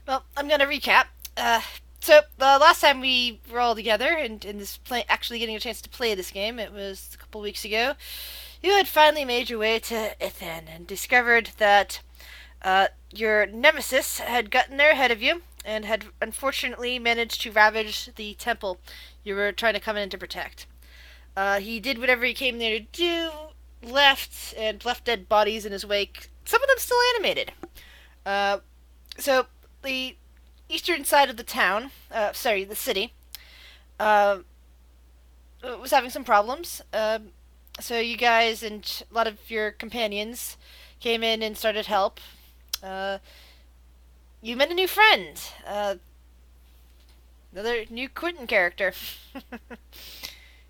Well, I'm gonna recap. So the last time we were all together and in this actually getting a chance to play this game, it was a couple weeks ago. You had finally made your way to Ithan and discovered that your nemesis had gotten there ahead of you and had unfortunately managed to ravage the temple you were trying to come in to protect. He did whatever he came there to do, left dead bodies in his wake. Some of them still animated. Uh, so the eastern side of the town, the city, uh, was having some problems. So you guys and a lot of your companions came in and started help. Uh, you met a new friend, another new Quentin character,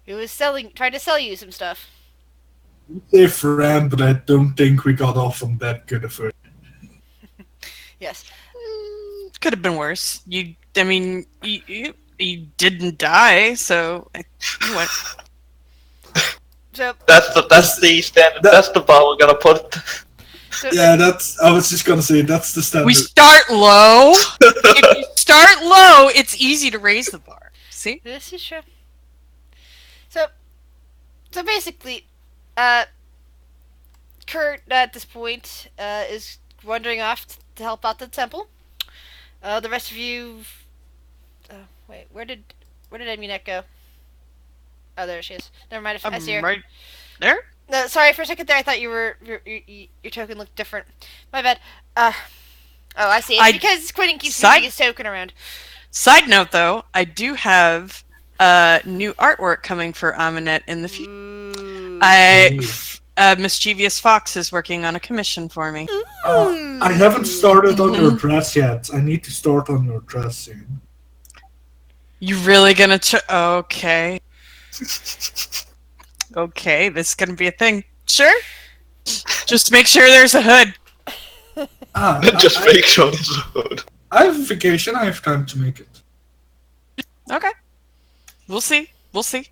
who was trying to sell you some stuff. Say friend, but I don't think we got off on that good of a. Yes. Could have been worse. I mean, you didn't die, so you went. So That's the standard. That's the bar we're gonna put. Yeah, that's. I was just gonna say that's the standard. We start low. If you start low, it's easy to raise the bar. See? This is true. So, so basically, uh, Kurt at this point is wandering off to help out the temple. The rest of you, wait, where did Aminette go? Oh, there she is. Never mind. I see her. Right there. No, sorry, for a second there, I thought your token looked different. My bad. Oh, I see. It's because Quentin keeps moving his token around. Side note, though, I do have new artwork coming for Aminette in the future. Mischievous Fox is working on a commission for me. I haven't started on your dress yet. I need to start on your dress soon. You really gonna? Okay. Okay, this is gonna be a thing. Sure. Just make sure there's a hood. Just make sure there's a hood. I have vacation. I have time to make it. Okay. We'll see. We'll see.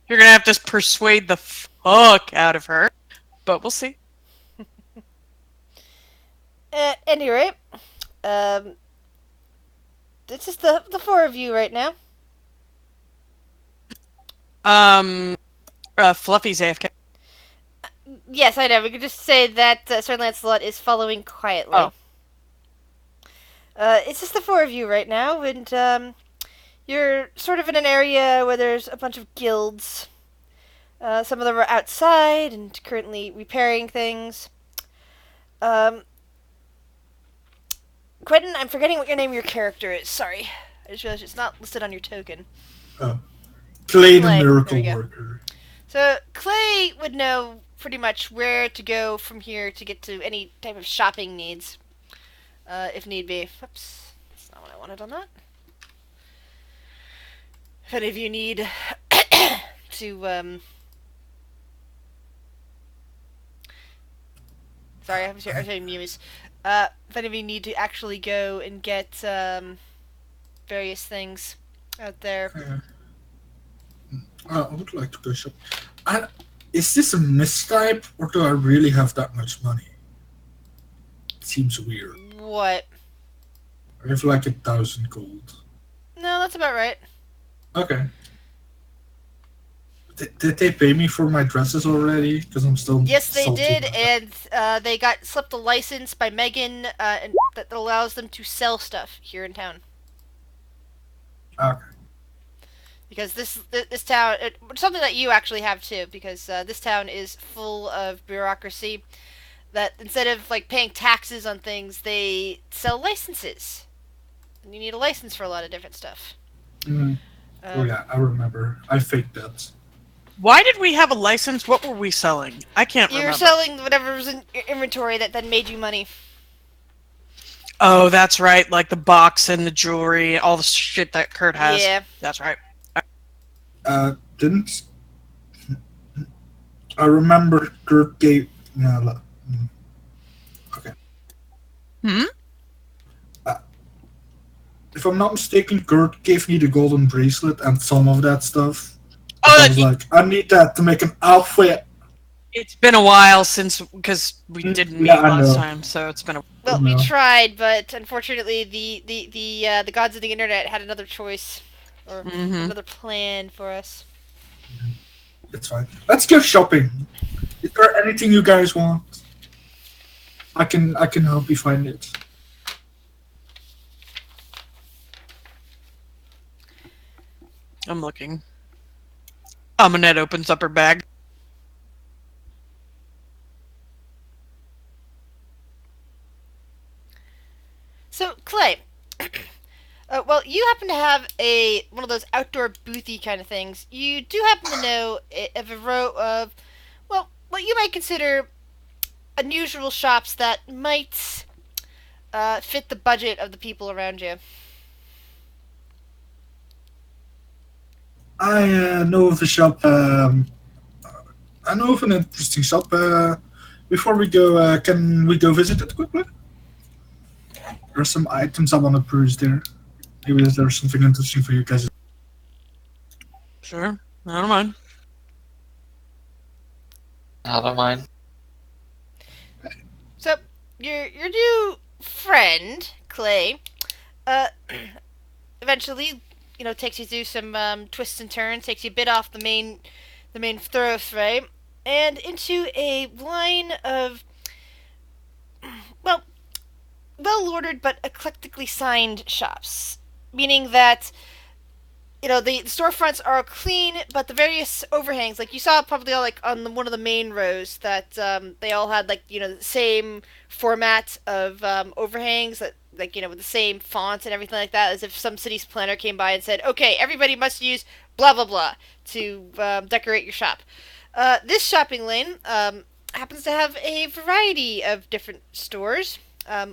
You're gonna have to persuade the fuck out of her, but we'll see. At any rate, it's just the four of you right now. Fluffy's AFK. Yes, I know. We could just say that Sir Lancelot is following quietly. Oh. It's just the four of you right now, and you're sort of in an area where there's a bunch of guilds. Some of them are outside and currently repairing things. Quentin, I'm forgetting what your name of your character is. Sorry. I just realized it's not listed on your token. Clay the Miracle Worker. So, Clay would know pretty much where to go from here to get to any type of shopping needs. If need be. Oops. That's not what I wanted on that. If any of you need to, Sorry, I'm saying Muse. If any of you need to actually go and get, various things out there. I would like to go shop. Is this a mistype, or do I really have that much money? It seems weird. What? I have like 1,000 gold. No, that's about right. Okay. Did they pay me for my dresses already? Because I'm still. Yes, they did, and they got slipped a license by Megan, and that allows them to sell stuff here in town. Okay. Because this town, something that you actually have too, because this town is full of bureaucracy. That instead of like paying taxes on things, they sell licenses, and you need a license for a lot of different stuff. Mm-hmm. Oh yeah, I remember. I faked that. Why did we have a license? What were we selling? I can't remember. You were selling whatever was in your inventory that then made you money. Oh, that's right. Like the box and the jewelry, all the shit that Kurt has. Yeah. That's right. Didn't... I remember Kurt gave... No, okay. If I'm not mistaken, Kurt gave me the golden bracelet and some of that stuff. I was like, I need that to make an outfit. It's been a while since, because we didn't meet I last know. time, so it's been a Well, No. we tried, but unfortunately, the gods of the internet had another choice or another plan for us. It's fine. Let's go shopping. Is there anything you guys want? I can help you find it. I'm looking. Amanette opens up her bag. So, Clay, well, you happen to have one of those outdoor boothy kind of things. You do happen to know of a row of, well, what you might consider unusual shops that might fit the budget of the people around you. I know of a shop. I know of an interesting shop. Before we go, can we go visit it quickly? There are some items I want to peruse there. Maybe there's something interesting for you guys. Sure, I don't mind. I don't mind. So, your new friend Clay, eventually, takes you through some twists and turns, takes you a bit off the main thoroughfare, and into a line of, well ordered but eclectically signed shops, meaning that the storefronts are clean, but the various overhangs, like you saw probably all like on one of the main rows, that they all had like the same format of overhangs that with the same fonts and everything like that, as if some city's planner came by and said, "Okay, everybody must use blah blah blah to decorate your shop." This shopping lane happens to have a variety of different stores,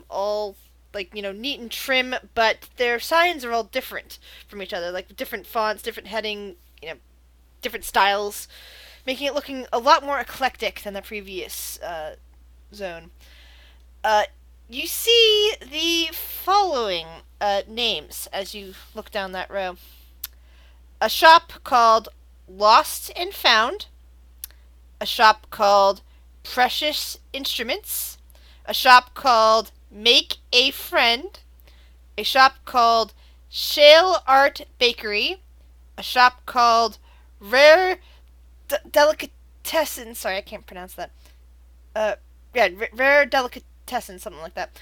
all neat and trim, but their signs are all different from each other, like different fonts, different heading, different styles, making it looking a lot more eclectic than the previous zone. You see the following names as you look down that row: a shop called Lost and Found, a shop called Precious Instruments, a shop called Make a Friend, a shop called Shale Art Bakery, a shop called Rare Delicatessen. Sorry, I can't pronounce that. Rare Delicatessen, something like that.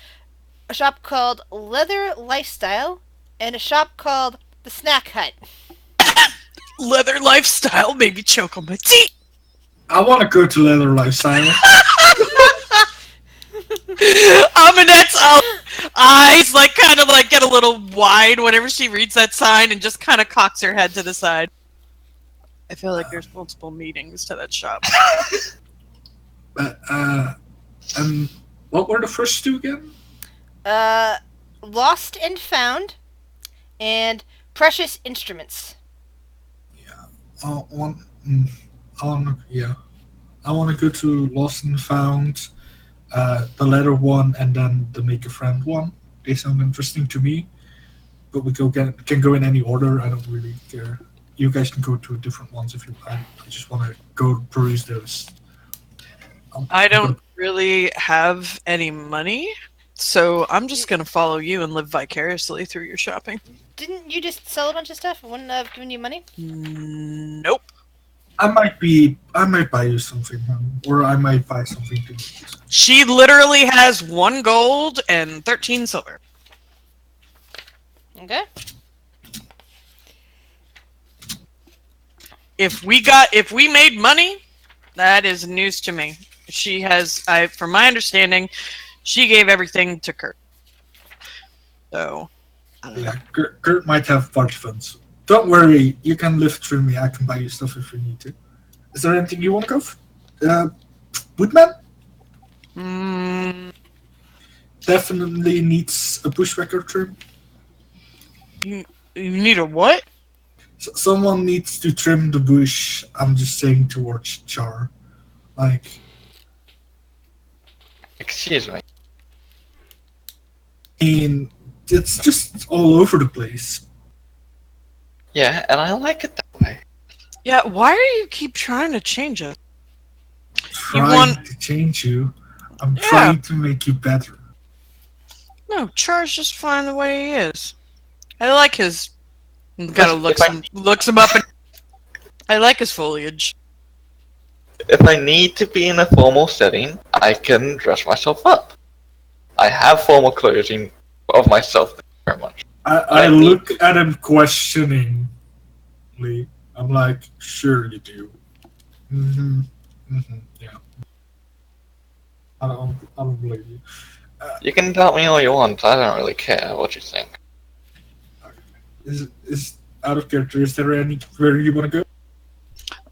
A shop called Leather Lifestyle, and a shop called The Snack Hut. Leather lifestyle, maybe choke on my teeth. I want to go to Leather Lifestyle. Amanette's eyes kind of get a little wide whenever she reads that sign and just kind of cocks her head to the side. I feel like there's multiple meanings to that shop. And what were the first two again? Lost and Found, and Precious Instruments. I want to go to Lost and Found, the letter one, and then the Make a Friend one. They sound interesting to me, but we can go in any order. I don't really care. You guys can go to different ones if you like. I just want to go peruse those. I don't really have any money, so I'm just gonna follow you and live vicariously through your shopping. Didn't you just sell a bunch of stuff? Wouldn't have given you money? Nope. I might buy you something, or I might buy something to use. She literally has 1 gold and 13 silver. Okay. If we made money, that is news to me. She has, from my understanding, she gave everything to Kurt. So, Yeah, Kurt might have party funds. Don't worry, you can live through me. I can buy you stuff if you need to. Is there anything you want, of? Woodman? Definitely needs a bushwhacker trim. you need a what? Someone needs to trim the bush. I'm just saying towards Char. Excuse me. It's just all over the place. Yeah, and I like it that way. Yeah, why do you keep trying to change it? trying to change you. I'm Yeah. trying to make you better. No, Char's just fine the way he is. I like his. Gotta looks him up, and I like his foliage. If I need to be in a formal setting, I can dress myself up. I have formal clothing of myself. Thank you very much. I look at him questioningly. I'm like, sure you do. Yeah. I don't believe you. You can tell me all you want. I don't really care what you think. Is out of character? Is there anywhere you want to go?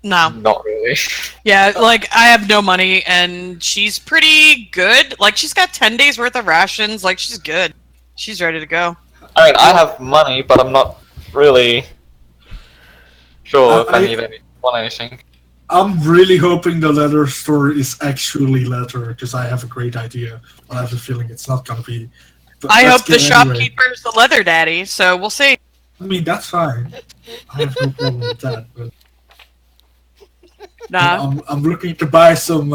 No. Not really. Yeah, like, I have no money, and she's pretty good. Like, she's got 10 days worth of rations. Like, she's good. She's ready to go. I mean, I have money, but I'm not really sure if I want anything. I'm really hoping the leather store is actually leather, because I have a great idea. I have a feeling it's not going to be. But I hope the shopkeeper's the leather daddy, so we'll see. I mean, that's fine. I have no problem with that, but Nah. I'm looking to buy some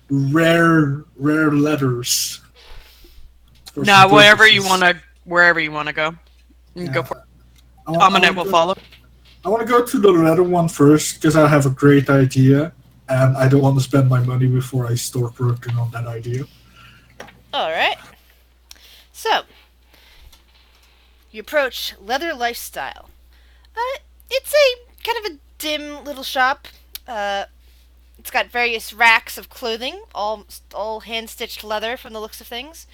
rare leathers. Nah, wherever you wanna go. You can go for it. Aminet will follow. I want to go to the leather one first, because I have a great idea, and I don't want to spend my money before I start working on that idea. Alright. So, you approach Leather Lifestyle. It's a kind of a dim little shop. It's got various racks of clothing, all hand-stitched leather from the looks of things.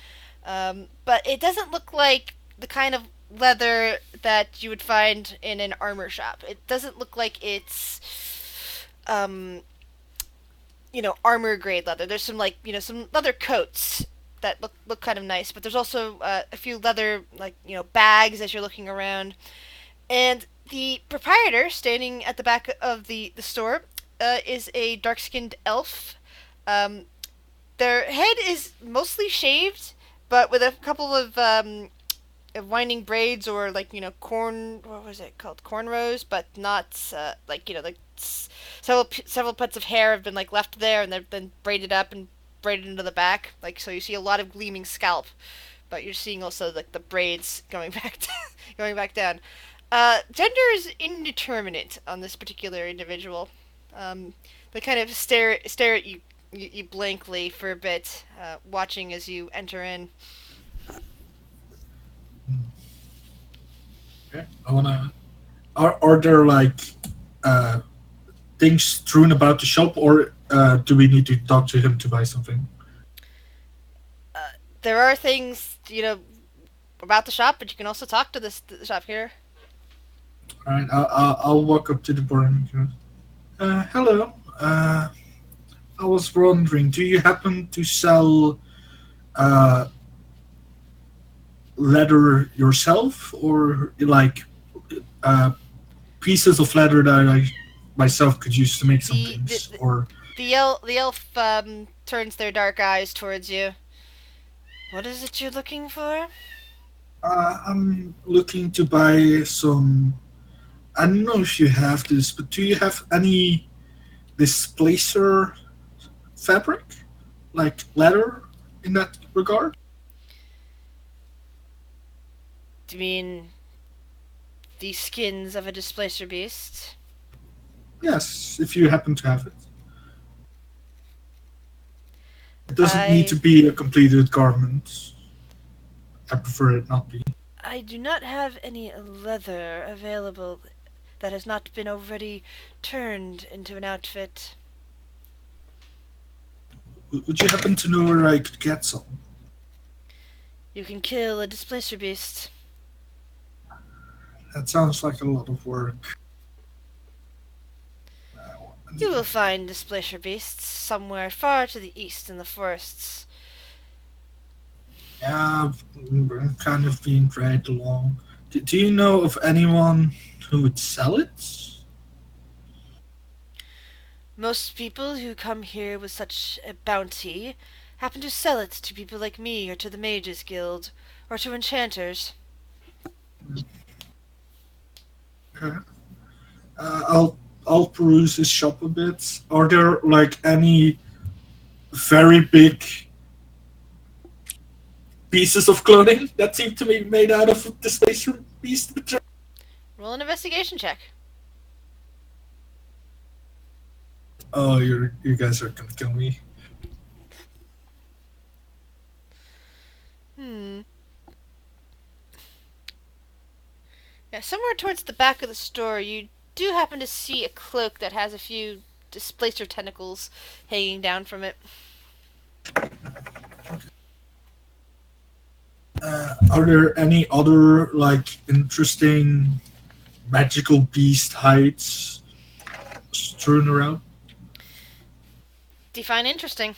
But it doesn't look like the kind of leather that you would find in an armor shop. It doesn't look like it's, armor grade leather. There's some some leather coats that look kind of nice, but there's also a few leather bags as you're looking around. And the proprietor standing at the back of the store is a dark-skinned elf. Their head is mostly shaved, but with a couple of winding braids or what was it called, cornrows, but not several putts of hair have been left there and they've been braided up and braided into the back, so you see a lot of gleaming scalp, but you're seeing also the braids going back going back down. Gender is indeterminate on this particular individual. They kind of stare at you blankly for a bit, watching as you enter in. Okay. Are there things strewn about the shop, or do we need to talk to him to buy something? There are things, about the shop, but you can also talk to the shop here. Alright, I'll walk up to the bar and go, hello. I was wondering, do you happen to sell leather yourself, or pieces of leather that I myself could use to make some things? The elf turns their dark eyes towards you. What is it you're looking for? I'm looking to buy some. I don't know if you have this, but do you have any displacer fabric, like leather, in that regard? Do you mean the skins of a displacer beast? Yes, if you happen to have it. It doesn't need to be a completed garment. I prefer it not be. I do not have any leather available that has not been already turned into an outfit. Would you happen to know where I could get some? You can kill a displacer beast. That sounds like a lot of work. You will find displacer beasts somewhere far to the east in the forests. Yeah, I'm kind of being dragged along. Do you know of anyone who would sell it? Most people who come here with such a bounty happen to sell it to people like me, or to the Mages Guild, or to enchanters. Okay. I'll I'll peruse his shop a bit. Are there like any very big pieces of clothing that seem to be made out of displacer beast material? Roll an investigation check. Oh, you guys are gonna kill me. Yeah, somewhere towards the back of the store, you do happen to see a cloak that has a few displacer tentacles hanging down from it. Are there any other like interesting magical beast hides strewn around? Define interesting.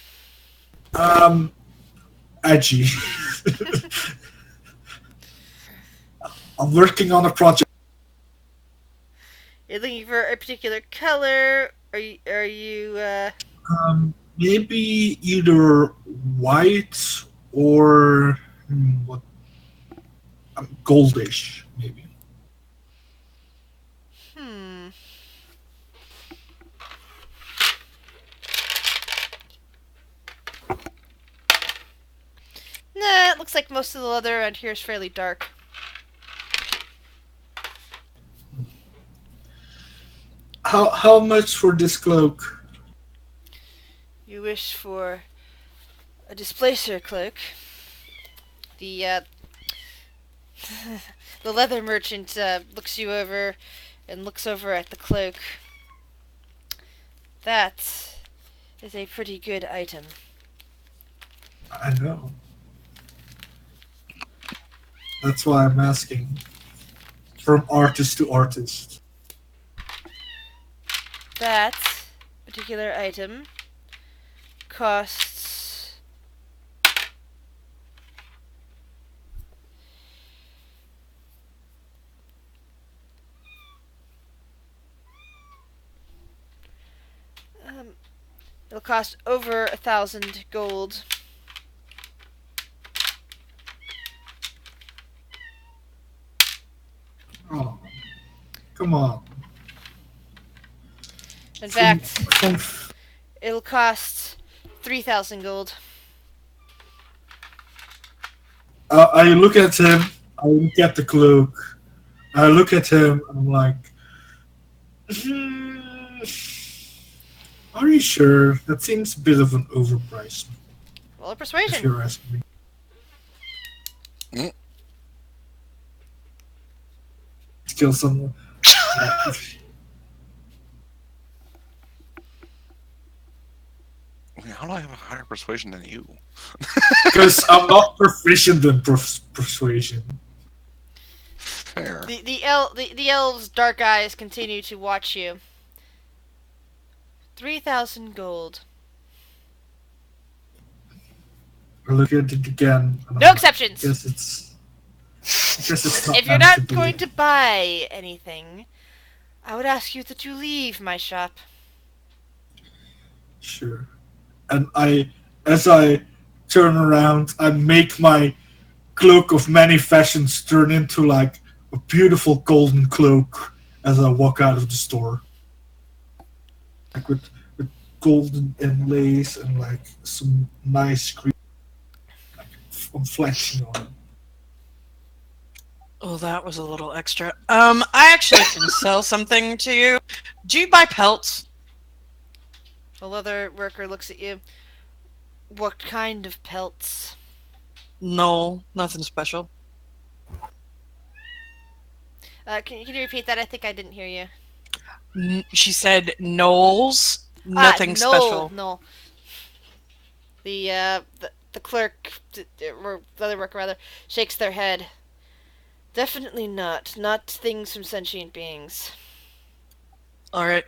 Edgy. I'm working on a project. You're looking for a particular color? Are you Maybe either white or what? Goldish, maybe. Hmm. Nah, it looks like most of the leather around here is fairly dark. How much for this cloak? You wish for a displacer cloak. The the leather merchant looks you over and looks over at the cloak. That is a pretty good item. I know. That's why I'm asking. From artist to artist. That particular item costs it'll cost over 1,000 gold. Oh, come on. In fact, From it'll cost 3,000 gold. I look at him. I look at the cloak. I look at him. I'm like, are you sure? That seems a bit of an overprice. Roll a If persuasion. you're asking me. Mm. Kill someone. How do I have a higher persuasion than you? Because I'm not proficient in persuasion. Fair. The elves' dark eyes continue to watch you. 3,000 gold. I look at it again. And No I'm like, exceptions. I guess it's not If you're meant to not be. going to buy anything, I would ask you that you leave my shop. Sure. And as I turn around, I make my cloak of many fashions turn into like a beautiful golden cloak as I walk out of the store. Like with golden inlays and like some nice green. Like, I'm flashing on it. Oh, that was a little extra. I actually can sell something to you. Do you buy pelts? The leather worker looks at you. What kind of pelts? No, nothing special. Can you repeat that? I think I didn't hear you. She said Knowles. Nothing special. No. The clerk, or the leather worker rather, shakes their head. Definitely not. Not things from sentient beings. Alright.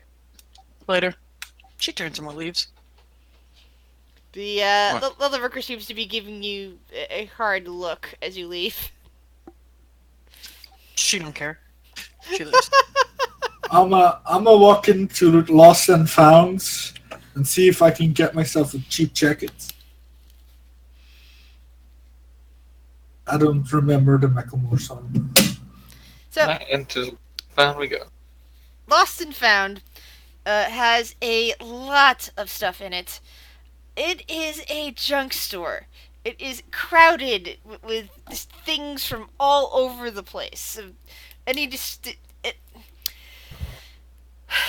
Later. She turns and leaves. The leather worker seems to be giving you a hard look as you leave. She don't care. She leaves. I'm a walk into Lost and Founds and see if I can get myself a cheap jacket. I don't remember the Macklemore song. So, Into found we go. Lost and Found. has a lot of stuff in it. It is a junk store. It is crowded with just things from all over the place. Any just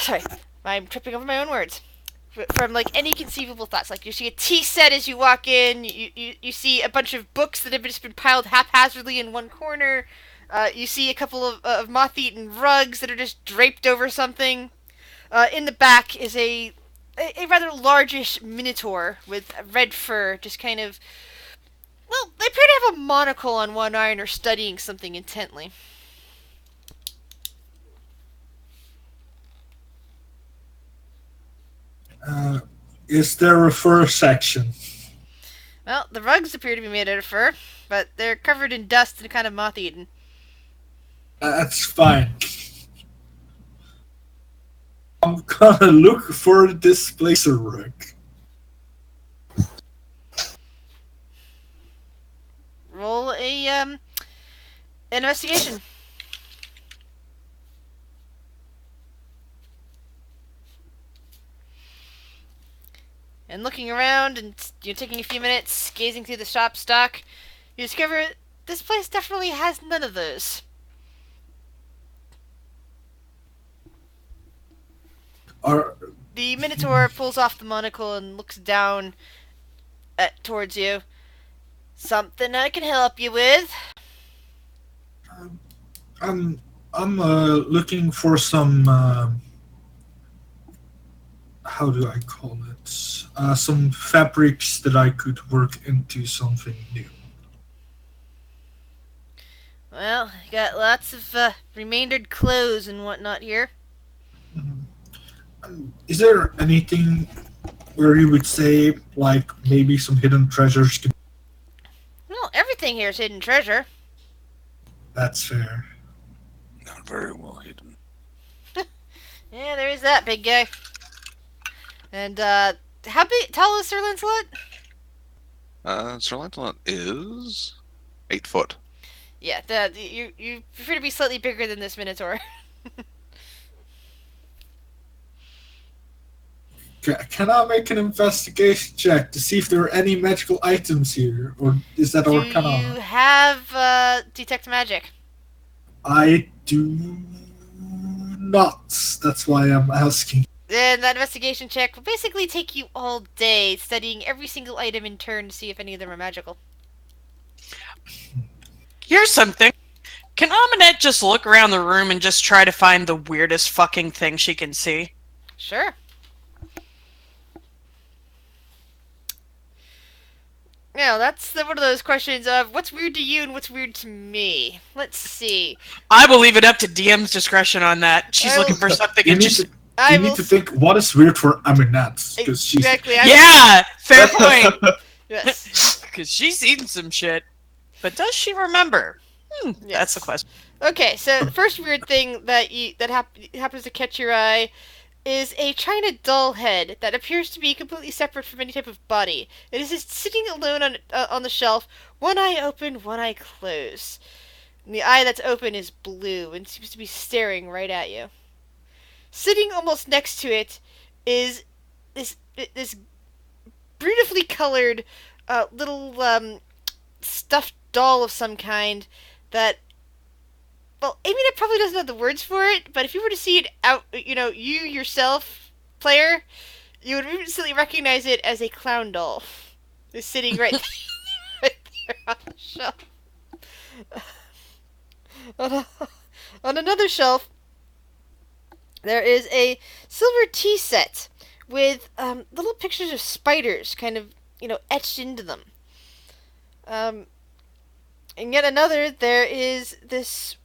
sorry, I'm tripping over my own words. From like any conceivable thoughts, like you see a tea set as you walk in. You see a bunch of books that have just been piled haphazardly in one corner. You see a couple of moth-eaten rugs that are just draped over something. In the back is a rather largish minotaur with red fur, just kind of. Well, they appear to have a monocle on one eye and are studying something intently. Is there a fur section? Well, the rugs appear to be made out of fur, but they're covered in dust and kind of moth-eaten. That's fine. I'm gonna look for the displacer rug. Roll a investigation. And looking around and taking a few minutes gazing through the shop stock, you discover this place definitely has none of those. The Minotaur pulls off the monocle and looks down towards you. Something I can help you with? I'm looking for some. How do I call it? Some fabrics that I could work into something new. Well, you got lots of remaindered clothes and whatnot here. Is there anything where you would say, like, maybe some hidden treasures? Well, everything here is hidden treasure. That's fair. Not very well hidden. Yeah, there is that, big guy. And, how big, tall is Sir Lancelot? Sir Lancelot is 8 foot. Yeah, you prefer to be slightly bigger than this Minotaur. Can I make an investigation check to see if there are any magical items here? Or is that Do you Arcana? have, detect magic? I do not. That's why I'm asking. Then that investigation check will basically take you all day, studying every single item in turn to see if any of them are magical. Here's something. Can Aminette just look around the room and just try to find the weirdest fucking thing she can see? Sure. Yeah, that's one of those questions of what's weird to you and what's weird to me. Let's see. I will leave it up to DM's discretion on that. She's I looking will- for something You need interesting. to, you need to think what is weird for Aminette, because she's Exactly. Yeah, fair point. Yes. Because she's eaten some shit. But does she remember? That's Yes. the question. Okay, so the first weird thing that happens to catch your eye is a china doll head that appears to be completely separate from any type of body. It is just sitting alone on the shelf, one eye open, one eye closed. And the eye that's open is blue and seems to be staring right at you. Sitting almost next to it is this beautifully colored little stuffed doll of some kind that, well, Amy probably doesn't have the words for it, but if you were to see it out, you yourself, player, you would instantly recognize it as a clown doll. It's sitting right, right there on the shelf. On another shelf, there is a silver tea set with little pictures of spiders kind of, etched into them. And yet another, there is this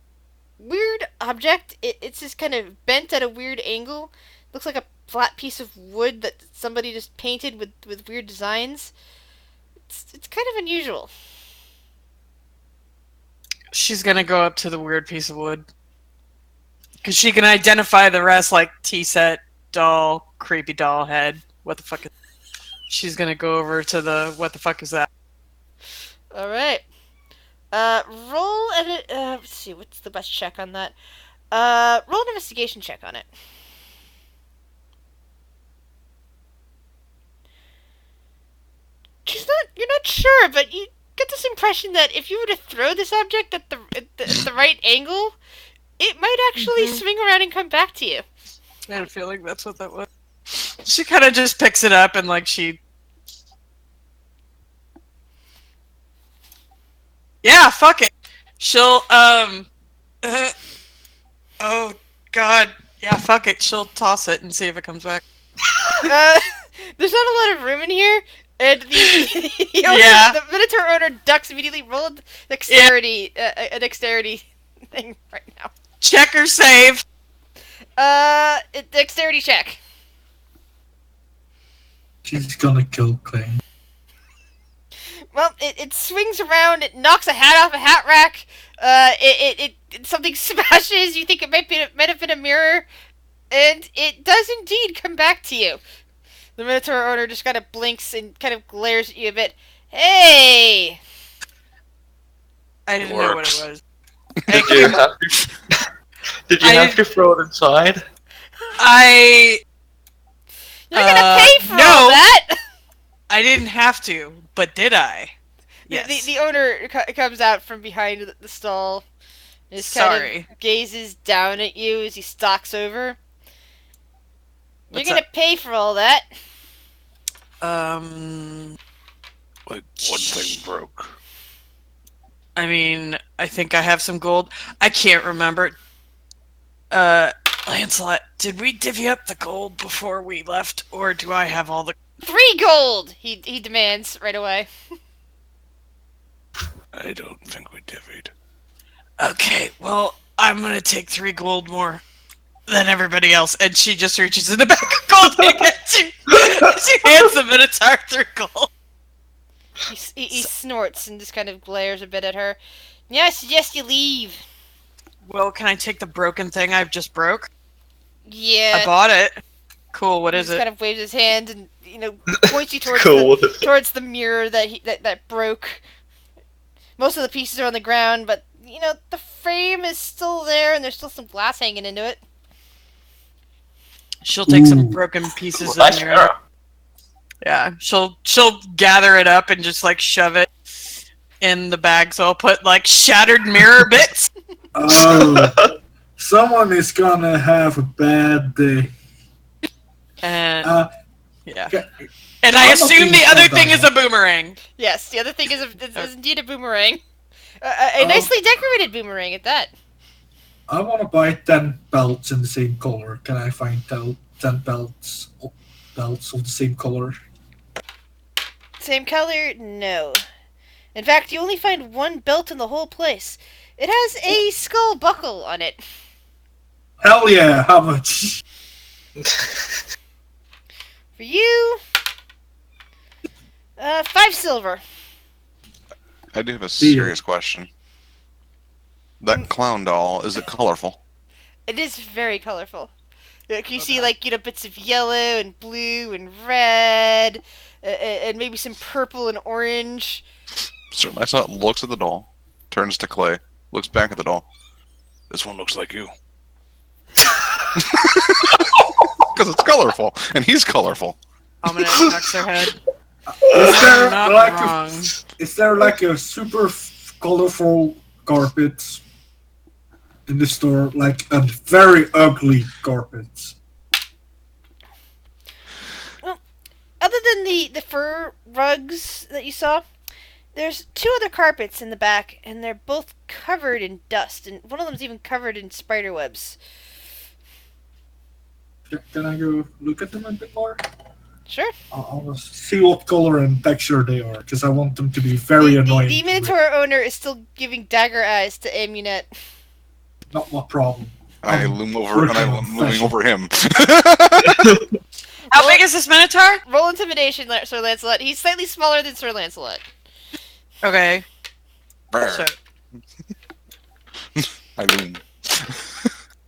weird object. It's just kind of bent at a weird angle. Looks like a flat piece of wood that somebody just painted with weird designs. It's kind of unusual. She's gonna go up to the weird piece of wood. Because she can identify the rest, like T-set, doll, creepy doll head. What the fuck is... She's gonna go over to the... What the fuck is that? Alright. Roll an... let's see, what's the best check on that? Roll an investigation check on it. You're not sure, but you get this impression that if you were to throw this object at the right angle, it might actually swing around and come back to you. I had a feeling that's what that was. She kind of just picks it up and yeah, fuck it. She'll oh god, yeah, fuck it. She'll toss it and see if it comes back. There's not a lot of room in here, and the owner, Yeah. the Minotaur owner ducks immediately. Roll a dexterity, a dexterity thing right now. Check or save. Dexterity check. She's gonna kill Clay. Well, it swings around. It knocks a hat off a hat rack. Something smashes. You think it might have been a mirror, and it does indeed come back to you. The Minotaur owner just kind of blinks and kind of glares at you a bit. Hey! I didn't know what it was. Did you have to throw it inside? You're gonna pay for no. all that! I didn't have to, but did I? Yes. The owner comes out from behind the stall. And just kind of gazes down at you as he stalks over. You're gonna pay for all that. Like, one thing broke. I mean, I think I have some gold. I can't remember. Lancelot, did we divvy up the gold before we left, or do I have all the... 3 gold! He demands right away. I don't think we divvied. Okay, well, I'm gonna take 3 gold more than everybody else, and she just reaches in the back of gold and gets you. She hands the Minotaur 3 gold. He snorts and just kind of glares a bit at her. Yeah, I suggest you leave. Well, can I take the broken thing I've just broke? Yeah. I bought it. Cool, what is he it? Kind of waves his hand and, points you towards, towards the mirror that broke. Most of the pieces are on the ground, but, the frame is still there and there's still some glass hanging into it. She'll take some broken pieces of the mirror. Yeah, she'll gather it up and just, shove it in the bag, so I'll put, shattered mirror bits. Oh, someone is gonna have a bad day. And, yeah. Okay. And I assume the other thing is a boomerang. Yes, the other thing is indeed a boomerang. A nicely decorated boomerang at that. I want to buy 10 belts in the same color. Can I find 10 belts of the same color? Same color? No. In fact, you only find 1 belt in the whole place. It has a skull buckle on it. Hell yeah! How much? For you, 5 silver. I do have a serious question. That clown doll, is it colorful? It is very colorful. You see, bits of yellow and blue and red, and maybe some purple and orange. So I saw it, looks at the doll, turns to Clay, looks back at the doll. This one looks like you. Because it's colorful, and he's colorful. I'm gonna touch their head. Is there a super colorful carpet in the store, a very ugly carpet? Well, other than the fur rugs that you saw, there's 2 other carpets in the back, and they're both covered in dust, and one of them's even covered in spider webs. Can I go look at them a bit more? Sure. I'll see what color and texture they are, because I want them to be very annoying. The Minotaur owner is still giving dagger eyes to Amunet. Not my problem. I loom over, and I'm looming over him. How big is this Minotaur? Roll intimidation, Sir Lancelot. He's slightly smaller than Sir Lancelot. Okay. So. I loom.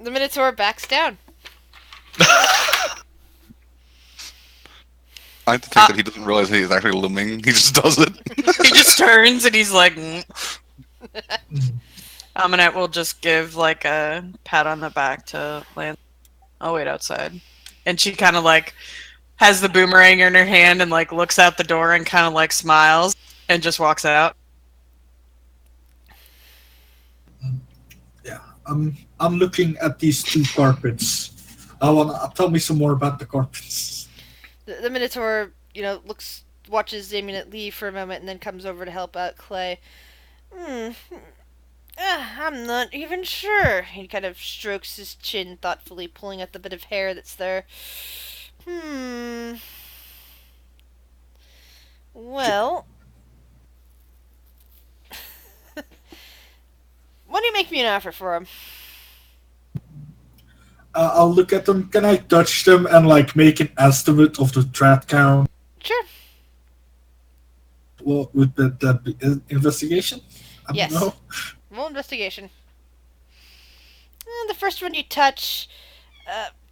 The Minotaur backs down. I like to think that he doesn't realize that he's actually looming. He just does it. He just turns and he's like... Aminette will just give, a pat on the back to Lance. I'll wait outside. And she kind of, has the boomerang in her hand and like looks out the door and kind of like smiles and just walks out. Yeah, I'm looking at these 2 carpets. Tell me some more about the carpets. The Minotaur, watches Damien leave for a moment and then comes over to help out Clay. I'm not even sure. He kind of strokes his chin thoughtfully, pulling at the bit of hair that's there. Well... Why don't you make me an offer for him? I'll look at them. Can I touch them and like make an estimate of the threat count? Sure. What would that be? Investigation? I Yes. don't know. Roll investigation. The first one you touch,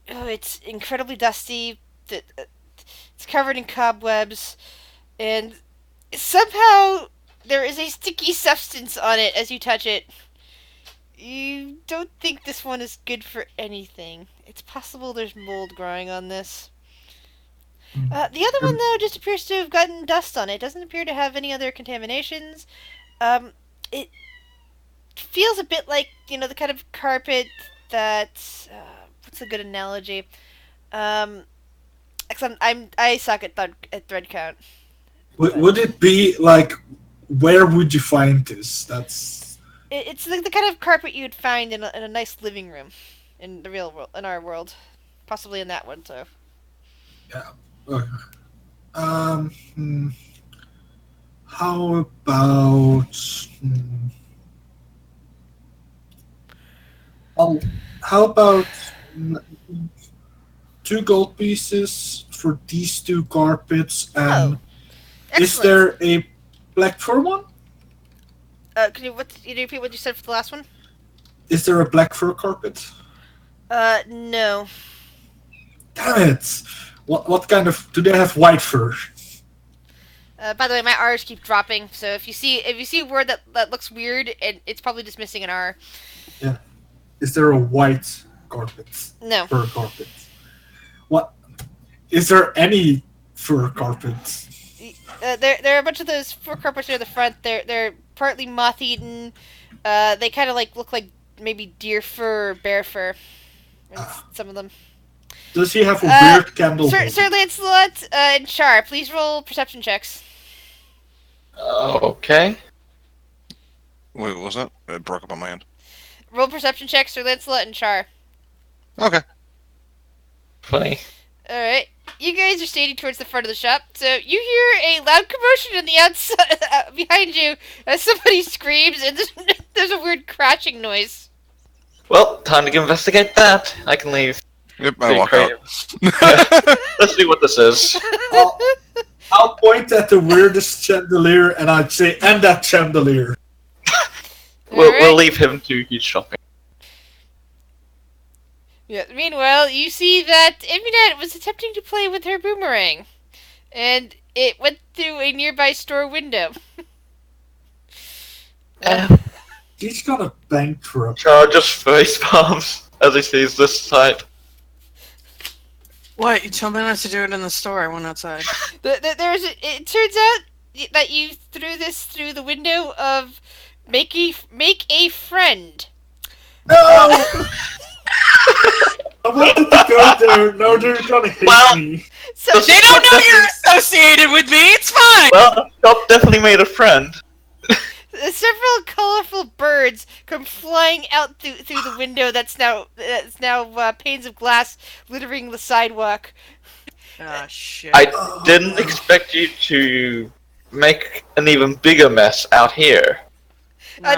it's incredibly dusty. It's covered in cobwebs, and somehow there is a sticky substance on it as you touch it. You don't think this one is good for anything. It's possible there's mold growing on this. The other one, though, just appears to have gotten dust on it. It doesn't appear to have any other contaminations. It feels a bit like, the kind of carpet that... what's a good analogy? I suck at thread count. Would it be like, where would you find this? It's like the kind of carpet you'd find in a nice living room in the real world, in our world, possibly in that one too. Yeah. Okay. How about? How about 2 gold pieces for these 2 carpets? And is there a black fur one? Can you repeat what you said for the last one? Is there a black fur carpet? No. Damn it! What kind of... Do they have white fur? By the way, my R's keep dropping, so if you see a word that looks weird, it's probably just missing an R. Yeah. Is there a white carpet? No. Fur carpet. What? Is there any fur carpet? There are a bunch of those fur carpets near the front. They're partly moth-eaten. They kind of look like maybe deer fur or bear fur. Some of them. Does he have a weird candle? Sir Lancelot and Char, please roll perception checks. Okay. Wait, what was that? It broke up on my end. Roll perception checks, Sir Lancelot and Char. Okay. Funny. Alright. You guys are standing towards the front of the shop, so you hear a loud commotion on the outside behind you as somebody screams, and there's a weird crashing noise. Well, time to investigate that. I can leave. Yep, I walk out. Let's see what this is. I'll point at the weirdest chandelier and I'd say, and that chandelier. We'll leave him to his shopping. Yeah. Meanwhile, you see that Immunette was attempting to play with her boomerang, and it went through a nearby store window. He's got a bankrupt. Char just face palms as he sees this sight. What? You told me not to do it in the store. I went outside. It turns out that you threw this through the window of make a friend. No! I wanted to go there. No, they're gonna hate me. So They don't know you're associated with me. It's fine. Well, Scott definitely made a friend. several colorful birds come flying out through the window that's now panes of glass littering the sidewalk. Ah, shit. I didn't expect you to make an even bigger mess out here. No. A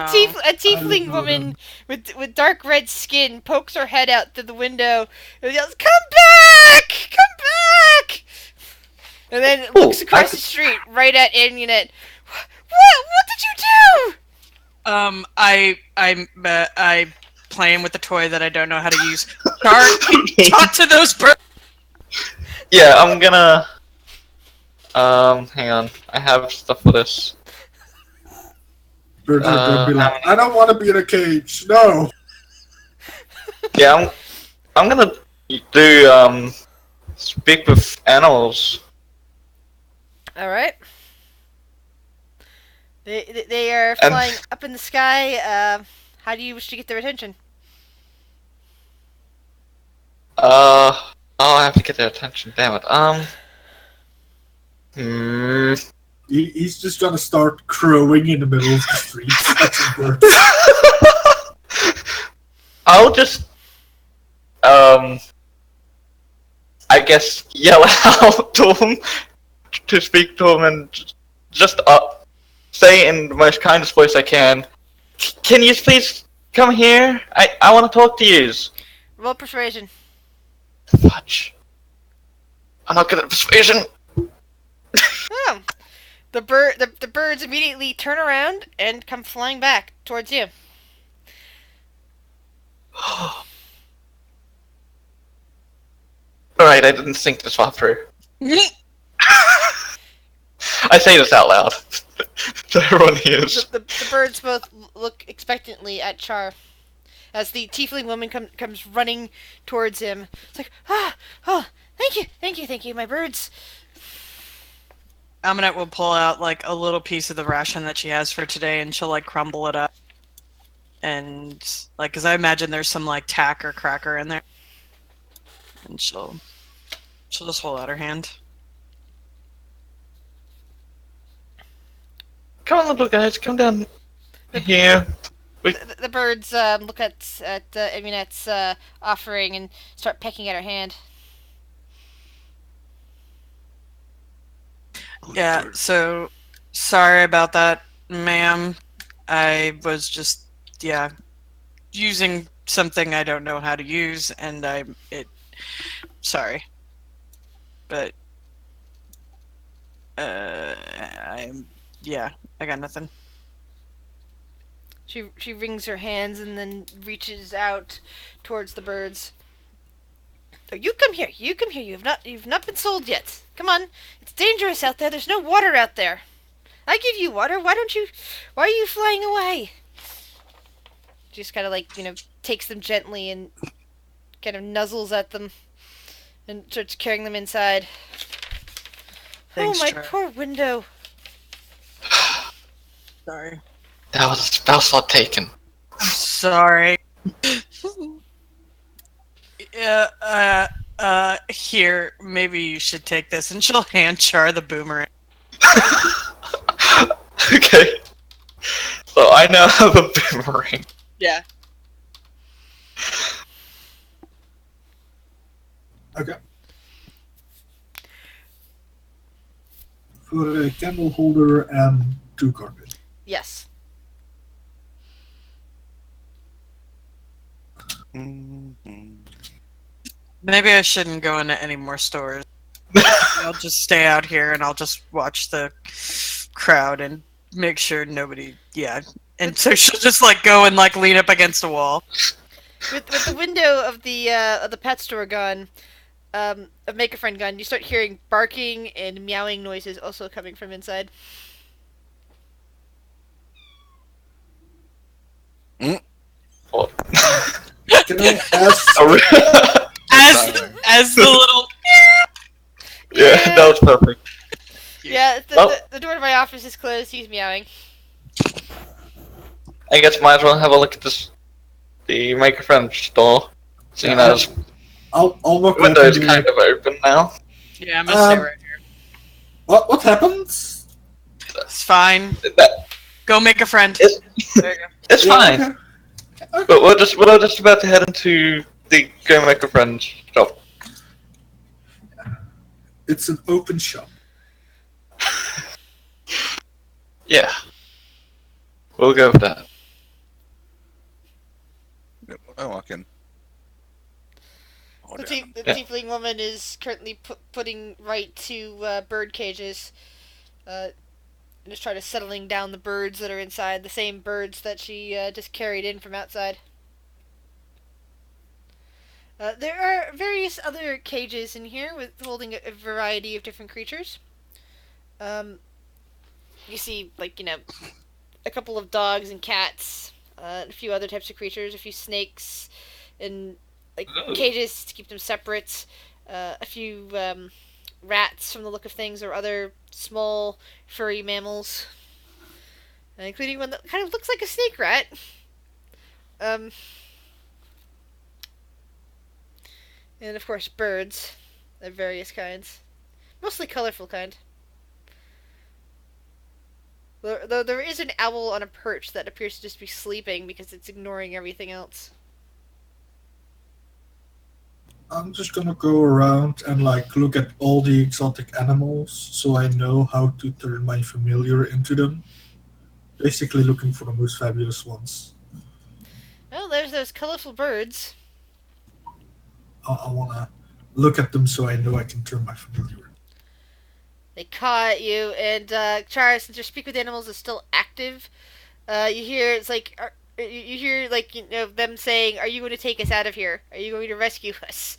tiefling woman with dark red skin pokes her head out through the window and yells, "Come back! Come back!" And then looks across the street right at Immunette. What did you do? I playing with the toy that I don't know how to use. Talk to those birds. Yeah, I'm gonna... hang on. I have stuff for this. Birds are gonna be like, I don't want to be in a cage. No. Yeah, I'm gonna do, speak with animals. All right. They are And flying up in the sky. How do you wish to get their attention? oh, I have to get their attention. Damn it. Hmm. He's just gonna start crowing in the middle of the street. Catching birds. I'll just, I guess, yell out to him, to speak to him, and just say in the most kindest voice I can, can you please come here? I want to talk to you. Roll persuasion. Fudge. I'm not good at persuasion. Oh. The birds immediately turn around and come flying back towards you. Alright, I didn't think this one through. I say this out loud. So everyone hears. The birds both look expectantly at Char as the tiefling woman comes running towards him. It's like, oh, thank you, my birds. Aminette will pull out like a little piece of the ration that she has for today, and she'll like crumble it up, and like, cause I imagine there's some like tack or cracker in there, and she'll just hold out her hand. Come on, little guys, come down here. The birds look at Aminette's offering and start pecking at her hand. Yeah, so sorry about that, ma'am. I was just, using something I don't know how to use, and sorry. But, I got nothing. She wrings her hands and then reaches out towards the birds. Oh, you come here. You've not been sold yet. Come on. It's dangerous out there. There's no water out there. I give you water. Why are you flying away? Just kind of like, takes them gently and kind of nuzzles at them and starts carrying them inside. Thanks, oh, my Char. poor window. Sorry. That was not taken. I'm sorry. Here, maybe you should take this, and she'll hand Char the boomerang. Okay. So I now have a boomerang. Yeah. Okay. For a candle holder and 2 carpet. Yes. Maybe I shouldn't go into any more stores. I'll just stay out here and I'll just watch the crowd and make sure nobody. Yeah. And so she'll just like go and like lean up against a wall. With the window of the pet store gone, of Make a Friend gone, you start hearing barking and meowing noises also coming from inside. Oh. Can I ask? As the little. Yeah, that was perfect. Yeah, the door to my office is closed. He's meowing. I guess might as well have a look at the Make a Friend store. Seeing as I'll look the window at is the- kind of open now. Yeah, I'm gonna stay right here. What happens? It's fine. That, Go make a friend. It's- There you go. it's fine. Okay. Okay. But we're just about to head into the Go Make a Friend shop. It's an open shop. Yeah. We'll go with that. I walk in. Oh, The damn. Yeah. tiefling woman is currently putting right to bird cages. Just trying to settling down the birds that are inside, the same birds that she just carried in from outside. There are various other cages in here with holding a variety of different creatures. You see, like, a couple of dogs and cats, a few other types of creatures, a few snakes, and like Ooh. cages to keep them separate. a few rats from the look of things, or other small furry mammals, including one that kind of looks like a snake rat. Um, and of course birds of various kinds, mostly colorful kind. Though there is an owl on a perch that appears to just be sleeping because it's ignoring everything else. I'm just gonna go around and like look at all the exotic animals so I know how to turn my familiar into them. Basically looking for the most fabulous ones. Well, there's those colorful birds. I wanna look at them so I know I can turn my familiar. They caw at you, and Charles, since your speak with animals is still active, you hear it's like you hear like them saying, "Are you going to take us out of here? Are you going to rescue us?"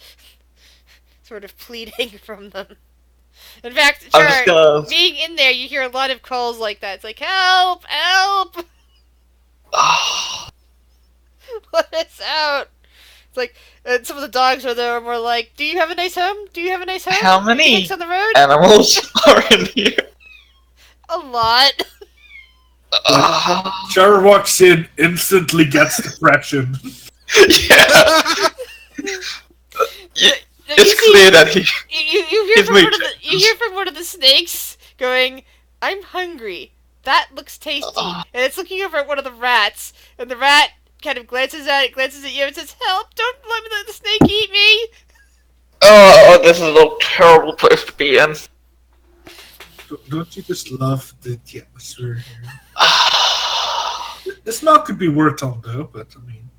Sort of pleading from them. In fact, I'm just Char, gonna. being in there, you hear a lot of calls like that. It's like, "Help! Help! Let us out!" It's like some of the dogs are there, and we're like, "Do you have a nice home? Do you have a nice home? How many Pigs on the road?" animals are in here? A lot. Char walks in, instantly gets depression. Yeah. You It's see- clear that he. You hear He's from made one of the you hear from one of the snakes going, "I'm hungry. That looks tasty." And it's looking over at one of the rats, and the rat kind of glances at you, and says, "Help! Don't let the snake eat me!" Oh, this is a terrible place to be in. Don't you just love the atmosphere here? The smell could be worked on though, but I mean.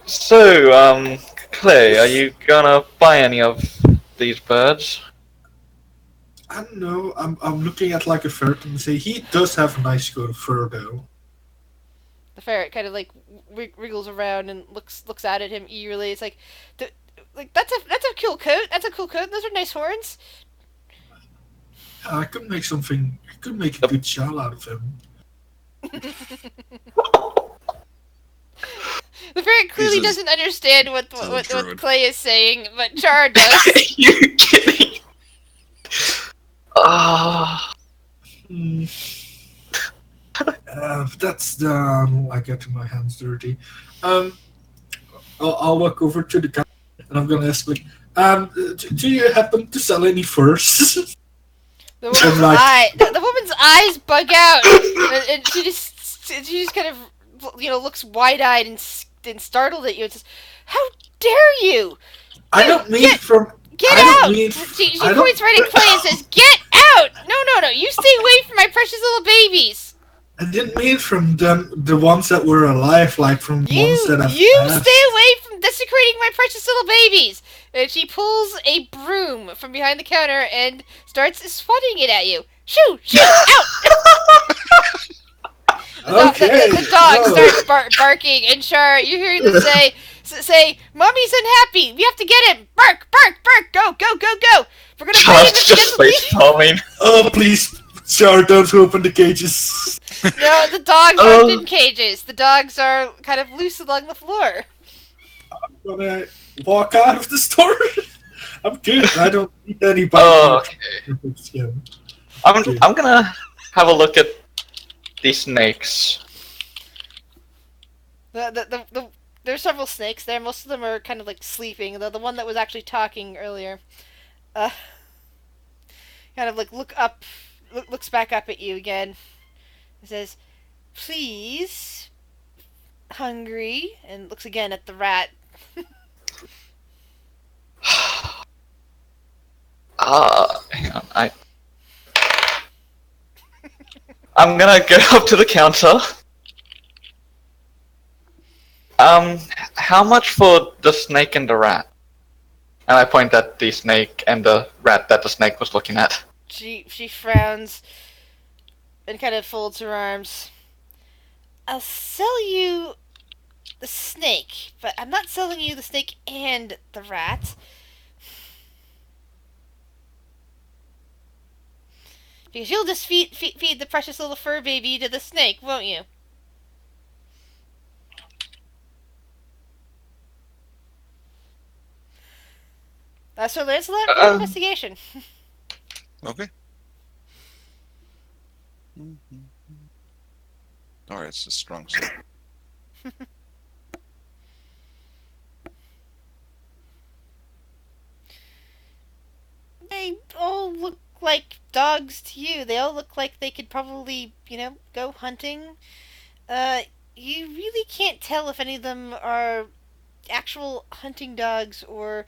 So, Clay, are you gonna buy any of these birds? I don't know. I'm looking at like a ferret and say he does have a nice coat of fur though. The ferret kind of like wriggles around and looks out at him eagerly. It's like, that's a cool coat. That's a cool coat. Those are nice horns. Yeah, I could make something. I could make a good shawl out of him. The ferret clearly Jesus. doesn't understand what druid. Clay is saying, but Char does. Are you kidding? Ah. Hmm. That's done. I get my hands dirty. I'll walk over to the counter and I'm gonna ask like, do you happen to sell any furs? The woman's the woman's eyes bug out, and she just kind of looks wide-eyed and startled at you and says, "How dare you! I don't mean from. Get I out!" don't mean. She I don't- points right at Clay and says, "Get out! No! You stay away from my precious little babies. I didn't mean from them, the ones that were alive, like from ones that have You passed. stay away from desecrating my precious little babies." And she pulls a broom from behind the counter and starts swatting it at you. Shoo! Out! Okay. The dog Oh. starts barking, and Char, you hear them say, "Mommy's unhappy. We have to get him. Bark! Go! We're gonna fight him if Charles he just doesn't face leave." palming. Oh, please, Char, don't open the cages. No, the dogs aren't in cages. The dogs are kind of loose along the floor. I'm gonna walk out of the store. I'm good. I don't need anybody. Oh, okay. I'm gonna have a look at these snakes. There's several snakes there. Most of them are kind of like sleeping. The one that was actually talking earlier, kind of like looks back up at you again. It says, "Please, hungry," and looks again at the rat. Hang on, I'm gonna go up to the counter. How much for the snake and the rat? And I point at the snake and the rat that the snake was looking at. She frowns and kind of folds her arms. "I'll sell you the snake, but I'm not selling you the snake and the rat. Because you'll just feed the precious little fur baby to the snake, won't you?" So Lancelot, roll investigation. Okay. Alright, it's a strong suit. They all look like dogs to you. They all look like they could probably, go hunting. You really can't tell if any of them are actual hunting dogs or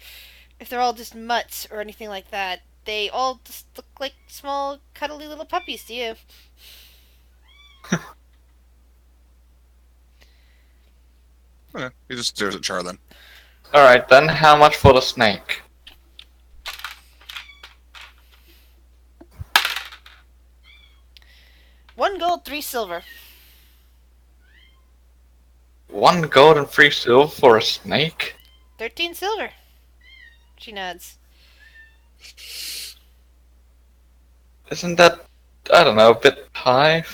if they're all just mutts or anything like that. They all just look like small, cuddly little puppies to you. Okay, he just stares at Char then. Alright, then how much for the snake? One gold, 3 silver. 1 gold and 3 silver for a snake? 13 silver. She nods. Isn't that, I don't know, a bit high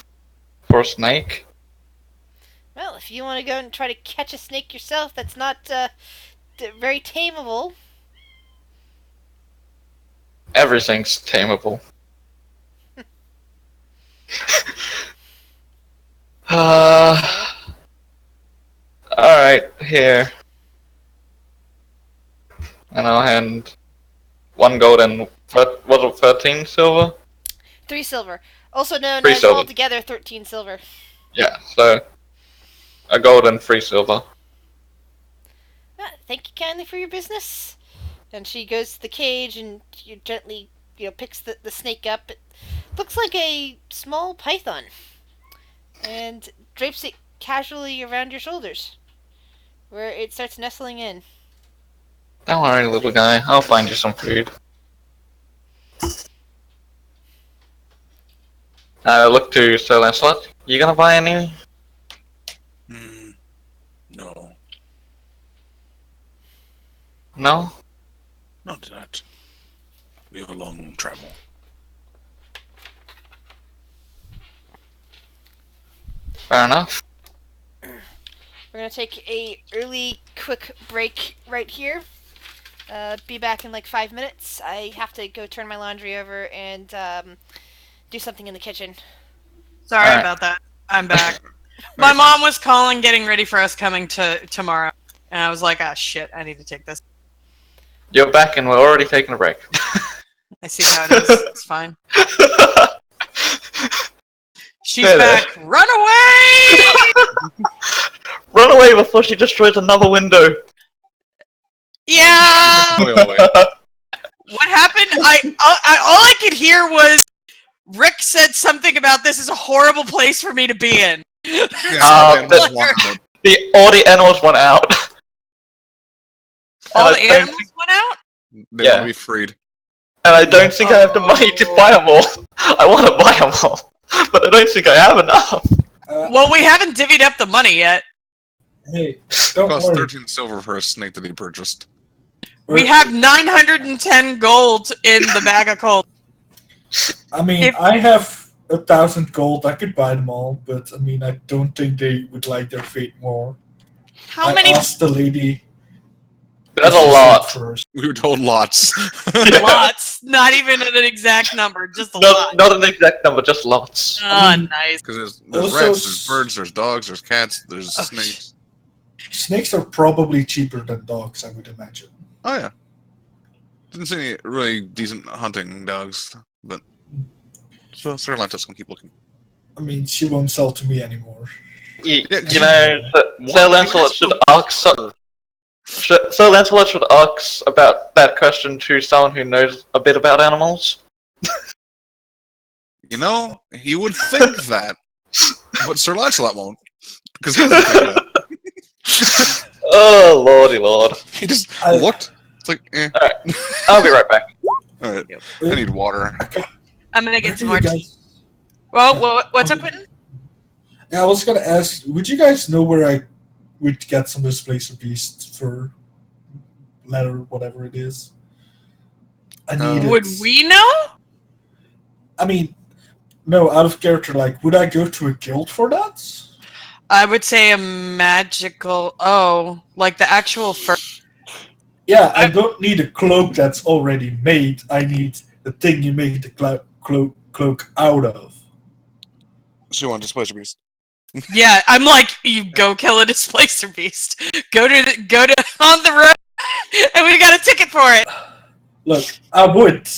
for a snake? Well, if you want to go and try to catch a snake yourself, that's not very tameable. Everything's tameable. Alright, here. And I'll hand 1 gold and, what was it, 13 silver? 3 silver. Also known 3 as silver. altogether 13 silver. Yeah, so, a gold and 3 silver. Thank you kindly for your business. And she goes to the cage and you gently, picks the snake up. It looks like a small python. And drapes it casually around your shoulders, where it starts nestling in. Don't worry, little guy, I'll find you some food. Look to Sir Lancelot. You gonna buy any? No. No? Not that. We have a long travel. Fair enough. We're gonna take a early, quick break right here. Be back in like 5 minutes. I have to go turn my laundry over and do something in the kitchen. Sorry Alright. about that. I'm back. My mom was calling, getting ready for us coming to tomorrow, and I was like, "Ah, shit! I need to take this." You're back and we're already taking a break. I see how it is. It's fine. She's There. back. Run away! Run away before she destroys another window. Yeah. Wait. What happened? All I could hear was Rick said something about this is a horrible place for me to be in. All the animals went out. All And the I don't animals went out? They Yeah. want to be freed. And I don't think I have the money to buy them all. I want to buy them all, but I don't think I have enough. Well, we haven't divvied up the money yet. Hey, It don't cost worry. 13 silver for a snake that he purchased. We have 910 gold in the bag of coal. I mean, if- I have 1,000 gold. I could buy them all, but I mean, I don't think they would like their fate more. How I many asked the lady. That's a if she lot. said first. We were told lots. lots? Not even an exact number, just a Not, lot. not an exact number, just lots. Oh, nice. Because there's Also rats, there's birds, there's dogs, there's cats, there's Oh, snakes. Snakes are probably cheaper than dogs, I would imagine. Oh yeah. Didn't see any really decent hunting dogs, but so Sir Lantos can keep looking. I mean, she won't sell to me anymore. You Yeah, know, Sir Lancelot should ask Sir Lancelot should ask about that question to someone who knows a bit about animals. You know, you would think that, but Sir Lancelot won't, because he doesn't think that. Oh lordy lord! He just I- looked. It's like, eh. I'll be right back. All right, I need water. I'm gonna Where get do some you more tea. guys- Well, what's up, Quentin? Yeah, I was gonna ask, would you guys know where I would get some displacer beasts for leather, whatever it is? I need Would it. we know? I mean, no, out of character, like, would I go to a guild for that? I would say a magical. Oh, like the actual fur. Yeah, I don't need a cloak that's already made. I need the thing you make the cloak out of. So you want Displacer Beast? Yeah, I'm like, you go kill a displacer beast. Go to on the road, and we got a ticket for it. Look, I would,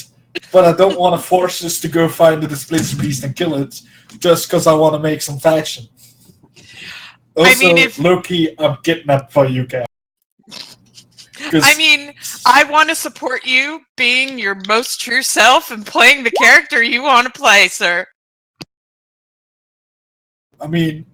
but I don't want to force us to go find the Displacer Beast and kill it just because I want to make some faction. Also, I mean, if Loki, I'm kidnapped by you guys. I mean, I want to support you being your most true self and playing the character you want to play, sir. I mean,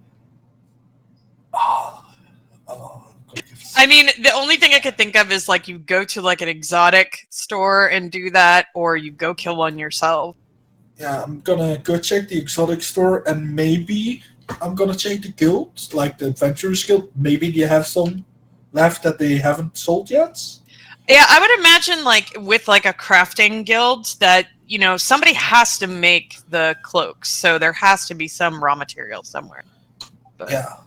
I mean, the only thing I could think of is like you go to like an exotic store and do that, or you go kill one yourself. yeah, I'm gonna go check the exotic store and maybe I'm gonna check the guild, like the Adventurers Guild. Maybe they have some left that they haven't sold yet. Yeah, I would imagine like with like a crafting guild that, you know, somebody has to make the cloaks, so there has to be some raw material somewhere. But Yeah,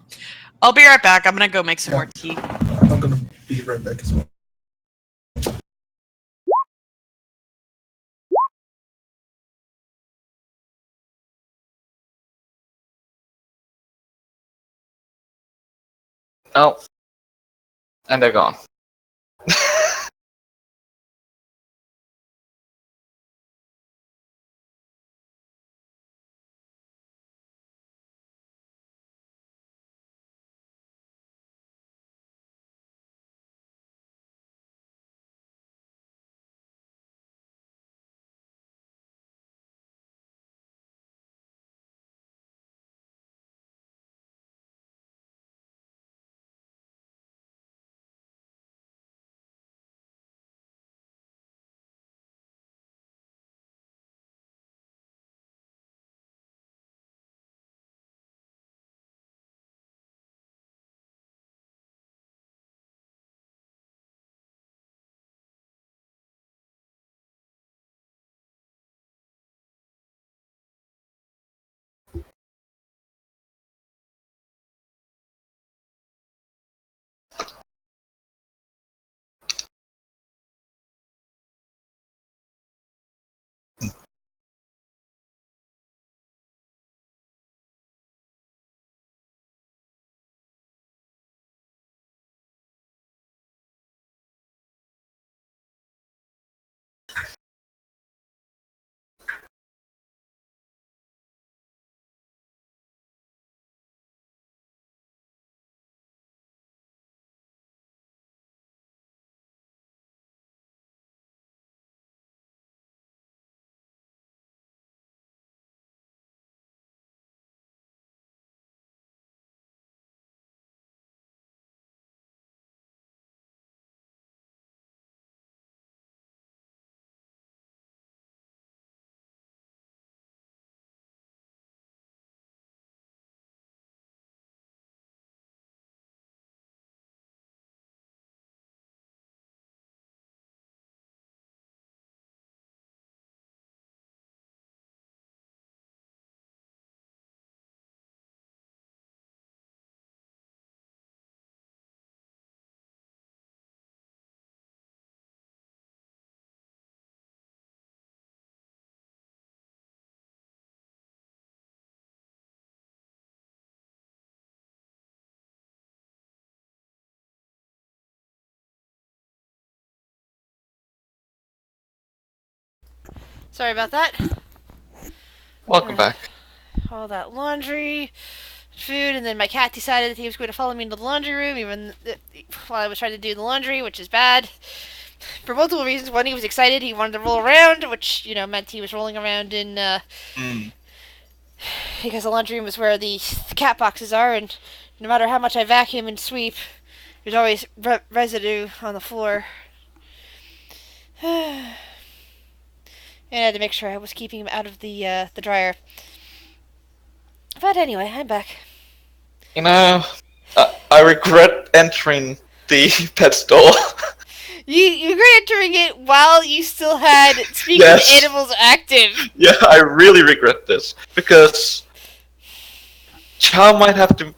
I'll be right back. I'm gonna go make some Yeah. more tea. I'm gonna be right back as well. Oh, and they're gone. Sorry about that. Welcome back. All that laundry, food, and then my cat decided that he was going to follow me into the laundry room, even while I was trying to do the laundry, which is bad. For multiple reasons. One, he was excited. He wanted to roll around, which, you know, meant he was rolling around in, because the laundry room is where the cat boxes are, and no matter how much I vacuum and sweep, there's always residue on the floor. And I had to make sure I was keeping him out of the dryer. But anyway, I'm back. You know, I regret entering the pet store. You regret entering it while you still had speaking Yes. animals active. Yeah, I really regret this because Chow might have to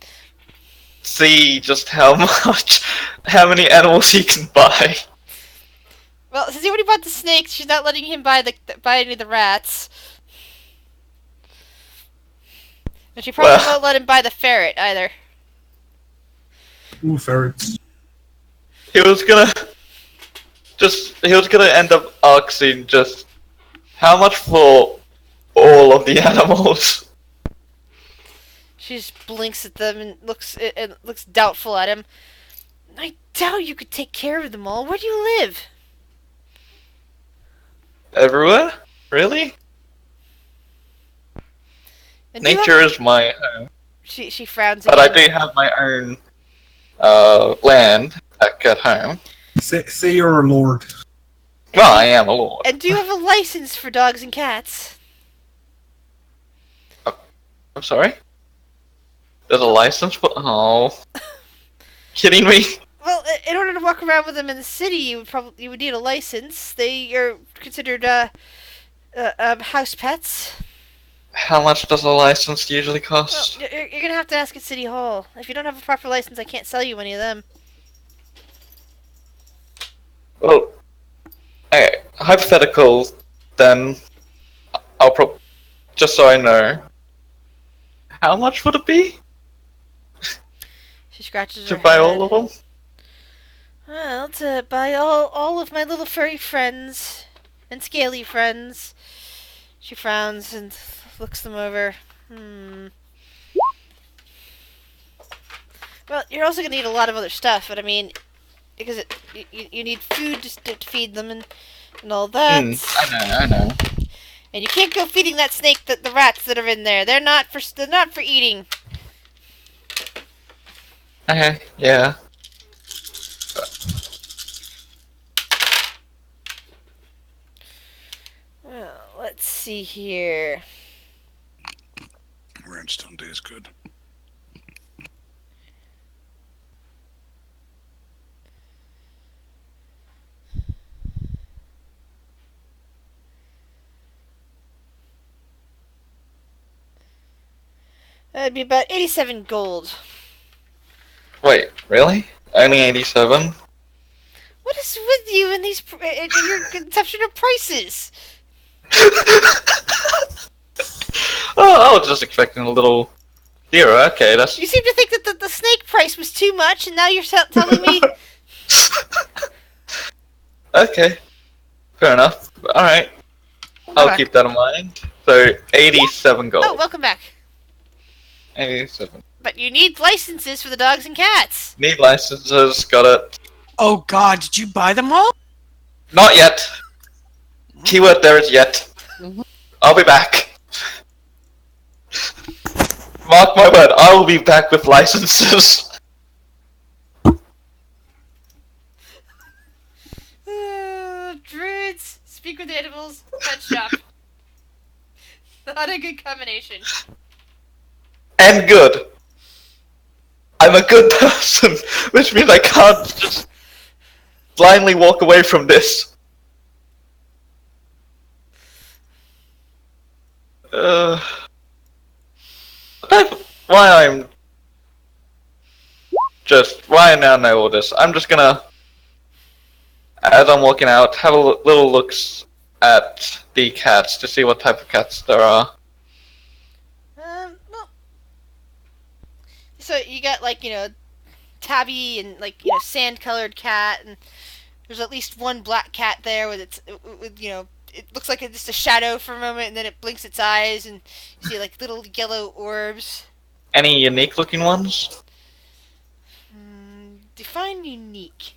see just how many animals he can buy. Well, since he already bought the snakes, she's not letting him buy any of the rats. And she probably Well, won't let him buy the ferret either. Ooh, ferrets. he was gonna end up asking just how much for all of the animals. She just blinks at them and looks doubtful at him. I doubt you could take care of them all. Where do you live? Everywhere? Really? And do you Nature have- is my home. She frowns But I again. do have my own land back at home. Say you're a lord. Well, I am a lord. And do you have a license for dogs and cats? I'm sorry? There's a license for... Oh. Kidding me? Well, in order to walk around with them in the city, you would need a license. They are considered house pets. How much does a license usually Well, cost? you're gonna have to ask at City Hall. If you don't have a proper license, I can't sell you any of them. Well, okay, hypothetical, then I'll just so I know. How much would it be She scratches to her buy head. all of them? Well, to buy all of my little furry friends and scaly friends. She frowns and looks them over. Well, you're also gonna need a lot of other stuff, but I mean, because you need food to feed them and all that. I know. And you can't go feeding that snake the rats that are in there. They're not for eating. Okay, yeah. Well, let's see here. Rhinestone Day is good. That'd be about 87 gold. Wait, really? Only 87? What is with you and your conception of prices? Oh, I was just expecting a little zero. Okay, that's... You seem to think that the snake price was too much, and now you're telling me. Okay. Fair enough. Alright. I'll Okay. keep that in mind. So, 87 gold. Oh, welcome back. 87. But you need licenses for the dogs and cats. Need licenses, got it. Oh god, did you buy them all? Not yet. Keyword there is yet. Mhm. I'll be back. Mark my word, I will be back with licenses. Druids, speak with animals, pet shop. Not a good combination. And good. I'm a good person, which means I can't just blindly walk away from this. Why I now know all this, I'm just gonna, as I'm walking out, have a little looks at the cats to see what type of cats there are. Well, so you got tabby and sand-colored cat, and there's at least one black cat there with it looks like just a shadow for a moment, and then it blinks its eyes, and you see little yellow orbs. Any unique looking ones? Define unique.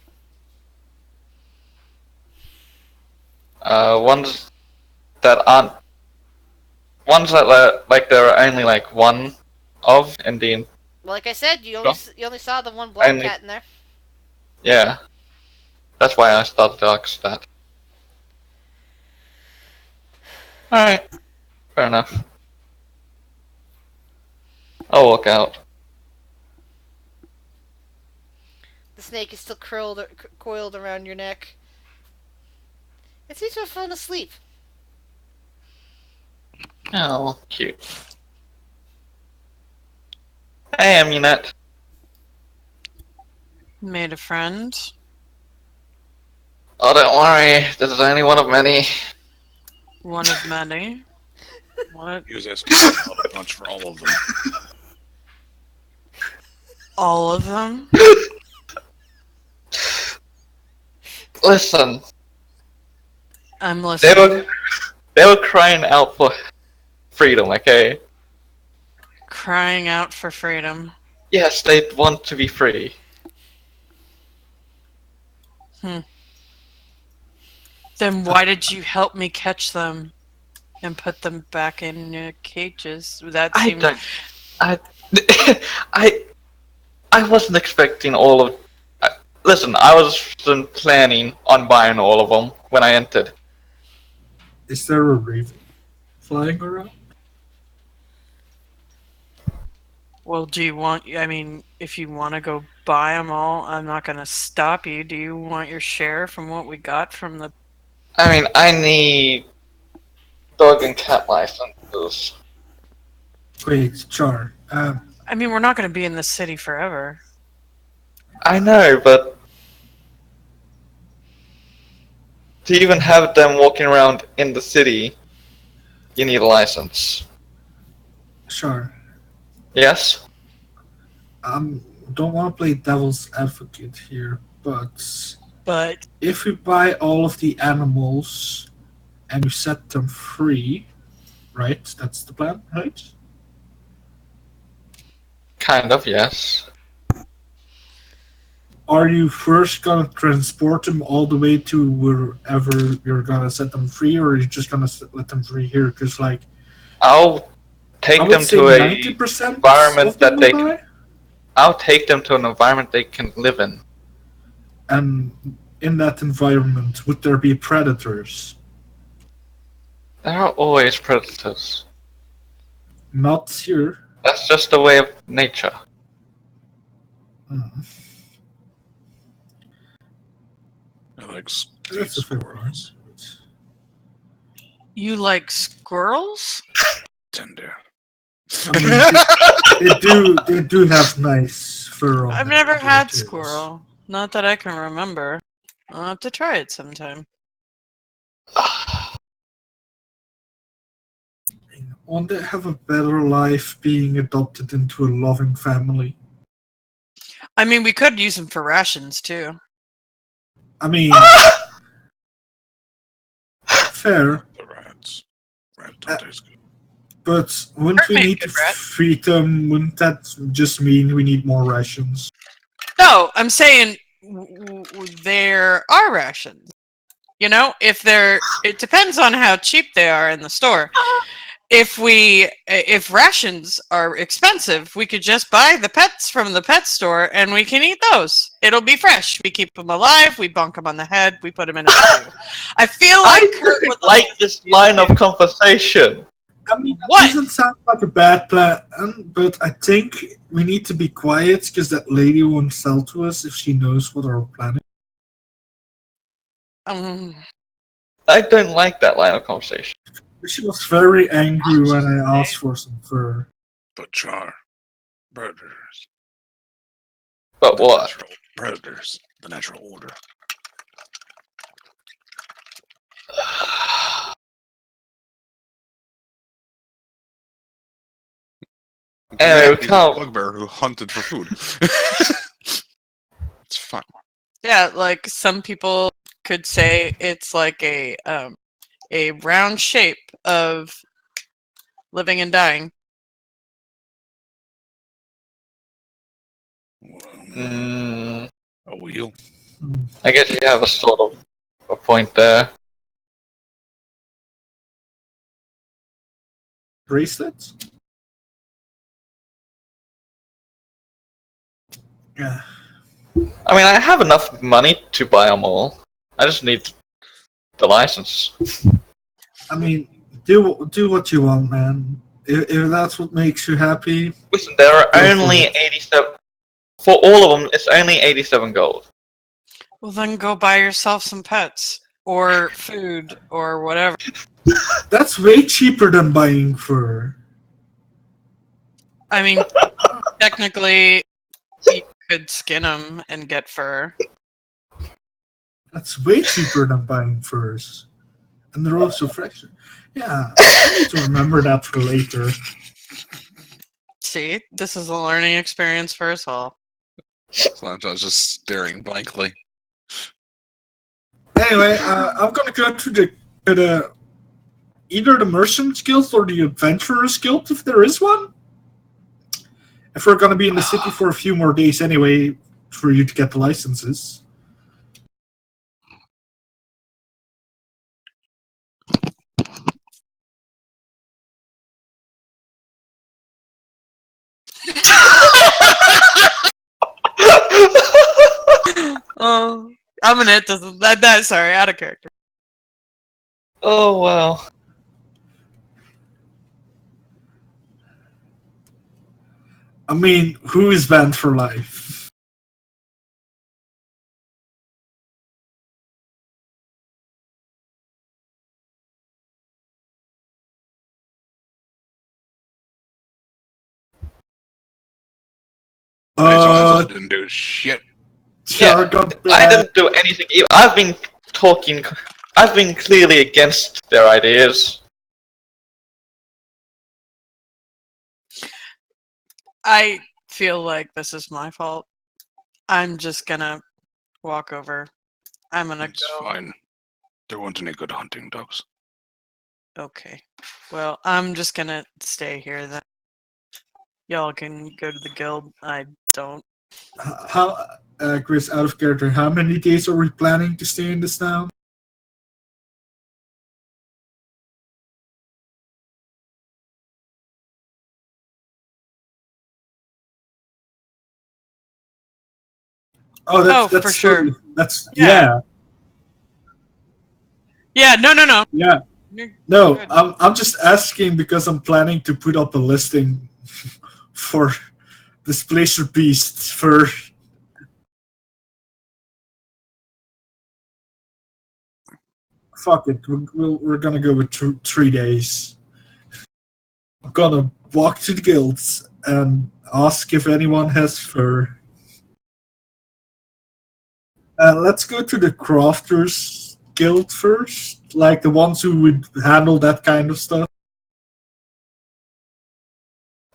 Ones that aren't. Ones that there are only one of in the. Well, like I said, you only saw the one black Only- cat in there. Yeah. That's why I started to ask that. Alright. Fair enough. I'll walk out. The snake is still coiled around your neck. It seems to have fallen asleep. Oh, cute. Hey, Amunet. Made a friend. Oh, don't worry. This is only one of many. One of many. What? He was asking for a bunch for all of them. All of them? Listen, I'm they listening. were crying out for freedom. Okay. Crying out for freedom. Yes, they want to be free. Then why did you help me catch them and put them back in cages? That I seems. don't. I. I. I wasn't expecting all of. Listen, I wasn't planning on buying all of them when I entered. Is there a raven flying around? Well, do you want? I mean, if you want to go buy them all, I'm not going to stop you. Do you want your share from what we got from the? I mean, I need dog and cat licenses. Wait, Char. I mean, we're not going to be in this city forever. I know, but to even have them walking around in the city, you need a license. Char. Yes? Don't want to play devil's advocate here, but But if we buy all of the animals and you set them free, right? That's the plan, right? Kind of, yes. Are you first gonna transport them all the way to wherever you're gonna set them free, or are you just gonna let them free here? Because, like, I'll take I would them say to a 90% environment of them that they will can, buy. I'll take them to an environment they can live in. And in that environment, would there be predators? There are always predators. Not here. That's just the way of nature. Hmm. I like That's a fair squirrels. point. you like squirrels? Tender. I mean, they do have nice fur on I've them, never their had tails. squirrel. Not that I can remember. I'll have to try it sometime. Won't they have a better life being adopted into a loving family? I mean, we could use them for rations too. I mean, fair, The rats. Rats don't taste good. but wouldn't we Perfect, need to good rat. feed them? Wouldn't that just mean we need more rations? No, I'm saying there are rations. You know, if they're, it depends on how cheap they are in the store. If rations are expensive, we could just buy the pets from the pet store and we can eat those. It'll be fresh. We keep them alive. We bunk them on the head. We put them in a stew. I feel like I Kurt don't would like this line of conversation. I mean, that What? doesn't sound like a bad plan, but I think we need to be quiet because that lady won't sell to us if she knows what our plan is. Um, I don't like that line of conversation. She was very angry when I asked for some fur. But char. Predators. But The what? natural predators. The natural order. Anyway, we He's a can't. bugbear who hunted for food. It's fun. yeah, like some people could say it's like a round shape of living and dying. Mm, A wheel. I guess you have a sort of a point there. Bracelets? Yeah. I mean, I have enough money to buy them all. I just need the license. I mean, do what you want, man. If that's what makes you happy, Listen, there are Go for only it. 87. For all of them, it's only 87 gold. Well, then go buy yourself some pets or food or whatever. that's way cheaper than buying fur. I mean, technically, you could skin them and get fur. That's way cheaper than buying furs. And they're also fresher. Yeah, I need to remember that for later. See, this is a learning experience for us all. Slancha is just staring blankly. Anyway, I'm gonna go to the either the Merchant Guild or the Adventurers Guild, if there is one. If we're gonna be in the city for a few more days anyway, for you to get the licenses. Oh, Aminette doesn't. That sorry, out of character. Oh wow. I mean, who is banned for life? Slancha didn't do shit. Char got I banned. didn't do anything. I've been talking. I've been clearly against their ideas. I feel like this is my fault. I'm just gonna walk over. I'm gonna It's go. fine. There weren't any good hunting dogs. Okay. Well, I'm just gonna stay here then. Y'all can go to the guild. I don't. How, Chris, out of character, how many days are we planning to stay in this town? Oh, that's for sure. totally, that's Yeah. Yeah. No. yeah. You're No, good. I'm just asking because I'm planning to put up a listing for Displacer Beasts for. Fuck it, we're gonna go with 3 days. I'm gonna walk to the guilds and ask if anyone has fur. Let's go to the Crafters Guild first, like the ones who would handle that kind of stuff.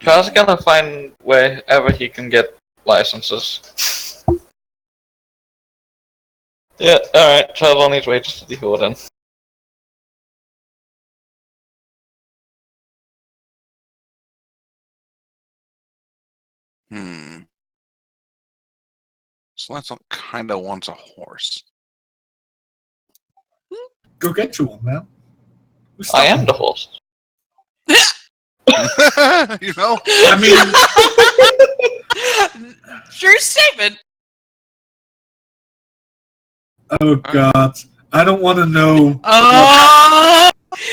Char's gonna find wherever he can get licenses. Yeah, alright, Char's on his way to the Horde then. Slancha kind of wants a horse. Go get you one, man. Who's I am stopping the you? host. You know? I mean, True statement. oh god, I don't want to know. Oh,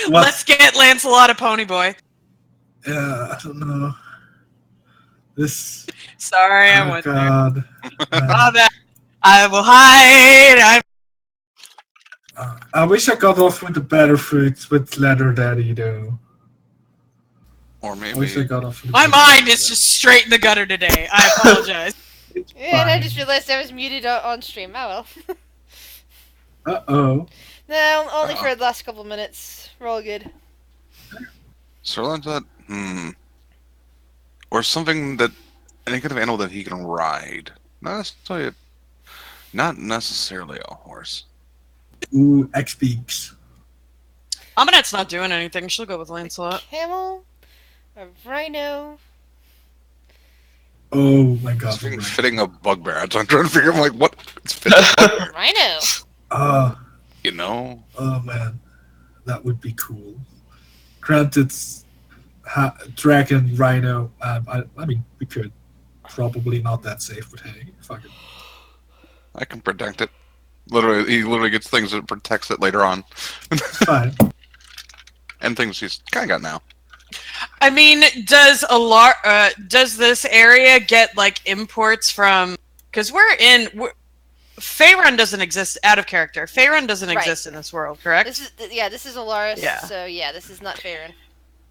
What? let's get Lancelot a pony boy. I don't know. This. Sorry, I Oh went there. god. Oh, that I will hide. I wish I got off with the better fruits with Leather Daddy though. Or I wish I maybe. got off with My the mind is just straight in the gutter today. I apologize. And I fine. just realized I was muted on stream. Oh well. Uh-oh. No, only for the last couple minutes. We're all good. Slancha, or something that any kind of animal that he can ride. Not necessarily a horse. Ooh, X-Beaks. Aminette's not doing anything. She'll go with Lancelot. Camel, a rhino. Oh my god. It's right. fitting a bugbear. I'm trying to figure. I'm like, what? It's fitting. Rhino. You know? Oh man. That would be cool. Granted, Dragon, Rhino, I mean, we could. Probably not that safe, but hey, fuck it. I can protect it. Literally, he literally gets things that protects it later on, It's fine. and things he's kind of got now. I mean, does this area get like imports from? Because Faerun doesn't exist out of character. Faerun doesn't Right. exist in this world, correct? This is Alaris. Yeah. So yeah, this is not Farron.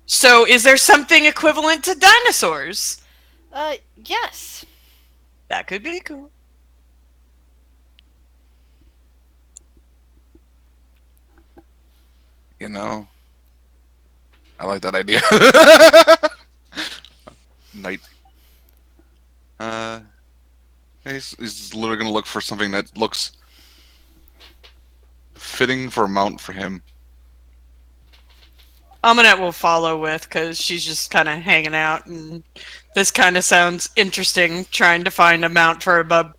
So is there something equivalent to dinosaurs? Yes. That could be cool. You know, I like that idea. Knight. He's literally gonna look for something that looks fitting for a mount for him. Amanette will follow with, because she's just kind of hanging out, and this kind of sounds interesting, trying to find a mount for a bub.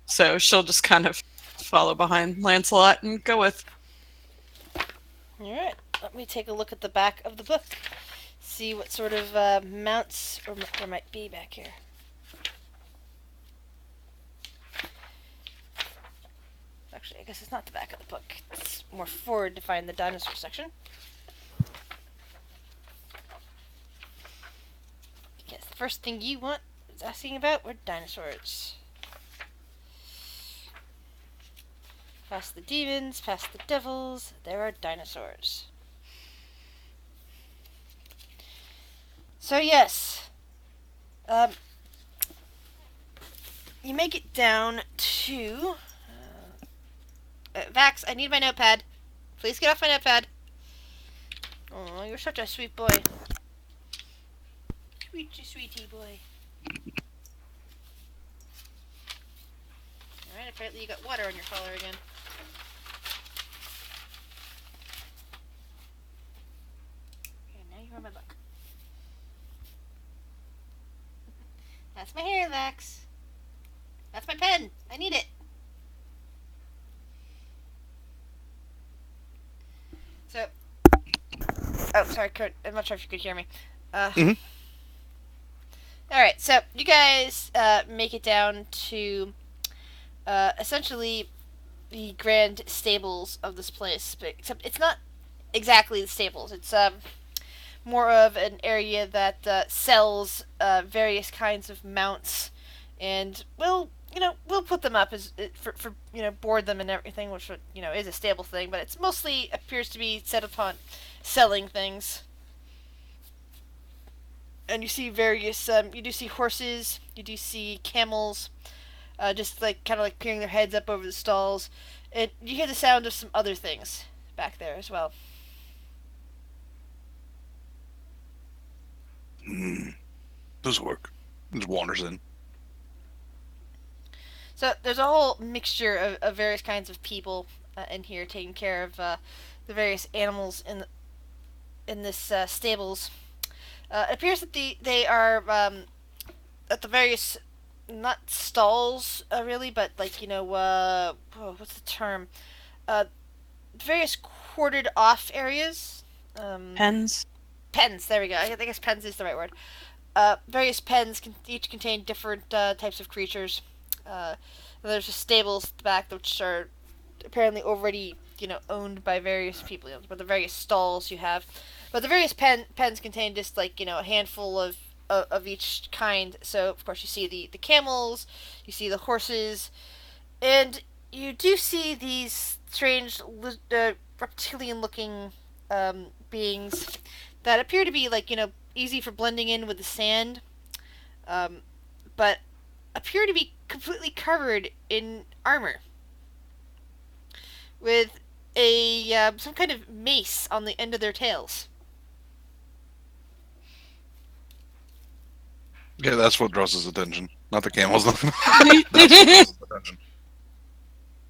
So she'll just kind of follow behind Lancelot and go with. Alright, let me take a look at the back of the book. See what sort of mounts there might be back here. Actually, I guess it's not the back of the book. It's more forward to find the dinosaur section. Yes, the first thing you want is asking about were dinosaurs. Past the demons, past the devils, there are dinosaurs. So yes, you make it down to Vax. I need my notepad. Please get off my notepad. Oh, you're such a sweet boy. Sweetie boy. Alright, apparently you got water on your collar again. Okay, now you're on my book. That's my hair, Vax. That's my pen. I need it. So, oh, sorry, Kurt. I'm not sure if you could hear me. Mhm. Alright, so you guys make it down to essentially the grand stables of this place, but except it's not exactly the stables. It's more of an area that sells various kinds of mounts, and we'll put them up as for board them and everything, which is a stable thing, but it's mostly appears to be set upon selling things. And you see various you do see horses, you do see camels, just like kind of like peering their heads up over the stalls, and you hear the sound of some other things back there as well. Does work. Just wanders in. So there's a whole mixture of various kinds of people in here taking care of the various animals in this stables. It appears that they are at the various, not stalls really, but like what's the term? Various quartered off areas. Pens. Pens. There we go. I guess pens is the right word. Various pens each contain different types of creatures. There's just stables at the back, which are apparently already owned by various people. But the various stalls you have, but the various pens contain just like a handful of each kind. So of course you see the camels, you see the horses, and you do see these strange reptilian-looking beings that appear to be like easy for blending in with the sand, but appear to be completely covered in armor, with a some kind of mace on the end of their tails. Yeah, that's what draws his attention. Not the camels. That's what draws his attention.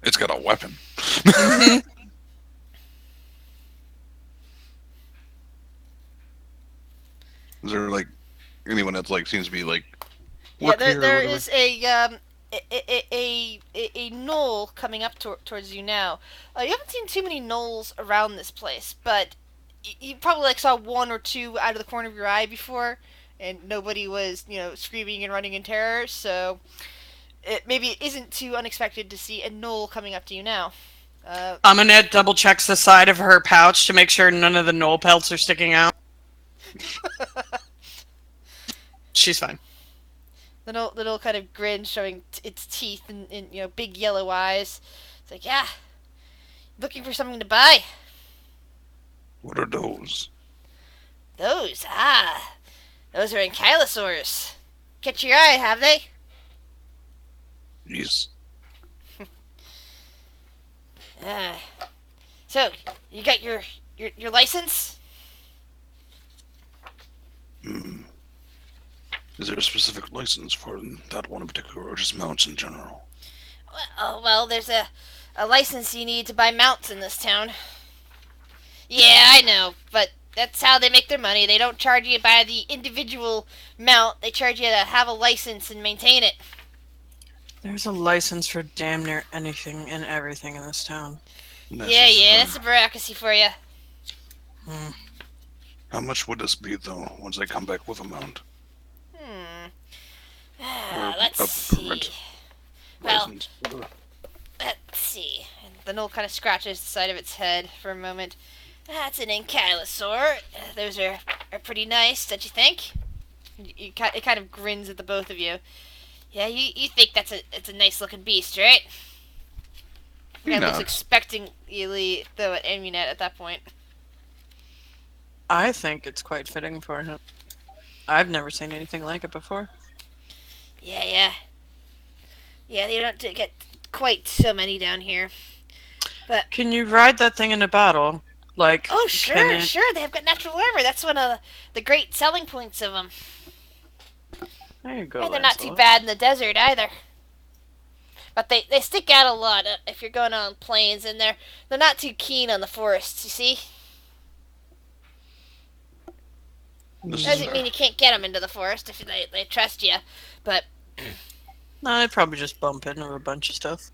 It's got a weapon. Is there like anyone that's like seems to be like Yeah, work here or there whatever? is a knoll coming up towards you now. You haven't seen too many knolls around this place, but you probably like saw one or two out of the corner of your eye before, and nobody was screaming and running in terror. So maybe it isn't too unexpected to see a knoll coming up to you now. Amanette double checks the side of her pouch to make sure none of the knoll pelts are sticking out. She's fine. Little kind of grin showing its teeth and big yellow eyes. It's like, yeah, looking for something to buy. What are those? Those are ankylosaurs. Catch your eye, have they? Jeez. So you got your your license? Hmm. Is there a specific license for that one in particular, or just mounts in general? Well, there's a license you need to buy mounts in this town. Yeah, I know, but that's how they make their money. They don't charge you by the individual mount. They charge you to have a license and maintain it. There's a license for damn near anything and everything in this town. Yeah, that's a bureaucracy for you. Hmm. How much would this be, though, once I come back with a mount? Let's a see. permit Well, license? let's see. And the gnoll kind of scratches the side of its head for a moment. That's an ankylosaur. Those are pretty nice, don't you think? It kind of grins at the both of you. Yeah, you think it's a nice looking beast, right? He Yeah, looks nods. expectingly though at Amunet at that point. I think it's quite fitting for him. I've never seen anything like it before. Yeah. Yeah, they don't get quite so many down here. But Can you ride that thing in a battle? Like, oh, can sure, it- they have got natural armor. That's one of the great selling points of them. There you go. And they're not too Lancelot. bad in the desert either. But they stick out a lot if you're going on plains, and they're not too keen on the forests. You see, This is doesn't fair. mean you can't get them into the forest if they trust you. But No, I'd probably just bump into a bunch of stuff.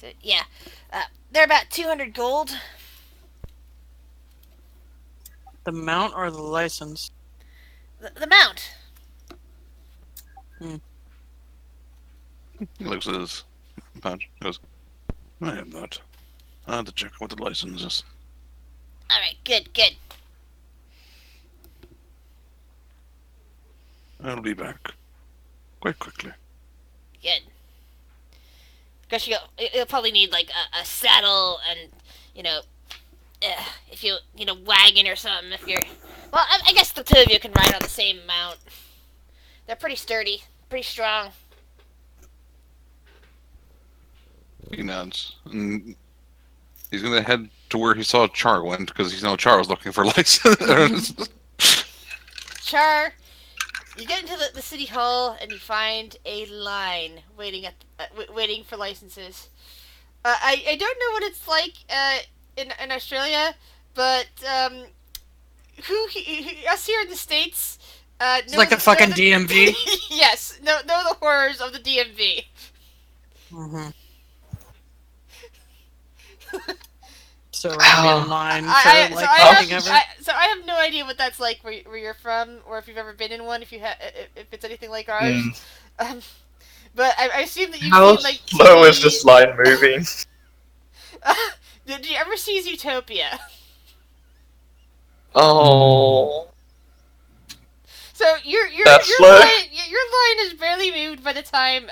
so, yeah, they're about 200 gold. The mount or the license? The mount. He looks at his patch. He goes, I have that. I have to check what the license is. All right, good. I'll be back quite quickly. Good. Because you'll probably need like a saddle and if wagon or something. If you're well, I guess the two of you can ride on the same mount. They're pretty sturdy, pretty strong. He nods. And he's going to head to where he saw Char went, because he knows Char was looking for license. Char, you get into the city hall and you find a line waiting waiting for licenses. I don't know what it's like in Australia, but us here in the States It's like the fucking DMV. yes, know the horrors of the DMV. Mm-hmm. So we're gonna be in line for anything ever. So I have no idea what that's like where you're from, or if you've ever been in one. If it's anything like ours, but I assume that you've How seen like slow is TV. this line moving? Did you ever see Zootopia? Oh. So your That's slow. line is barely moved by the time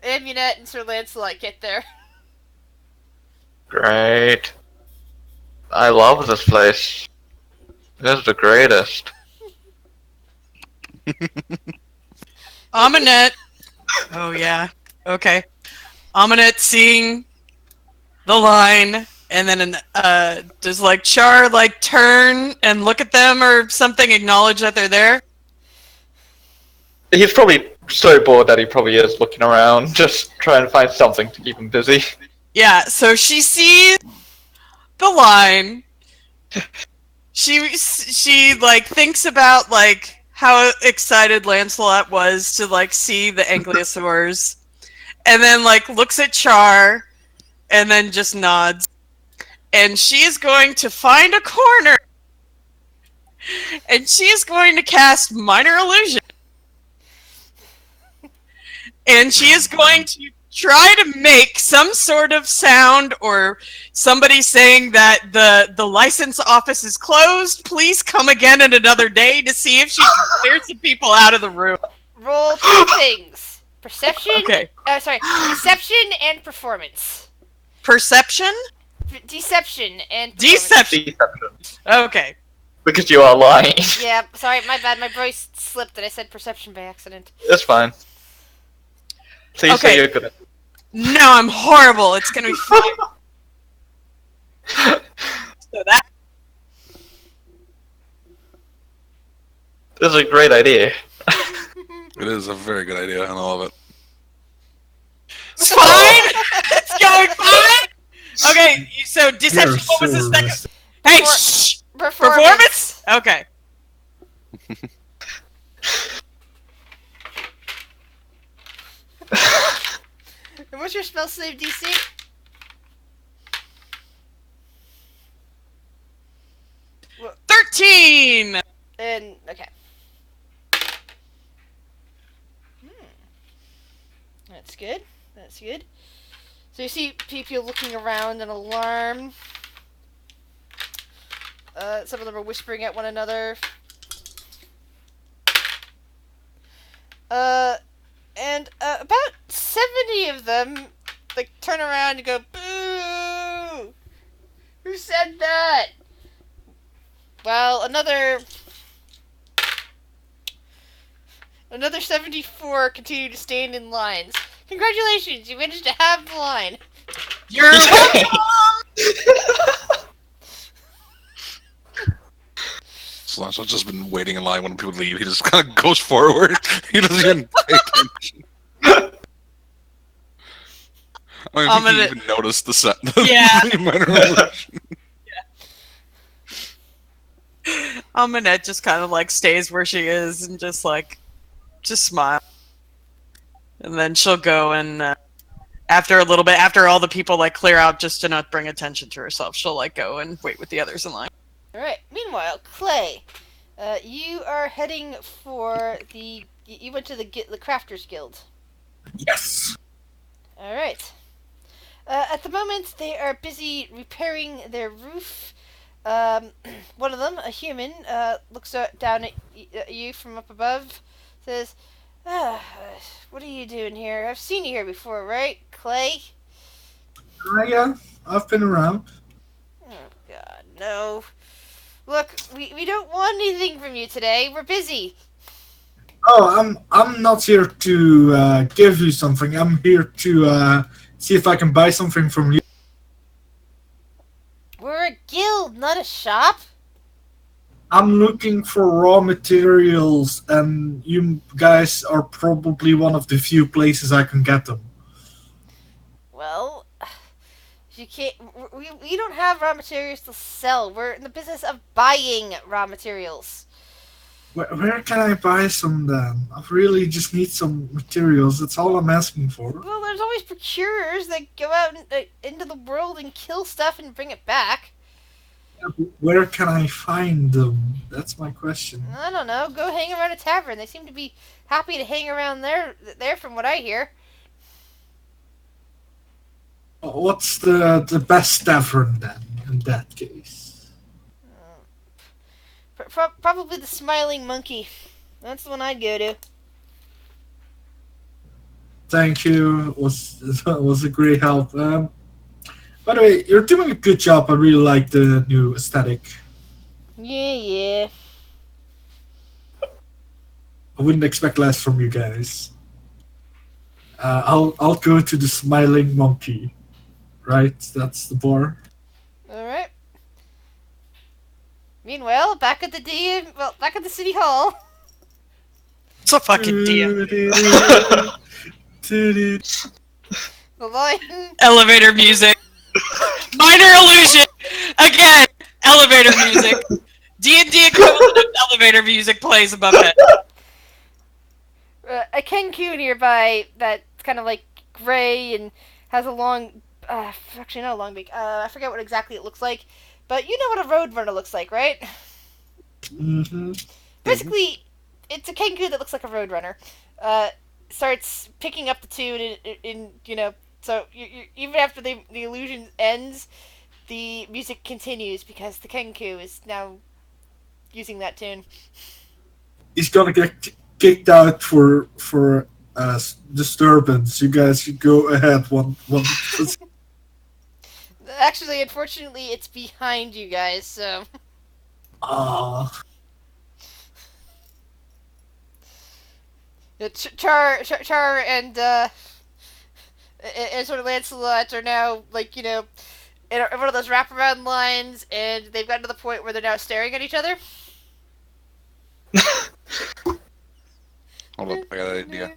Amunet and Sir Lancelot get there. Great. I love this place. This is the greatest. Aminette. Oh yeah. Okay. Aminette seeing the line, and then does like Char like turn and look at them or something, acknowledge that they're there? He's probably so bored that he probably is looking around, just trying to find something to keep him busy. Yeah. So she sees the line. She like thinks about like how excited Lancelot was to like see the ankylosaurs, and then like looks at Char, and then just nods. And she is going to find a corner, and she is going to cast Minor Illusion, and she is going to try to make some sort of sound or somebody saying that the license office is closed. Please come again in another day to see if she can clear some people out of the room. Roll two things: perception. Okay. Sorry, deception and performance. Perception? Deception and performance. Deception. Deception. Okay. Because you are lying. Yeah, sorry, my bad. My voice slipped and I said perception by accident. It's fine. So you Okay. say you're good at No, I'm horrible. It's gonna be fine. So that This is a great idea. It is a very good idea, and I love it. it's fine. It's going fine. Okay, so You're deception. What was the so second? rested. Hey, Perfor- shh. Performance. Performance. Okay. And what's your spell save DC? Well, 13. and okay. That's good. That's good. So you see people looking around in alarm. Some of them are whispering at one another. And about 70 of them like turn around and go, "Boo! Who said that?" Well, another 74 continue to stand in lines. Congratulations, you managed to have the line. You're welcome. Cilantro's just been waiting in line when people leave. He just kind of goes forward. He doesn't even pay attention. I I'm think he gonna- even noticed the set. Yeah. The minor illusion. Amanette just kind of like stays where she is and just smile. And then she'll go and after a little bit, after all the people like clear out just to not bring attention to herself, she'll like go and wait with the others in line. Alright, meanwhile, Clay, you are heading for the... You went to the Crafters Guild. Yes. Alright. At the moment, they are busy repairing their roof. One of them, a human, looks down at you from up above, says, what are you doing here? I've seen you here before, right, Clay? Yeah, I've been around. Oh, God, no. Look, we don't want anything from you today. We're busy. Oh, I'm not here to give you something. I'm here to see if I can buy something from you. We're a guild, not a shop. I'm looking for raw materials, and you guys are probably one of the few places I can get them. Well, you can't. We don't have raw materials to sell. We're in the business of buying raw materials. Where can I buy some then? I really just need some materials. That's all I'm asking for. Well, there's always procurers that go out into the world and kill stuff and bring it back. Where can I find them? That's my question. I don't know. Go hang around a tavern. They seem to be happy to hang around there from what I hear. What's the best tavern then, in that case? Probably the Smiling Monkey. That's the one I'd go to. Thank you. It was a great help. By the way, you're doing a good job. I really like the new aesthetic. Yeah. I wouldn't expect less from you guys. I'll go to the Smiling Monkey. Right, that's the bar. All right. Meanwhile, back at the city hall. It's a fucking DM. The line. Elevator music. Minor illusion. Again. Elevator music. D&D equivalent of elevator music plays above it. A Kenku nearby that's kind of like gray and has a long, actually not a long beak. I forget what exactly it looks like, but you know what a roadrunner looks like, right? Mm-hmm. Basically, it's a Kenku that looks like a roadrunner. Starts picking up the tune so even after the illusion ends, the music continues because the Kenku is now using that tune. He's gonna get kicked out for disturbance. You guys should go ahead. One. Actually, unfortunately, it's behind you guys, so... Char and sort of Lancelot are now, in one of those wraparound lines, and they've gotten to the point where they're now staring at each other. Hold up, I got an idea.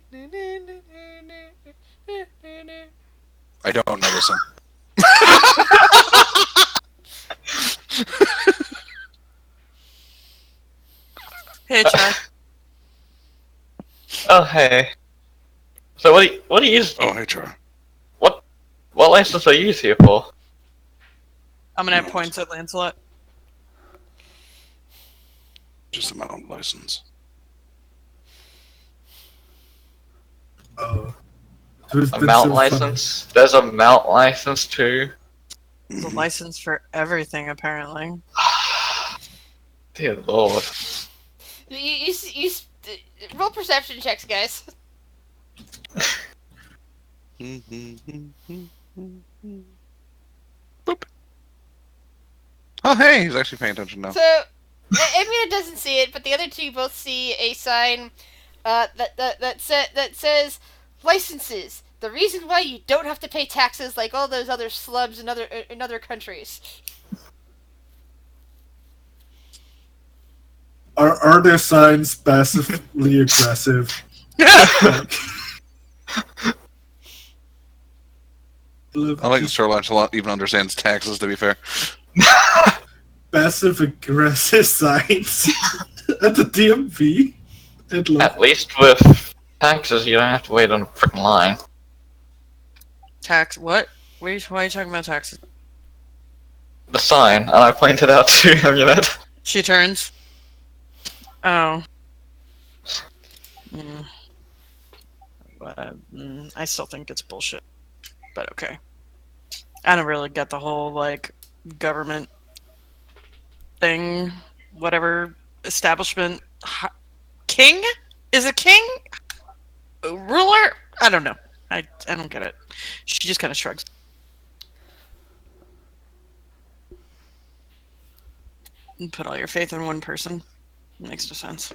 I don't know this one. Hey, Char. Oh, hey. So what do you use? Oh, hey, Char. What license are you use here for? I'm gonna have points at Lancelot. Just a mountain license. There's A been mount so funny. license? There's a mount license too. There's a license for everything, apparently. Dear lord. Roll perception checks, guys. Boop. Oh, hey, he's actually paying attention now. So, Amina doesn't see it, but the other two both see a sign that says licenses. The reason why you don't have to pay taxes like all those other slums in other countries. Are there signs passively aggressive? Like, I like that Sir Lancelot even understands taxes, to be fair. passive aggressive signs at the DMV. At least with taxes, you don't have to wait on a freaking line. Tax? What? Why are you talking about taxes? The sign, and I pointed out to Amulet. She turns. Oh. Mm. I still think it's bullshit. But okay. I don't really get the whole, like, government thing, whatever, establishment. King? Is a king? A ruler? I don't know. I don't get it. She just kind of shrugs. And put all your faith in one person. Makes no sense.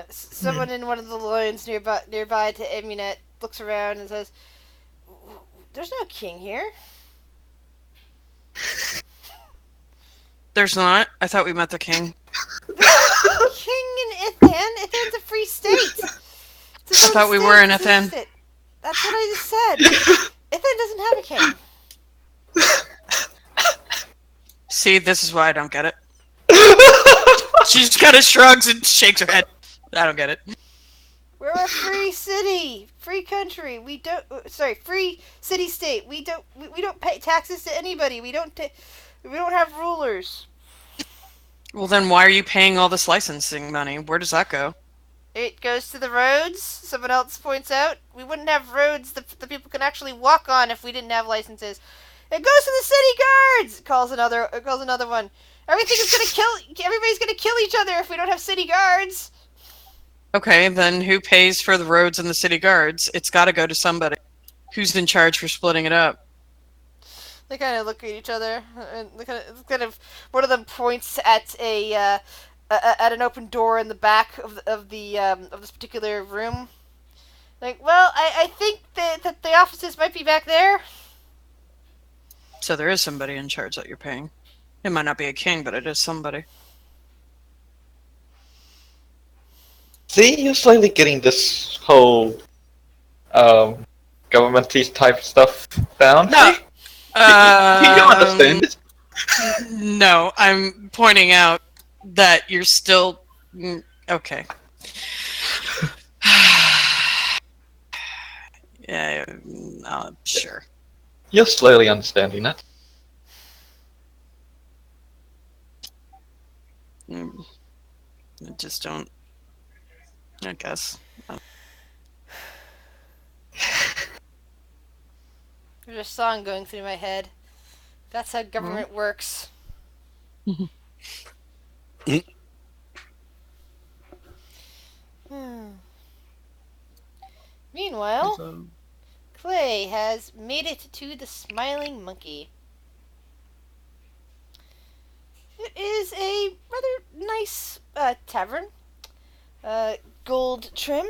Someone in one of the lines nearby to Emunet looks around and says, "There's no king here." There's not. I thought we met the king. King in Ithan? Ithan's a free state. I thought we were in Ithan. That's what I just said. Ithan doesn't have a king. See, this is why I don't get it. She just kind of shrugs and shakes her head. I don't get it. We're a free city, free country. Free city state. We don't pay taxes to anybody. We don't have rulers. Well, then why are you paying all this licensing money? Where does that go? It goes to the roads. Someone else points out we wouldn't have roads that the people can actually walk on if we didn't have licenses. It goes to the city guards. Calls another one. Everybody's gonna kill each other if we don't have city guards. Okay, then who pays for the roads and the city guards? It's got to go to somebody. Who's in charge for splitting it up? They kind of look at each other, and they kind of one of them points at at an open door in the back of this particular room. Like, well, I think that the offices might be back there. So there is somebody in charge that you're paying. It might not be a king, but it is somebody. See, you're slowly getting this whole government-y type stuff down. No. You understand it. No, I'm pointing out that you're still okay. Yeah, sure. You're slowly understanding it. I just don't. I guess. There's a song going through my head. That's how government works. Meanwhile, Clay has made it to the Smiling Monkey. It is a rather nice tavern. Gold trim.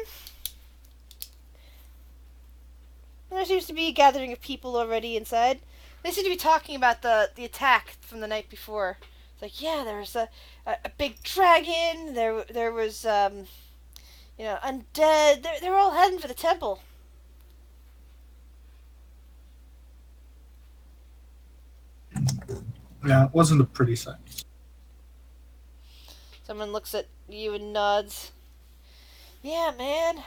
There seems to be a gathering of people already inside. They seem to be talking about the attack from the night before. It's like, yeah, there was a big dragon. There was undead. They were all heading for the temple. Yeah, it wasn't a pretty sight. Someone looks at you and nods. Yeah, man.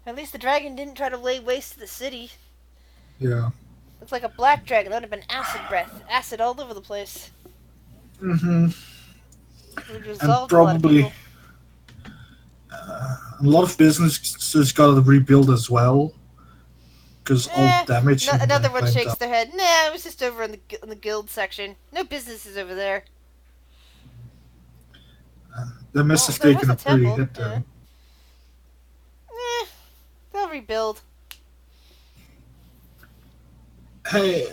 At least the dragon didn't try to lay waste to the city. Yeah. Looks like a black dragon. That would have been acid breath. Acid all over the place. Mm-hmm. It would have And resolved a lot of probably people. a lot of businesses got to rebuild as well. Because all damage. No, and another one wiped shakes out. their head. Nah, it was just over in the guild section. No businesses over there. They must have there taken was a pretty temple, hit though. yeah. They'll rebuild. Hey,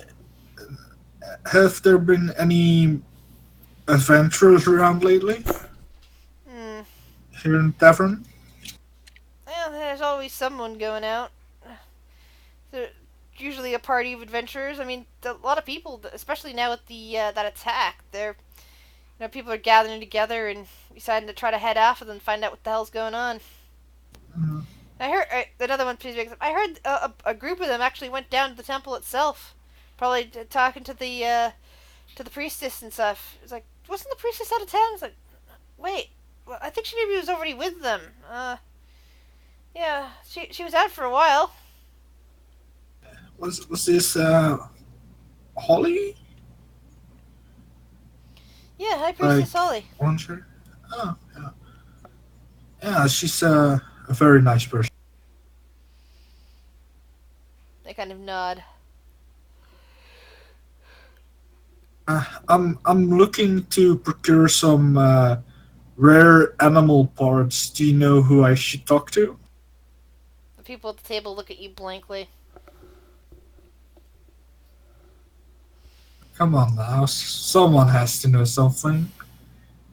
have there been any adventurers around lately Hmm. here in the tavern? Well, there's always someone going out. There's usually a party of adventurers. I mean, a lot of people, especially now with the that attack, people are gathering together and deciding to try to head off and then find out what the hell's going on. Uh, I heard another one. I heard a group of them actually went down to the temple itself, probably talking to the priestess and stuff. It's like, wasn't the priestess out of town? It's like, wait, well, I think she maybe was already with them. Yeah, she was out for a while. was this Holly? Yeah, High Priestess Holly. Orange hair? Oh, yeah. Yeah, she's a very nice person. They kind of nod. I'm looking to procure some rare animal parts. Do you know who I should talk to? The people at the table look at you blankly. Come on now, someone has to know something.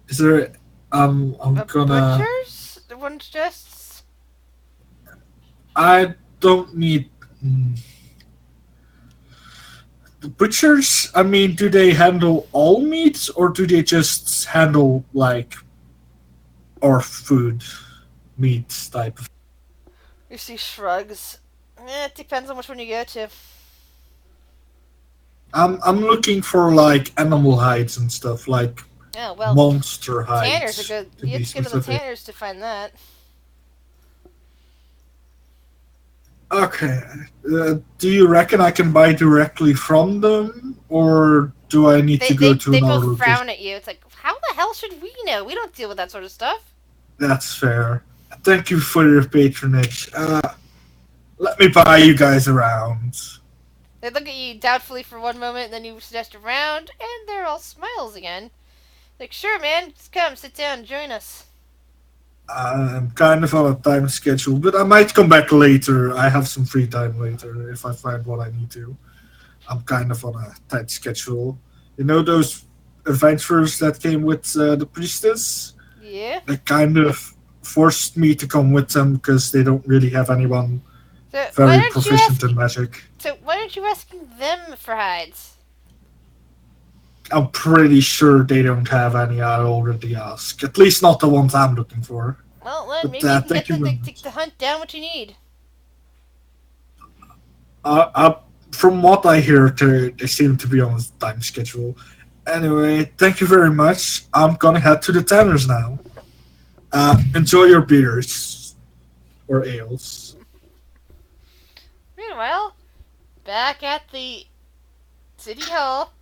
Is there? I'm gonna. Butchers? The one suggests. I don't need. The butchers. I mean, do they handle all meats, or do they just handle like our food, meats type of? You see shrugs. It depends on which one you go to. I'm looking for like animal hides and stuff, like Oh, well, monster hides. tanners are good. to You be have to go to the specific. tanners to find that. Okay. Do you reckon I can buy directly from them, or do I need to go to They another both location? frown at you. It's like, how the hell should we know? We don't deal with that sort of stuff. That's fair. Thank you for your patronage. Let me buy you guys around. They look at you doubtfully for one moment, and then you suggest a round, and they're all smiles again. Like, sure, man, just come, sit down, and join us. I'm kind of on a time schedule, but I might come back later. I have some free time later if I find what I need to. I'm kind of on a tight schedule. You know those adventurers that came with the priestess? Yeah. They kind of forced me to come with them because they don't really have anyone So why very don't you proficient ask? in magic. So why aren't you asking them for hides? I'm pretty sure they don't have any I already asked. At least not the ones I'm looking for. Well, But, maybe you can thank get you them very to much. hunt down what you need. From what I hear, they seem to be on a time schedule. Anyway, thank you very much. I'm gonna head to the tanners now. Enjoy your beers. Or ales. Meanwhile, back at the city hall.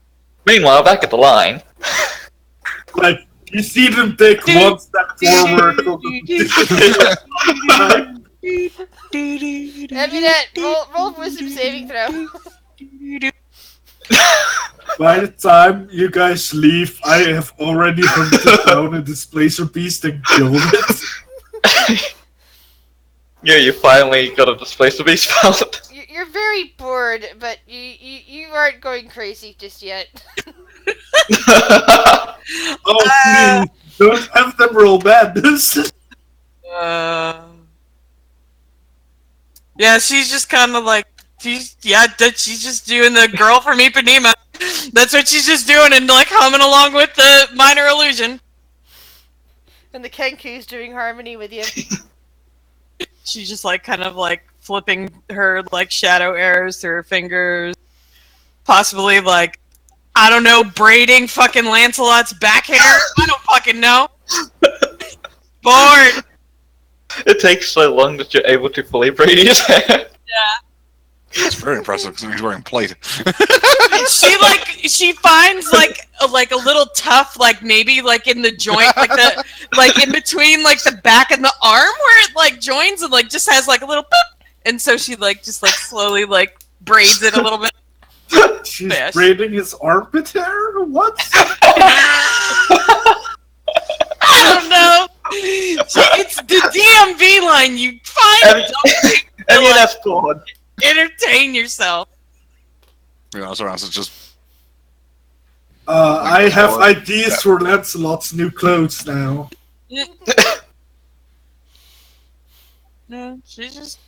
Meanwhile, back at the line. Like, you see them take one step forward. Eminette, roll wisdom saving throw. By the time you guys leave, I have already hunted down a displacer beast and killed it. Yeah, you finally got a displacer beast found. You're very bored, but you aren't going crazy just yet. Oh, please, don't have them roll madness. Yeah, she's just kind of like she's just doing the girl from Ipanema. That's what she's just doing and like humming along with the minor illusion. And the Kenku's doing harmony with you. She's just like kind of like flipping her like shadow arrows through her fingers, possibly like I don't know, braiding fucking Lancelot's back hair. I don't fucking know. Bored. It takes so long that you're able to fully braid his hair. It's very impressive because he's wearing plate. She finds like a little tuft, like maybe like in the joint, like in between like the back and the arm where it like joins and like just has like a little boop. And so she like just like slowly like braids it a little bit. She's Yes. braiding his armpit hair? What? I don't know. It's the DMV line. You find something I to mean, like, that's cool. entertain yourself. You know, so it's just I have ideas for Lancelot's new clothes now. No, she's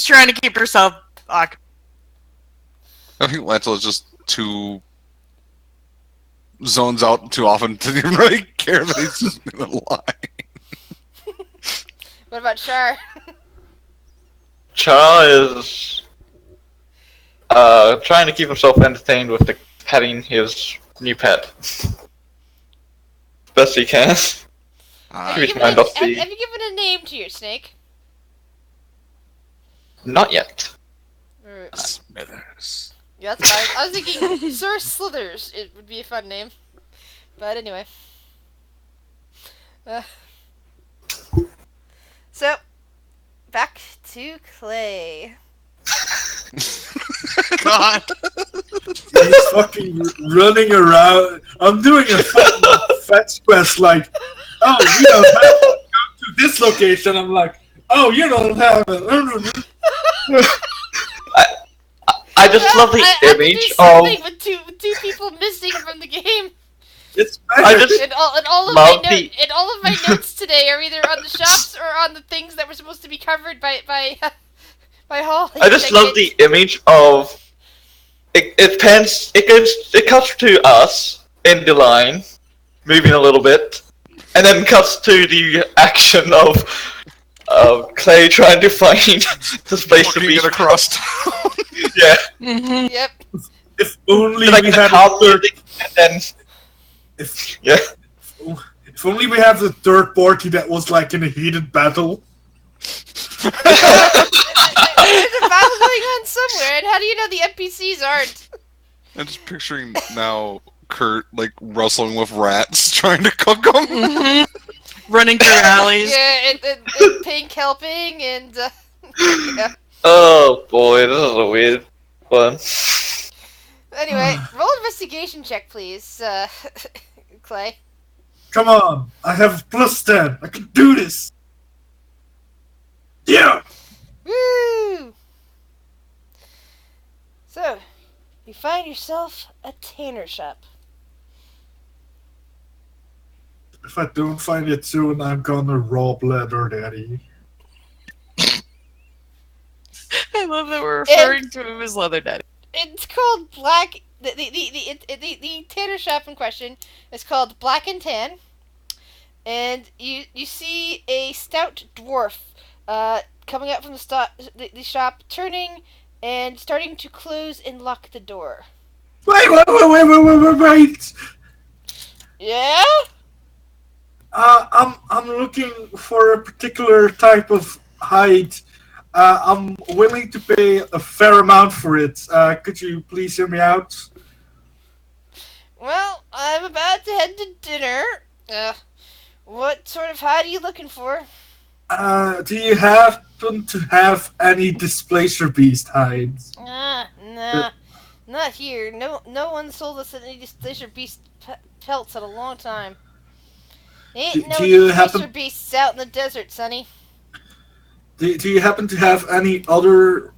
trying to keep herself occupied. I think Lancelot's just too zones out too often to even really care that he's just in a lie. What about Char? Char is trying to keep himself entertained with petting his new pet. Best he can. Have Keep you his mind off the... given a name to your snake? Not yet. Or, Smithers. yeah, that's fine. I was thinking Sir Slithers. It would be a fun name. But anyway. So, back to Clay. God. He's fucking running around. I'm doing a fucking fetch quest like, oh, you don't have to go to this location. I'm like, oh, you don't have it. I just love the I have to image do something of... with two people missing from the game. It's I better. just And all of love my notes today are either on the shops or on the things that were supposed to be covered by Hall. I just love the image of... It cuts to us in the line, moving a little bit, and then cuts to the action of Clay trying to find the space to Walking be it across town. Yeah. Mm-hmm. Yep. If only Like we the had car a third. music, and then If, yeah. if only we had the third party that was like in a heated battle. There's a battle going on somewhere, and how do you know the NPCs aren't? I'm just picturing now Kurt like wrestling with rats trying to cook them. Mm-hmm. Running through alleys. Yeah, and Pink helping, and yeah. Oh boy, this is a weird one. Anyway, roll investigation check, please, Clay. Come on, I have +10. I can do this. Yeah. Woo! So, you find yourself a tanner shop. If I don't find it soon, I'm gonna rob leather, daddy. I love that we're referring to him as Leather Daddy. It's called Black. The tanner shop in question is called Black and Tan, and you see a stout dwarf coming out from the shop, turning and starting to close and lock the door. Wait. Yeah? I'm looking for a particular type of hide. I'm willing to pay a fair amount for it. Could you please hear me out? Well, I'm about to head to dinner. What sort of hide are you looking for? Do you happen to have any displacer beast hides? Nah, not here. No one sold us any Displacer Beast pelts in a long time. Ain't no do you Displacer happen- Beasts out in the desert, Sonny. Do you happen to have any other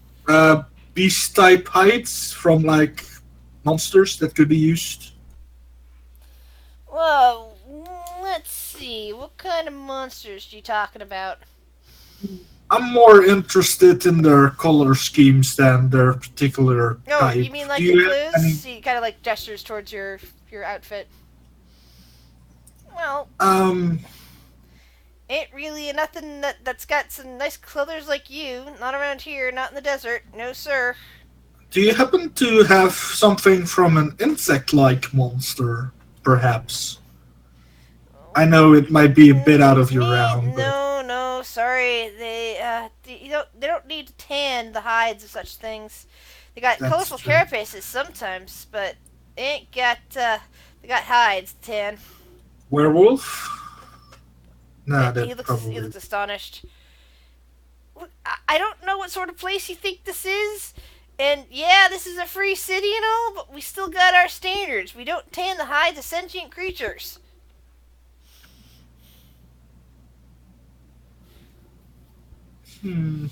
beast type hides from like monsters that could be used? Well, let's see. What kind of monsters are you talking about? I'm more interested in their color schemes than their particular No, type. you mean like Do the you have any? clothes? He kind of like gestures towards your outfit. Well, Um, ain't really nothing that's got some nice clothes like you. Not around here, not in the desert. No, sir. do you happen to have something from an insect-like monster, perhaps? I know it might be a bit out of your realm, but No, sorry. They don't need to tan the hides of such things. They got that's colorful true. carapaces sometimes, but they ain't got they got hides to tan. Werewolf? Nah, He that looks probably. astonished. Look, I don't know what sort of place you think this is. And yeah, this is a free city and all, but we still got our standards. We don't tan the hides of sentient creatures. Hmm.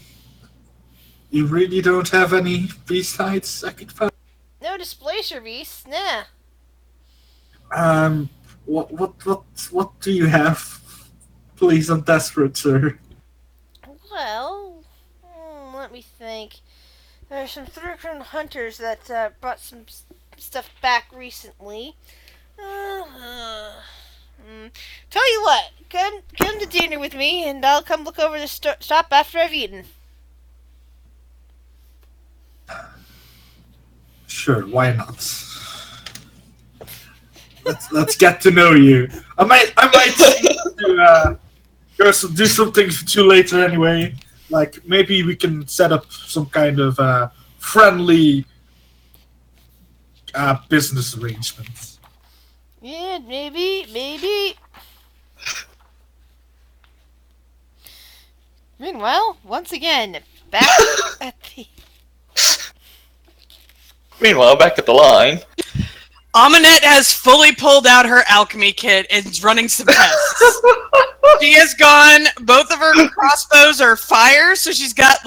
You really don't have any besides I could find. No displacer beasts, nah. What do you have? Please, I'm desperate, sir. Well, let me think. There's some Thurkran hunters that brought some stuff back recently. Tell you what, come to dinner with me, and I'll come look over the shop after I've eaten. Sure, why not? Let's get to know you. I might do something with you later anyway. Like maybe we can set up some kind of friendly business arrangements. Yeah, maybe. Meanwhile, once again, back at the... Meanwhile, back at the line. Aminette has fully pulled out her alchemy kit and is running some tests. She has gone. Both of her crossbows are fire, so she's got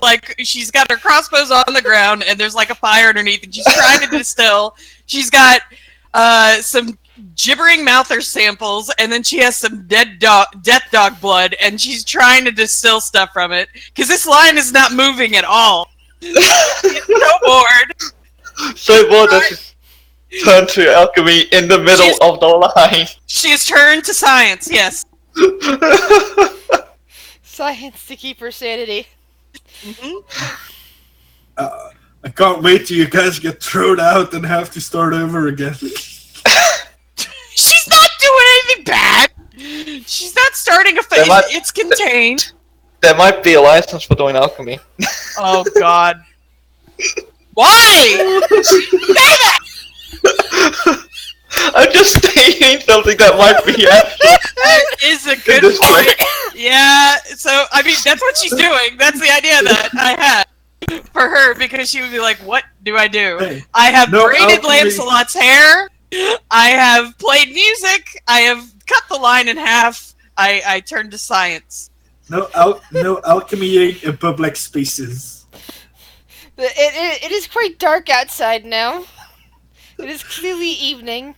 her crossbows on the ground, and there's like a fire underneath, and she's trying to distill. She's got some gibbering mouther samples, and then she has some death dog blood, and she's trying to distill stuff from it because this line is not moving at all. She's so bored. So bored that she turned to alchemy in the middle of the line. She has turned to science. Yes. Science to keep her sanity. I can't wait till you guys get thrown out and have to start over again. She's not doing anything bad. She's not starting a phase. It's contained. There might be a license for doing alchemy. Oh God. Why? Say that. I'm just stating something that might be actual. That is a good This point. way. Yeah. So I mean, that's what she's doing. That's the idea that I had for her because she would be like, "What do I do? Hey, I have no braided alchemy. Lancelot's hair. I have played music. I have cut the line in half. I turned to science." No alchemy in public spaces. It is quite dark outside now. It is clearly evening.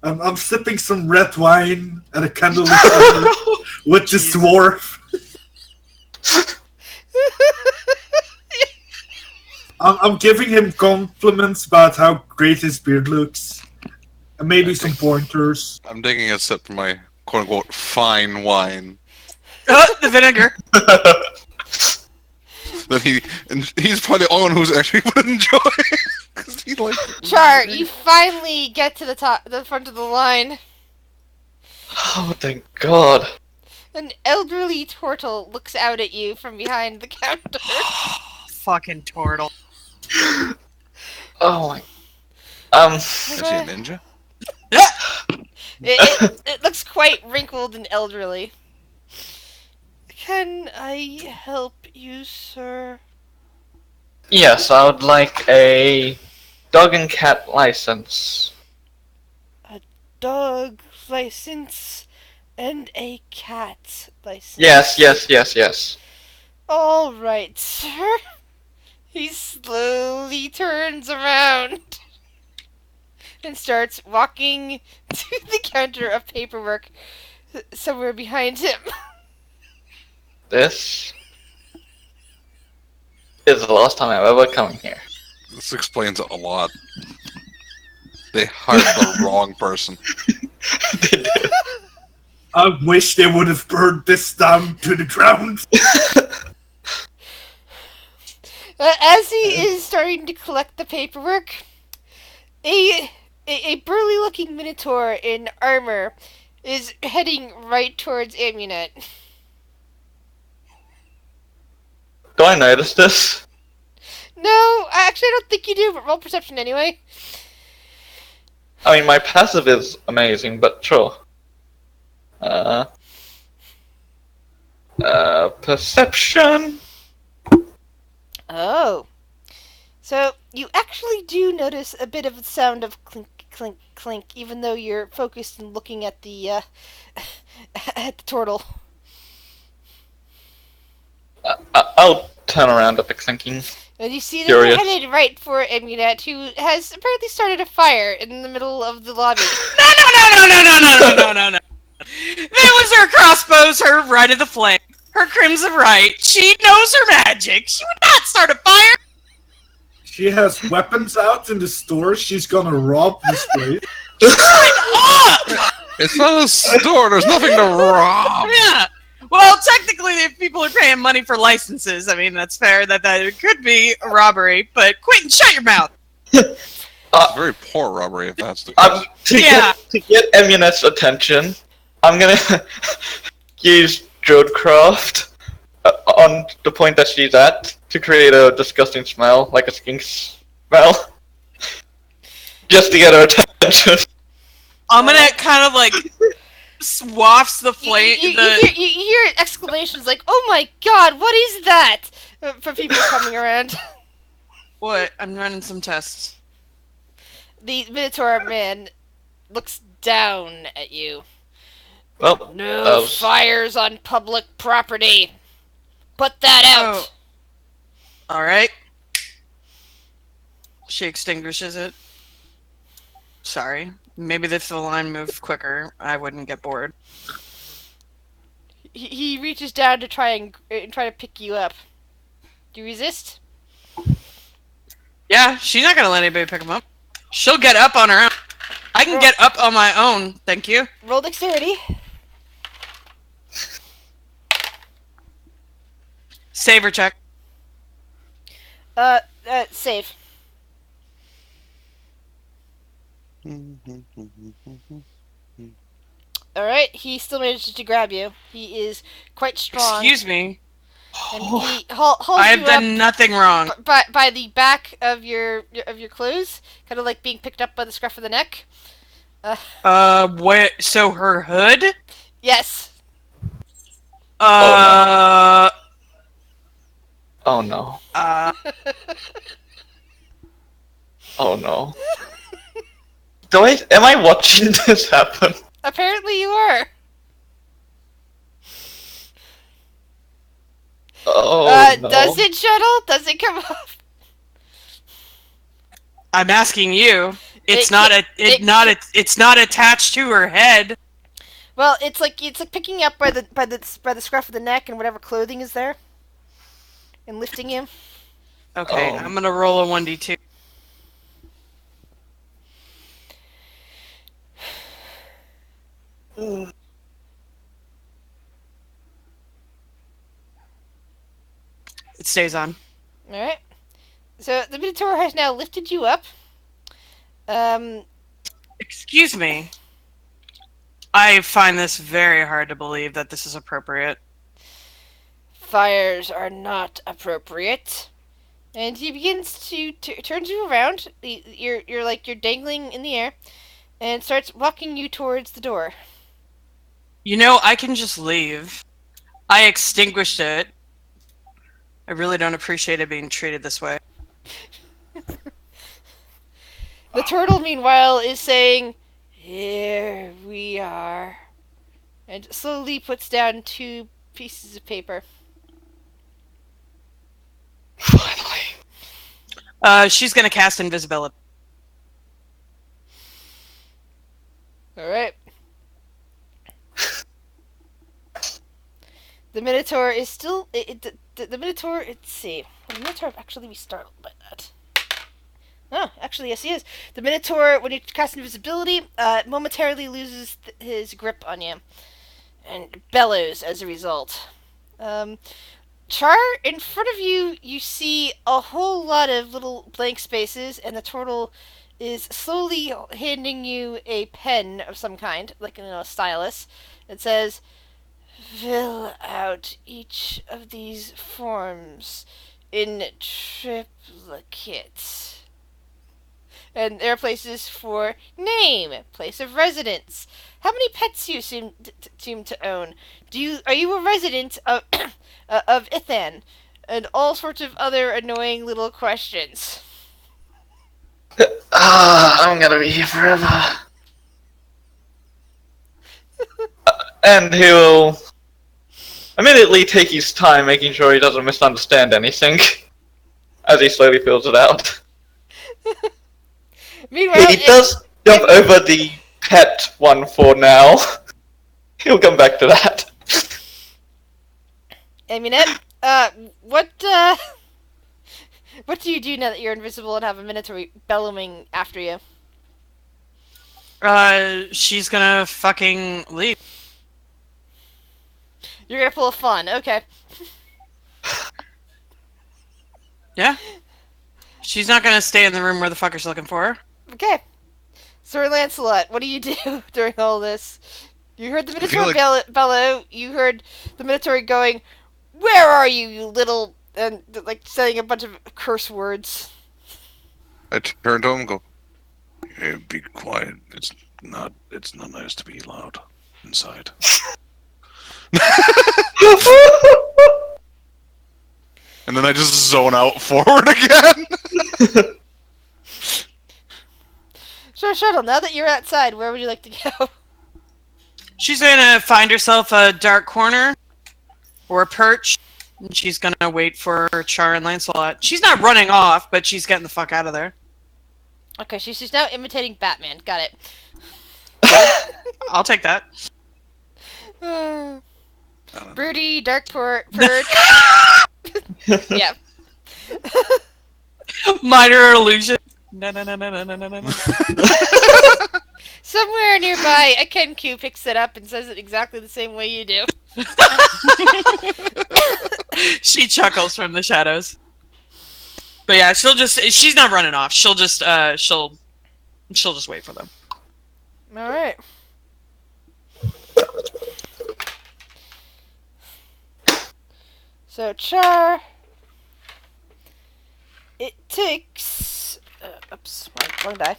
I'm sipping some red wine at a candlelit with this dwarf. I'm giving him compliments about how great his beard looks. And maybe some pointers. I'm taking a sip from my quote-unquote fine wine. The vinegar. That he's probably the only one who's actually would enjoy. 'Cause he likes it. Char, you finally get to the front of the line. Oh, thank God. An elderly turtle looks out at you from behind the counter. Fucking turtle. Oh my. Is he a ninja? It looks quite wrinkled and elderly. Can I help you, sir? Yes, I would like a dog and cat license. Dog license and a cat license. Yes. All right, sir. He slowly turns around and starts walking to the counter of paperwork somewhere behind him. This is the last time I've ever come here. This explains a lot. They hired the wrong person. They did. I wish they would have burned this down to the ground. As he is starting to collect the paperwork, a burly-looking minotaur in armor is heading right towards Amunet. Do I notice this? No, actually, I don't think you do, but roll perception anyway. I mean, my passive is amazing, but sure. Perception. Oh. So, you actually do notice a bit of a sound of clink, clink, clink, even though you're focused and looking at the, at the turtle. I'll turn around at the clinking. And you see that Curious. they're headed right for Amunet, who has apparently started a fire in the middle of the lobby. No. That was her crossbows, her right of the flame, her crimson right. She knows her magic. She would not start a fire. She has weapons out in the store. She's gonna rob this place. It's not a store. There's nothing to rob. Yeah. Well, technically, if people are paying money for licenses, I mean, that's fair. That it could be a robbery. But Quentin, shut your mouth. It's very poor robbery if that's the case. To get Emunet's attention, I'm gonna use Drodecraft on the point that she's at to create a disgusting smell, like a skink smell, just to get her attention. I'm gonna kind of like swafts the flame. You hear exclamations like, "Oh my god, what is that?" From people coming around. What? I'm running some tests. The Minotaur man looks down at you. Well, No fires on public property. Put that out. Oh. All right. She extinguishes it. Sorry. Maybe if the line moved quicker, I wouldn't get bored. He reaches down to try to pick you up. Do you resist? Yeah, she's not gonna let anybody pick him up. She'll get up on her own. I can get up on my own, thank you. Roll dexterity. Saver check. Save. Alright, he still manages to grab you. He is quite strong. Excuse me. And he holds I have you done up nothing wrong. by the back of your clothes, kind of like being picked up by the scruff of the neck. Wait, so her hood? Yes. Oh no. Oh no. Am I watching this happen? Apparently you are. Oh no. Does it shuttle? Does it come off? I'm asking you. It's It not attached to her head. Well, it's like picking up by the scruff of the neck and whatever clothing is there, and lifting him. Okay, Oh. I'm gonna roll a 1d2. It stays on. All right. So the Minotaur has now lifted you up. Excuse me. I find this very hard to believe that this is appropriate. Fires are not appropriate. And he begins to turns you around. You're dangling in the air, and starts walking you towards the door. You know, I can just leave. I extinguished it. I really don't appreciate it being treated this way. The turtle, meanwhile, is saying, "Here we are," and slowly puts down 2 pieces of paper. Finally. She's gonna cast invisibility. All right. The Minotaur is still. The Minotaur. Let's see. Will the Minotaur actually be startled by that? Oh, actually, yes, he is. The Minotaur, when you cast invisibility, momentarily loses his grip on you and bellows as a result. Um, Char, in front of you, you see a whole lot of little blank spaces, and the turtle is slowly handing you a pen of some kind, like a stylus. It says, "Fill out each of these forms in triplicate." And there are places for name, place of residence. How many pets do you seem to own? Are you a resident of of Ithan? And all sorts of other annoying little questions. I'm gonna be here forever. And he'll immediately take his time making sure he doesn't misunderstand anything as he slowly fills it out. Meanwhile, He does jump over the pet one for now. He'll come back to that. Aminette, what what do you do now that you're invisible and have a Minotaur bellowing after you? She's gonna fucking leave. You're gonna pull a fun, okay. Yeah. She's not gonna stay in the room where the fucker's looking for her. Okay. Sir Lancelot, what do you do during all this? You heard the I feel Minotaur like- bellow, you heard the Minotaur going, "Where are you, you little..." and, like, saying a bunch of curse words. I turn to him and go, "Hey, be quiet. It's not nice to be loud inside." And then I just zone out forward again. Sure, Shuttle, now that you're outside, where would you like to go? She's gonna find herself a dark corner or a perch, and she's gonna wait for Char and Lancelot. She's not running off, but she's getting the fuck out of there. Okay, she's now imitating Batman. Got it. I'll take that. Broody, dark perch. Yeah. Minor illusion. No, no, no, no, no, no, no, no. Somewhere nearby, a Kenku picks it up and says it exactly the same way you do. She chuckles from the shadows. But yeah, she's not running off. She'll just wait for them. Alright. So, Char... It takes... oops, wrong die.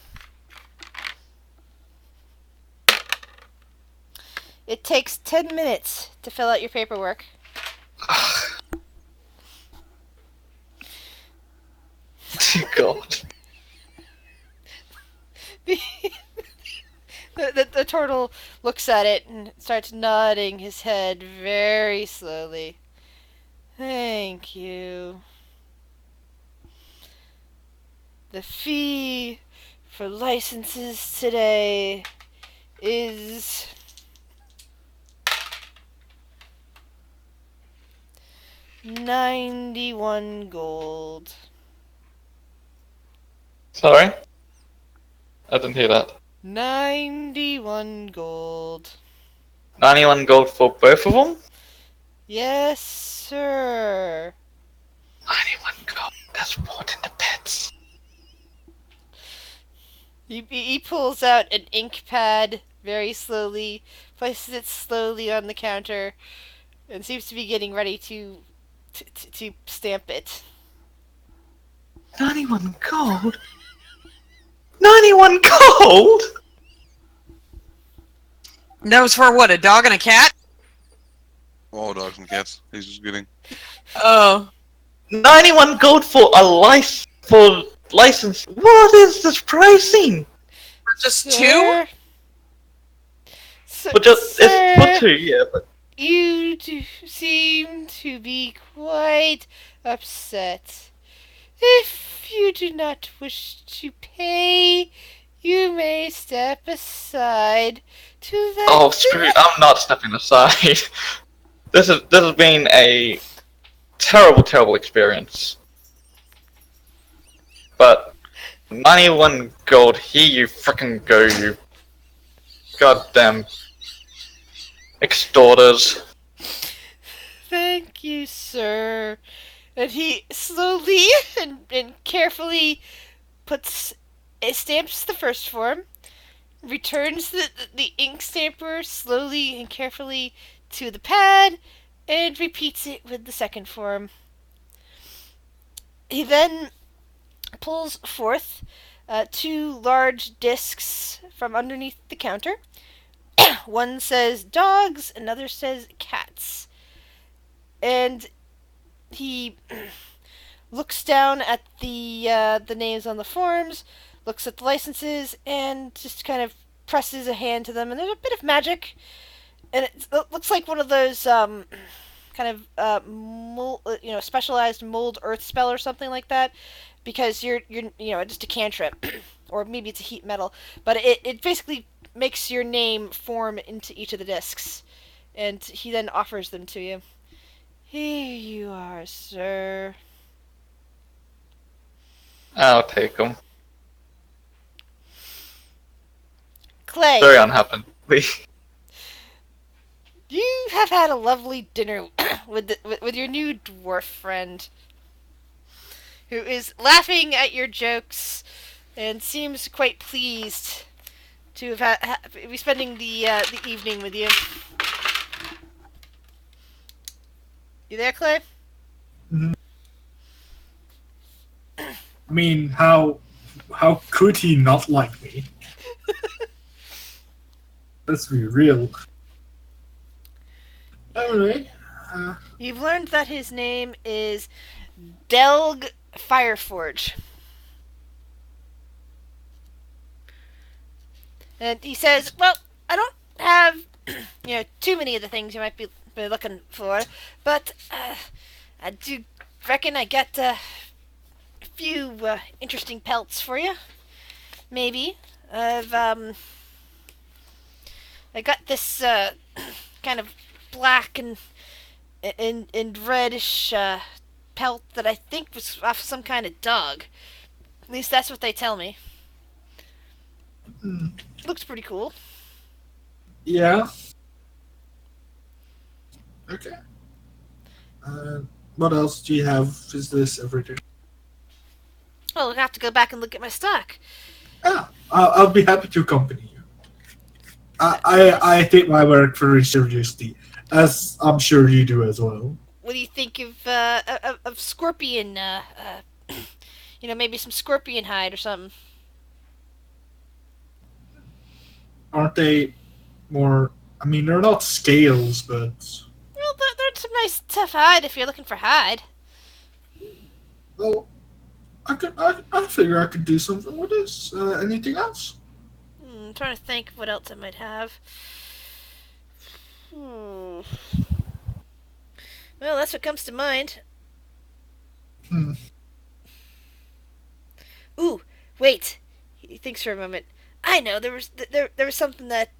It takes 10 minutes to fill out your paperwork. Dear God. The turtle looks at it and starts nodding his head very slowly. Thank you. The fee for licenses today is $91 gold. Sorry? I didn't hear that. 91 gold. 91 gold for both of them? Yes, sir. 91 gold. That's more than the pets. He pulls out an ink pad very slowly, places it slowly on the counter, and seems to be getting ready to stamp it. 91 gold? 91 gold? That was for what, a dog and a cat? Oh, dogs and cats. He's just getting. Oh. 91 gold for a license. What is this pricing? Just two? Sir? But just it's for two, yeah. But You seem to be quite upset. If you do not wish to pay, you may step aside to let oh, screw it! I'm not stepping aside. this has been a terrible experience. But 91 gold, here you frickin' go, you goddamn extorters. Thank you, sir. And he slowly and carefully stamps the first form, returns the ink stamper slowly and carefully to the pad, and repeats it with the second form. He then pulls forth two large discs from underneath the counter. One says dogs, another says cats. And he looks down at the names on the forms, looks at the licenses, and just kind of presses a hand to them. And there's a bit of magic, and it looks like one of those kind of specialized mold earth spell or something like that, because you're just a cantrip, or maybe it's a heat metal, but it basically makes your name form into each of the discs, and he then offers them to you. Here you are, sir. I'll take them. Clay, Very unhappy. you have had a lovely dinner with your new dwarf friend, who is laughing at your jokes and seems quite pleased to be spending the evening with you. You there, Clay? I mean, how could he not like me? Let's be real. Anyway, You've learned that his name is Delg Fireforge. And he says, well, I don't have, too many of the things you might be looking for, but I do reckon I got a few interesting pelts for you. Maybe. I got this kind of black and reddish pelt that I think was off some kind of dog. At least that's what they tell me. Looks pretty cool. yeah. Okay. What else do you have? Is this everything? Oh, I'll have to go back and look at my stock. Yeah, I'll be happy to accompany you. I take my work very seriously, as I'm sure you do as well. What do you think of scorpion? Maybe some scorpion hide or something. Aren't they more? I mean, they're not scales, but Well, they're some nice tough hide if you're looking for hide. well, I figure I could do something with this. Anything else? I'm trying to think of what else I might have. Well, that's what comes to mind. Hmm. Ooh, wait. He thinks for a moment. I know there was something that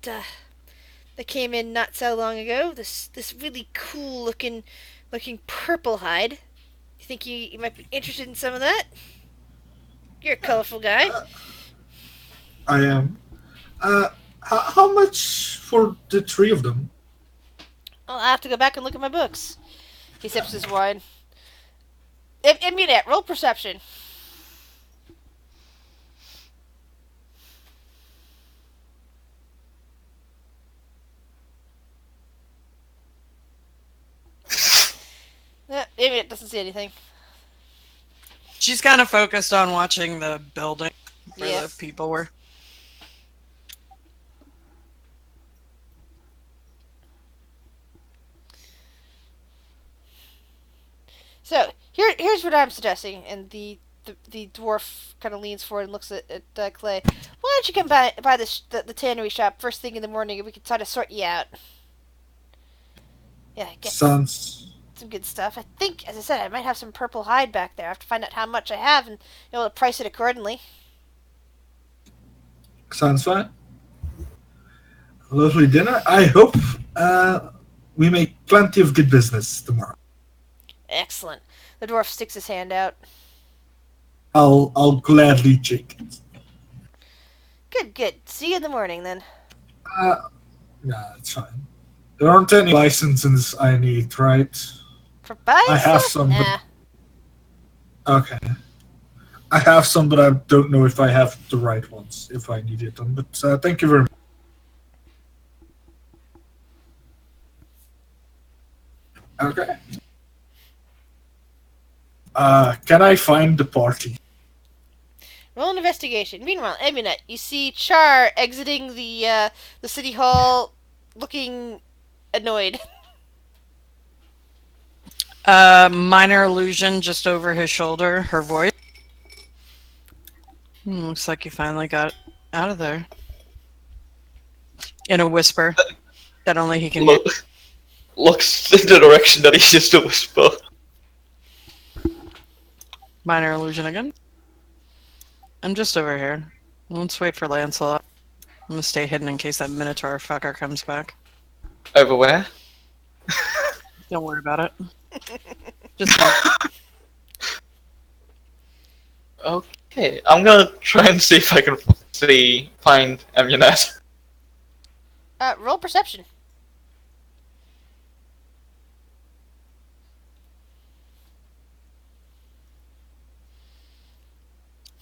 came in not so long ago. This really cool looking purple hide. You think you might be interested in some of that? You're a colorful guy. I am. How much for the three of them? I'll have to go back and look at my books. He sips his wine. Immunette, roll perception. Immunette doesn't see anything. She's kind of focused on watching the building where Yeah. the people were. So here's what I'm suggesting, and the dwarf kind of leans forward and looks at Clay. Why don't you come by the tannery shop first thing in the morning, and we can try to sort you out. Yeah, get Sounds some good stuff. I think, as I said, I might have some purple hide back there. I have to find out how much I have and be able to price it accordingly. fine. Lovely dinner. I hope we make plenty of good business tomorrow. Excellent. The dwarf sticks his hand out. I'll gladly take it. Good, good. See you in the morning then. Nah, it's fine. There aren't any licenses I need, right? For buying I have stuff? some, Nah. Okay. I have some, but I don't know if I have the right ones, if I needed them. But thank you very much. Okay. Can I find the party? Roll an investigation. Meanwhile, Eminet, you see Char exiting the city hall, looking annoyed. Minor illusion just over his shoulder, her voice. Looks like you finally got out of there. In a whisper that only he can hear. Looks in the direction that he used to whisper. Minor illusion again. I'm just over here. Let's wait for Lancelot. I'm gonna stay hidden in case that Minotaur fucker comes back. Over where? Don't worry about it. Just Okay, I'm gonna try and see if I can find Amunet. Roll perception.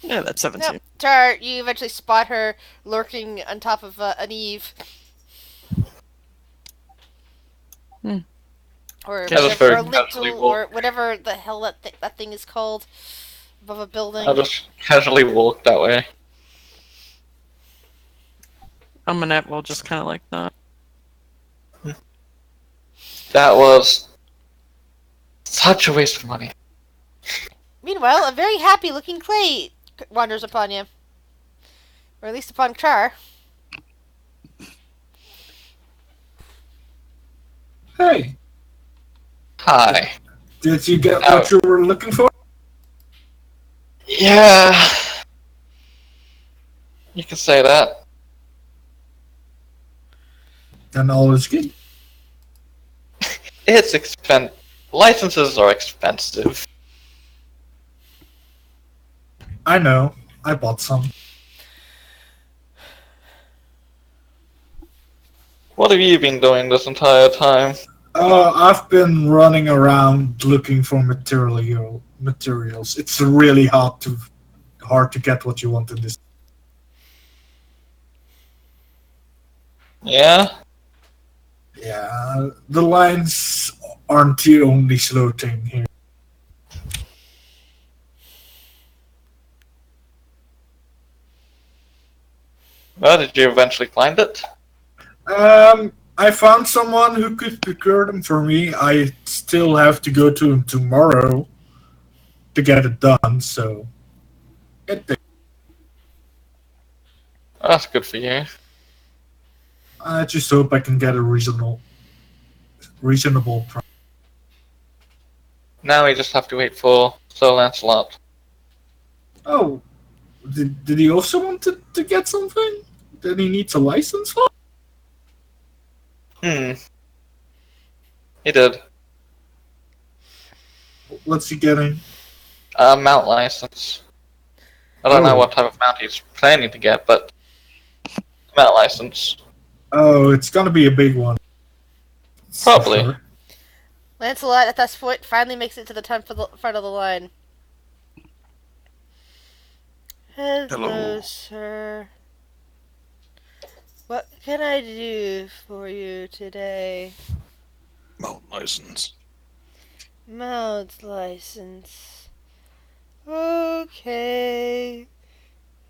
yeah, that's 17. Nope. Char, you eventually spot her lurking on top of an eave. Hmm. Or That was whatever, very or lintel, casually or whatever the hell that thing is called above a building. I'll just casually walk that way. Manette will just kind of like that. That was such a waste of money. Meanwhile, a very happy-looking Clay wanders upon you. Or at least upon Char. Hey, Hi. did you get what you were looking for? Yeah. You can say that. Then all is good. It's licenses are expensive. I know. I bought some. What have you been doing this entire time? I've been running around looking for materials. It's really hard to get what you want in this. Yeah? Yeah, the lines aren't the only slow thing here. Well, did you eventually find it? I found someone who could procure them for me. I still have to go to him tomorrow to get it done, so... That's good for you. I just hope I can get a reasonable price. Now we just have to wait for Sir Lancelot. Oh, did he also want to get something that he needs a license for? He did. What's he getting? A mount license. I don't know Oh. what type of mount he's planning to get, but mount license. Oh, it's gonna be a big one. Probably. Sure. Lancelot, at this point, finally makes it to the front of the line. Hello, sir. What can I do for you today? Mount license. Mount license. Okay.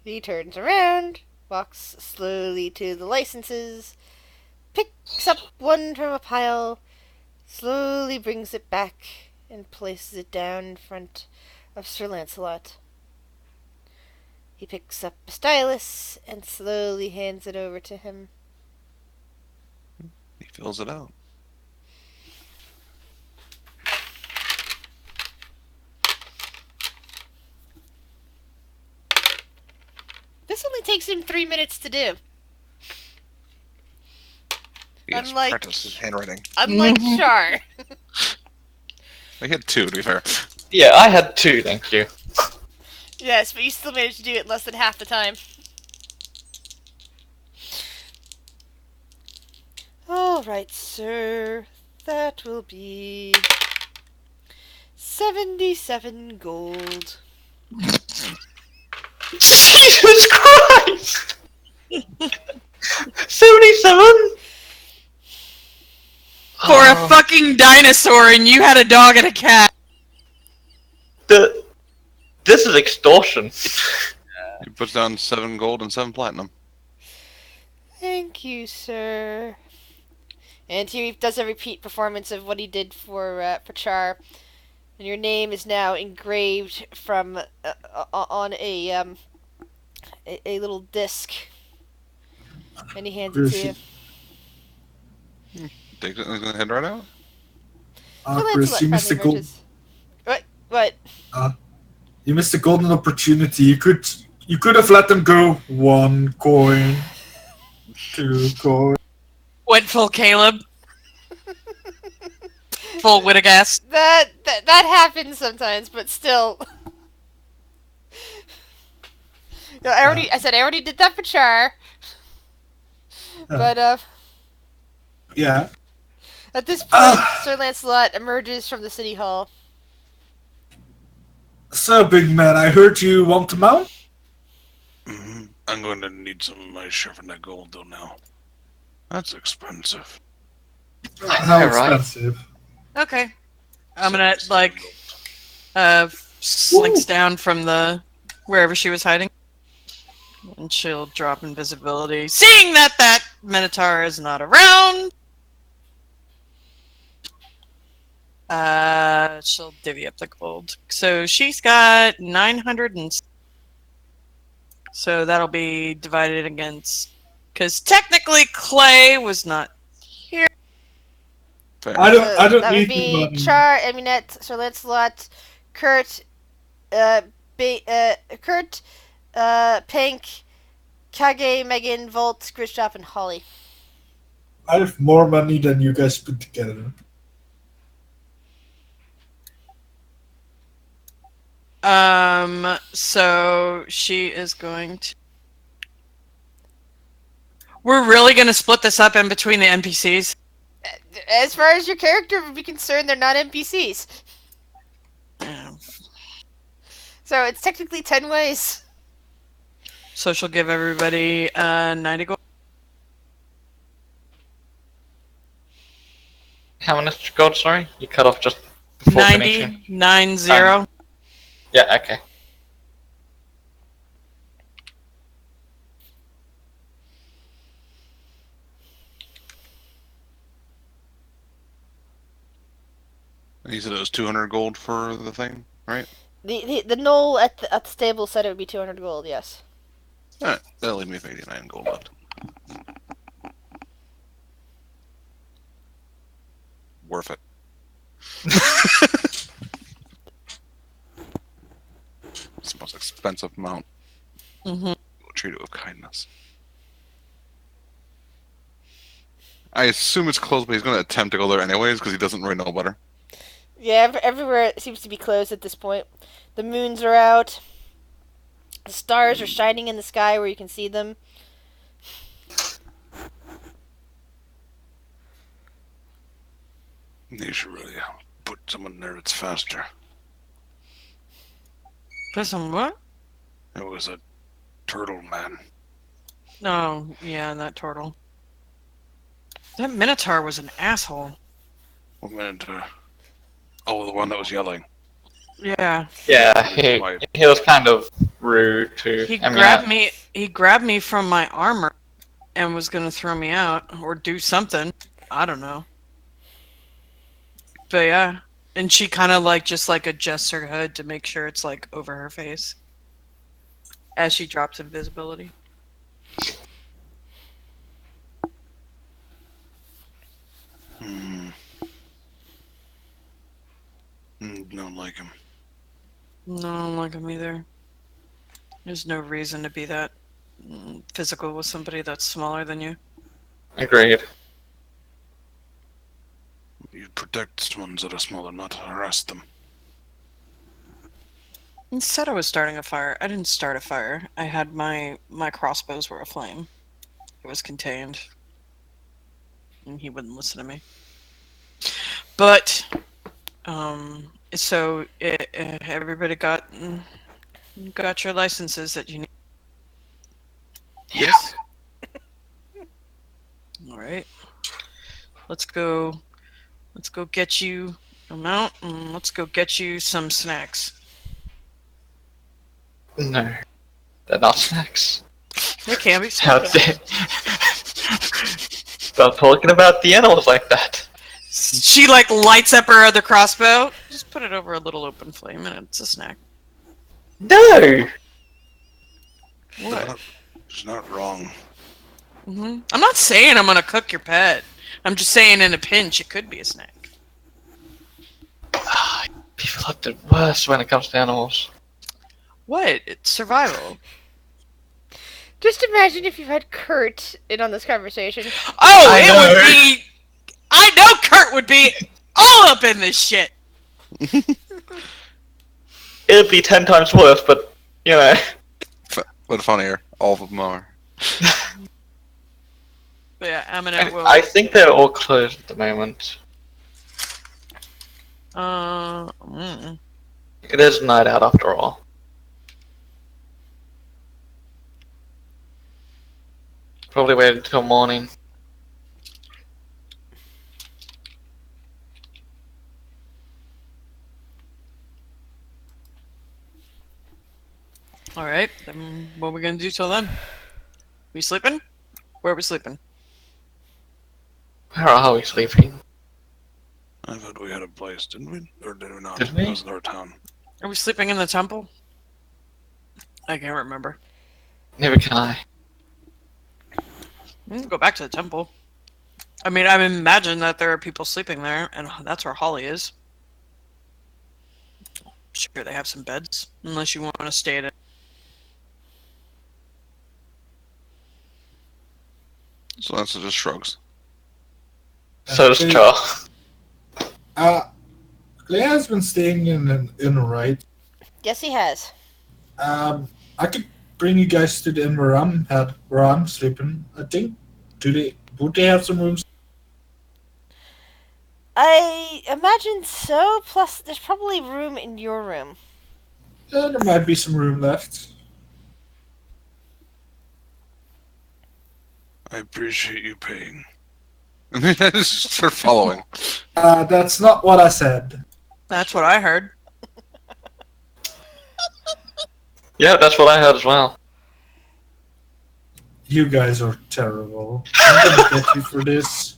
He turns around, walks slowly to the licenses, picks up one from a pile, slowly brings it back, and places it down in front of Sir Lancelot. He picks up a stylus and slowly hands it over to him. He fills it out. This only takes him 3 minutes to do. He needs Unlike- practice his handwriting. Unlike Char. I had 2, to be fair. Yeah, I had 2, thank you. Yes, but you still managed to do it in less than half the time. Alright, sir. That will be 77 gold. Jesus Christ! 77? For a fucking dinosaur, and you had a dog and a cat. This is extortion. He puts down 7 gold and 7 platinum. Thank you, sir. And he does a repeat performance of what he did for Char. And your name is now engraved from on a little disc. And he hands it to you. Take it and head right out. Chris, you missed the gold. What? You missed the golden opportunity. You could have let them go 1 coin, 2 coin. Went full Caleb. Full Wittagast. That happens sometimes, but still. No, I said I already did that for Char. But Yeah. at this point, Sir Lancelot emerges from the city hall. So, big man, I heard you want to mount? I'm going to need some of my share from that gold, though, now. That's expensive. How right. expensive? Okay. I'm gonna, slinks down from the wherever she was hiding. And she'll drop invisibility. Seeing that Minotaur is not around, she'll divvy up the gold. So she's got 900 and... So that'll be divided against... Because technically Clay was not here. Fair. I don't That need would the be money. Char, Eminette, Sir Lancelot, Kurt, Pink, Kage, Megan, Volt, Grishdop, and Holly. I have more money than you guys put together. So she is going to... We're really going to split this up in between the NPCs? As far as your character would be concerned, they're not NPCs. So it's technically 10 ways. So she'll give everybody 90 gold. How much gold, sorry? You cut off just before finishing. 90. Yeah, okay. You said it was 200 gold for the thing, right? The knoll at the stable said it would be 200 gold, yes. Alright, that'll leave me with 89 gold left. Worth it. It's the most expensive mount. Mm-hmm. We'll treat it with kindness. I assume it's closed, but he's going to attempt to go there anyways because he doesn't really know better. Yeah, everywhere seems to be closed at this point. The moons are out. The stars are shining in the sky where you can see them. They should really put someone there that's faster. Listen, what? It was a turtle man. No, yeah, that turtle. That Minotaur was an asshole. What Minotaur? Oh, the one that was yelling. Yeah. Yeah, he was kind of rude too. He grabbed me from my armor and was gonna throw me out or do something. I don't know. But yeah. And she kind of just adjusts her hood to make sure it's over her face as she drops invisibility. Don't like him. No, I don't like him either. There's no reason to be that physical with somebody that's smaller than you. Agreed. protect ones that are smaller, not harass them. Instead, I was starting a fire. I didn't start a fire. I had my crossbows were aflame. It was contained, and he wouldn't listen to me. But, so everybody got your licenses that you need. Yes. All right. Let's go get you a mount, and let's go get you some snacks. No. They're not snacks. They can be How snacks. dare Stop talking about the animals like that. She like lights up her other crossbow. Just put it over a little open flame, and it's a snack. No! What? It's not wrong. I'm not saying I'm gonna cook your pet. I'm just saying in a pinch it could be a snack. People are the worst when it comes to animals. What? It's survival. Just imagine if you had Kurt in on this conversation. Oh, I it know. would be. I know Kurt would be all up in this shit. It'd be 10 times worse, but, you know. But funnier, all of them are. But yeah, Aminette will. I think they're all closed at the moment. It is night out after all. Probably waited till morning. All right. Then what are we gonna do till then? We sleeping? Where are we sleeping? Where are we sleeping? I thought we had a place, didn't we? Or did we not? Did we? That was our town. Are we sleeping in the temple? I can't remember. Never can I. We can go back to the temple. I mean, I imagine that there are people sleeping there, and that's where Holly is. Sure, they have some beds, unless you want to stay at it. So that's just shrugs. So does Char. Clay has been staying in an inn, right? Yes, he has. I could bring you guys to the inn where I'm sleeping. I think. Would they have some rooms? I imagine so. Plus, there's probably room in your room. Yeah, there might be some room left. I appreciate you paying. I mean, I just start following. That's not what I said. That's what I heard. Yeah, that's what I heard as well. You guys are terrible. I'm gonna get you for this.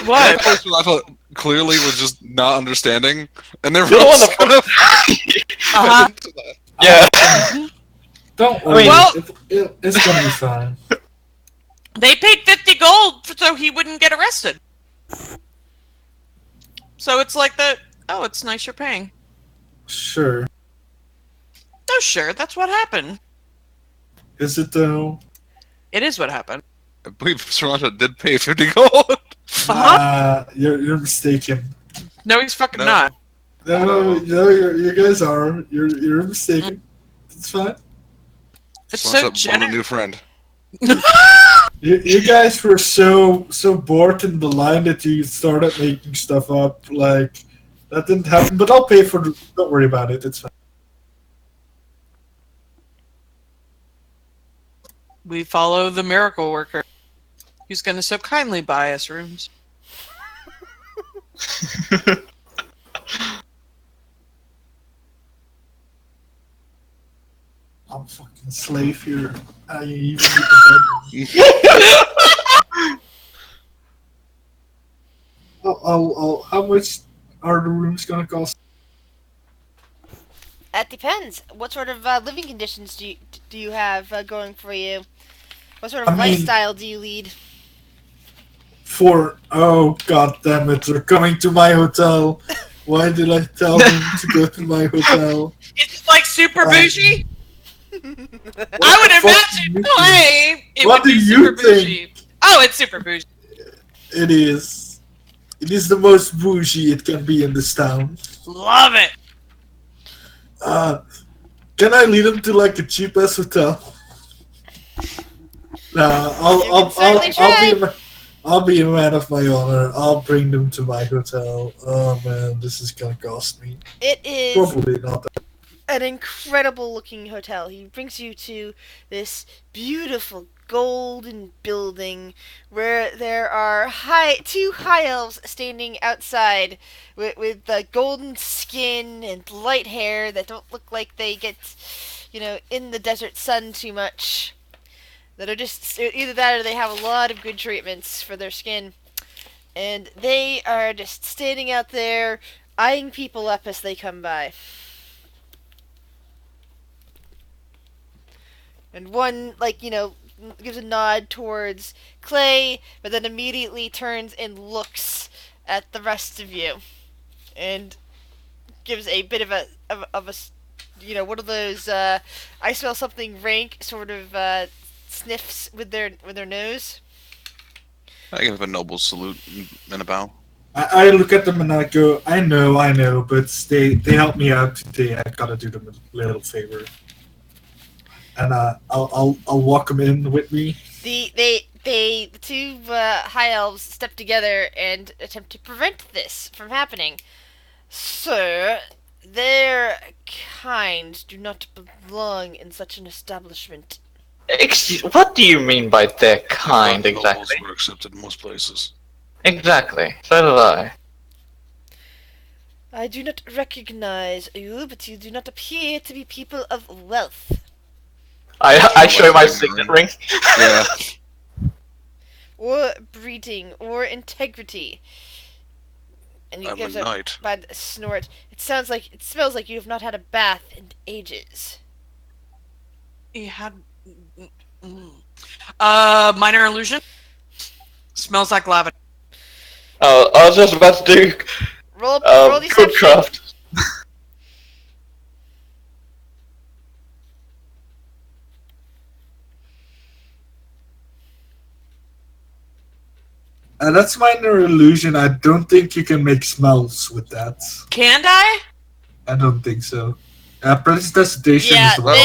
What? I thought clearly was just not understanding, and they're You're the one just that Uh-huh. Yeah. Don't worry. Well- It's gonna be fine. They paid 50 gold so he wouldn't get arrested. So it's like that. Oh, it's nice you're paying. Sure. Oh, sure, that's what happened. Is it though? It is what happened. I believe Saranta did pay 50 gold. You're mistaken. No, he's fucking No. not. No, you guys are. You're mistaken. It's fine. It's Saranta so bought a generous. new friend. You guys were so bored in the line that you started making stuff up. Like that didn't happen. But I'll pay for. Don't worry about it. It's fine. We follow the miracle worker. He's gonna so kindly buy us rooms. I'm a fucking slave here. I even need the bedroom. How much are the rooms gonna cost? That depends. What sort of living conditions do you have going for you? What sort of I mean- lifestyle do you lead? Oh god damn it! They're coming to my hotel. Why did I tell them to go to my hotel? It's like super Right. bougie. What I would the fuck do imagine you think? play. It What would be do you super think? bougie. Oh, it's super bougie. It is. It is the most bougie it can be in this town. Love it. Can I lead him to like a cheap ass hotel? Nah, You can certainly try. I'll be a man of my honor. I'll bring them to my hotel. Oh man, this is gonna cost me. It is Probably not. an incredible looking hotel. He brings you to this beautiful golden building where there are two high elves standing outside with golden skin and light hair that don't look like they get, in the desert sun too much. That are just either that or they have a lot of good treatments for their skin. And they are just standing out there eyeing people up as they come by. And one, gives a nod towards Clay, but then immediately turns and looks at the rest of you. And gives a bit of a one of those, I smell something rank sort of, sniffs with their nose. I give a noble salute and a bow. I look at them and I go, I know, but they helped me out today. I gotta do them a little favor. And I'll walk them in with me. The two high elves step together and attempt to prevent this from happening. Sir, their kind do not belong in such an establishment. What do you mean by their kind Nobles exactly? were accepted in most places. Exactly. So did I. I do not recognize you, but you do not appear to be people of wealth. I show my signet ring. Yeah. Or breeding, or integrity. And he I'm gives a a knight. bad snort. It smells like you have not had a bath in ages. He had minor illusion. Smells like lavender. Oh, I was just about to do Roll deception. Goodcraft. That's minor illusion. I don't think you can make smells with that. Can I? I don't think so. Prestidigitation Yeah, is the one.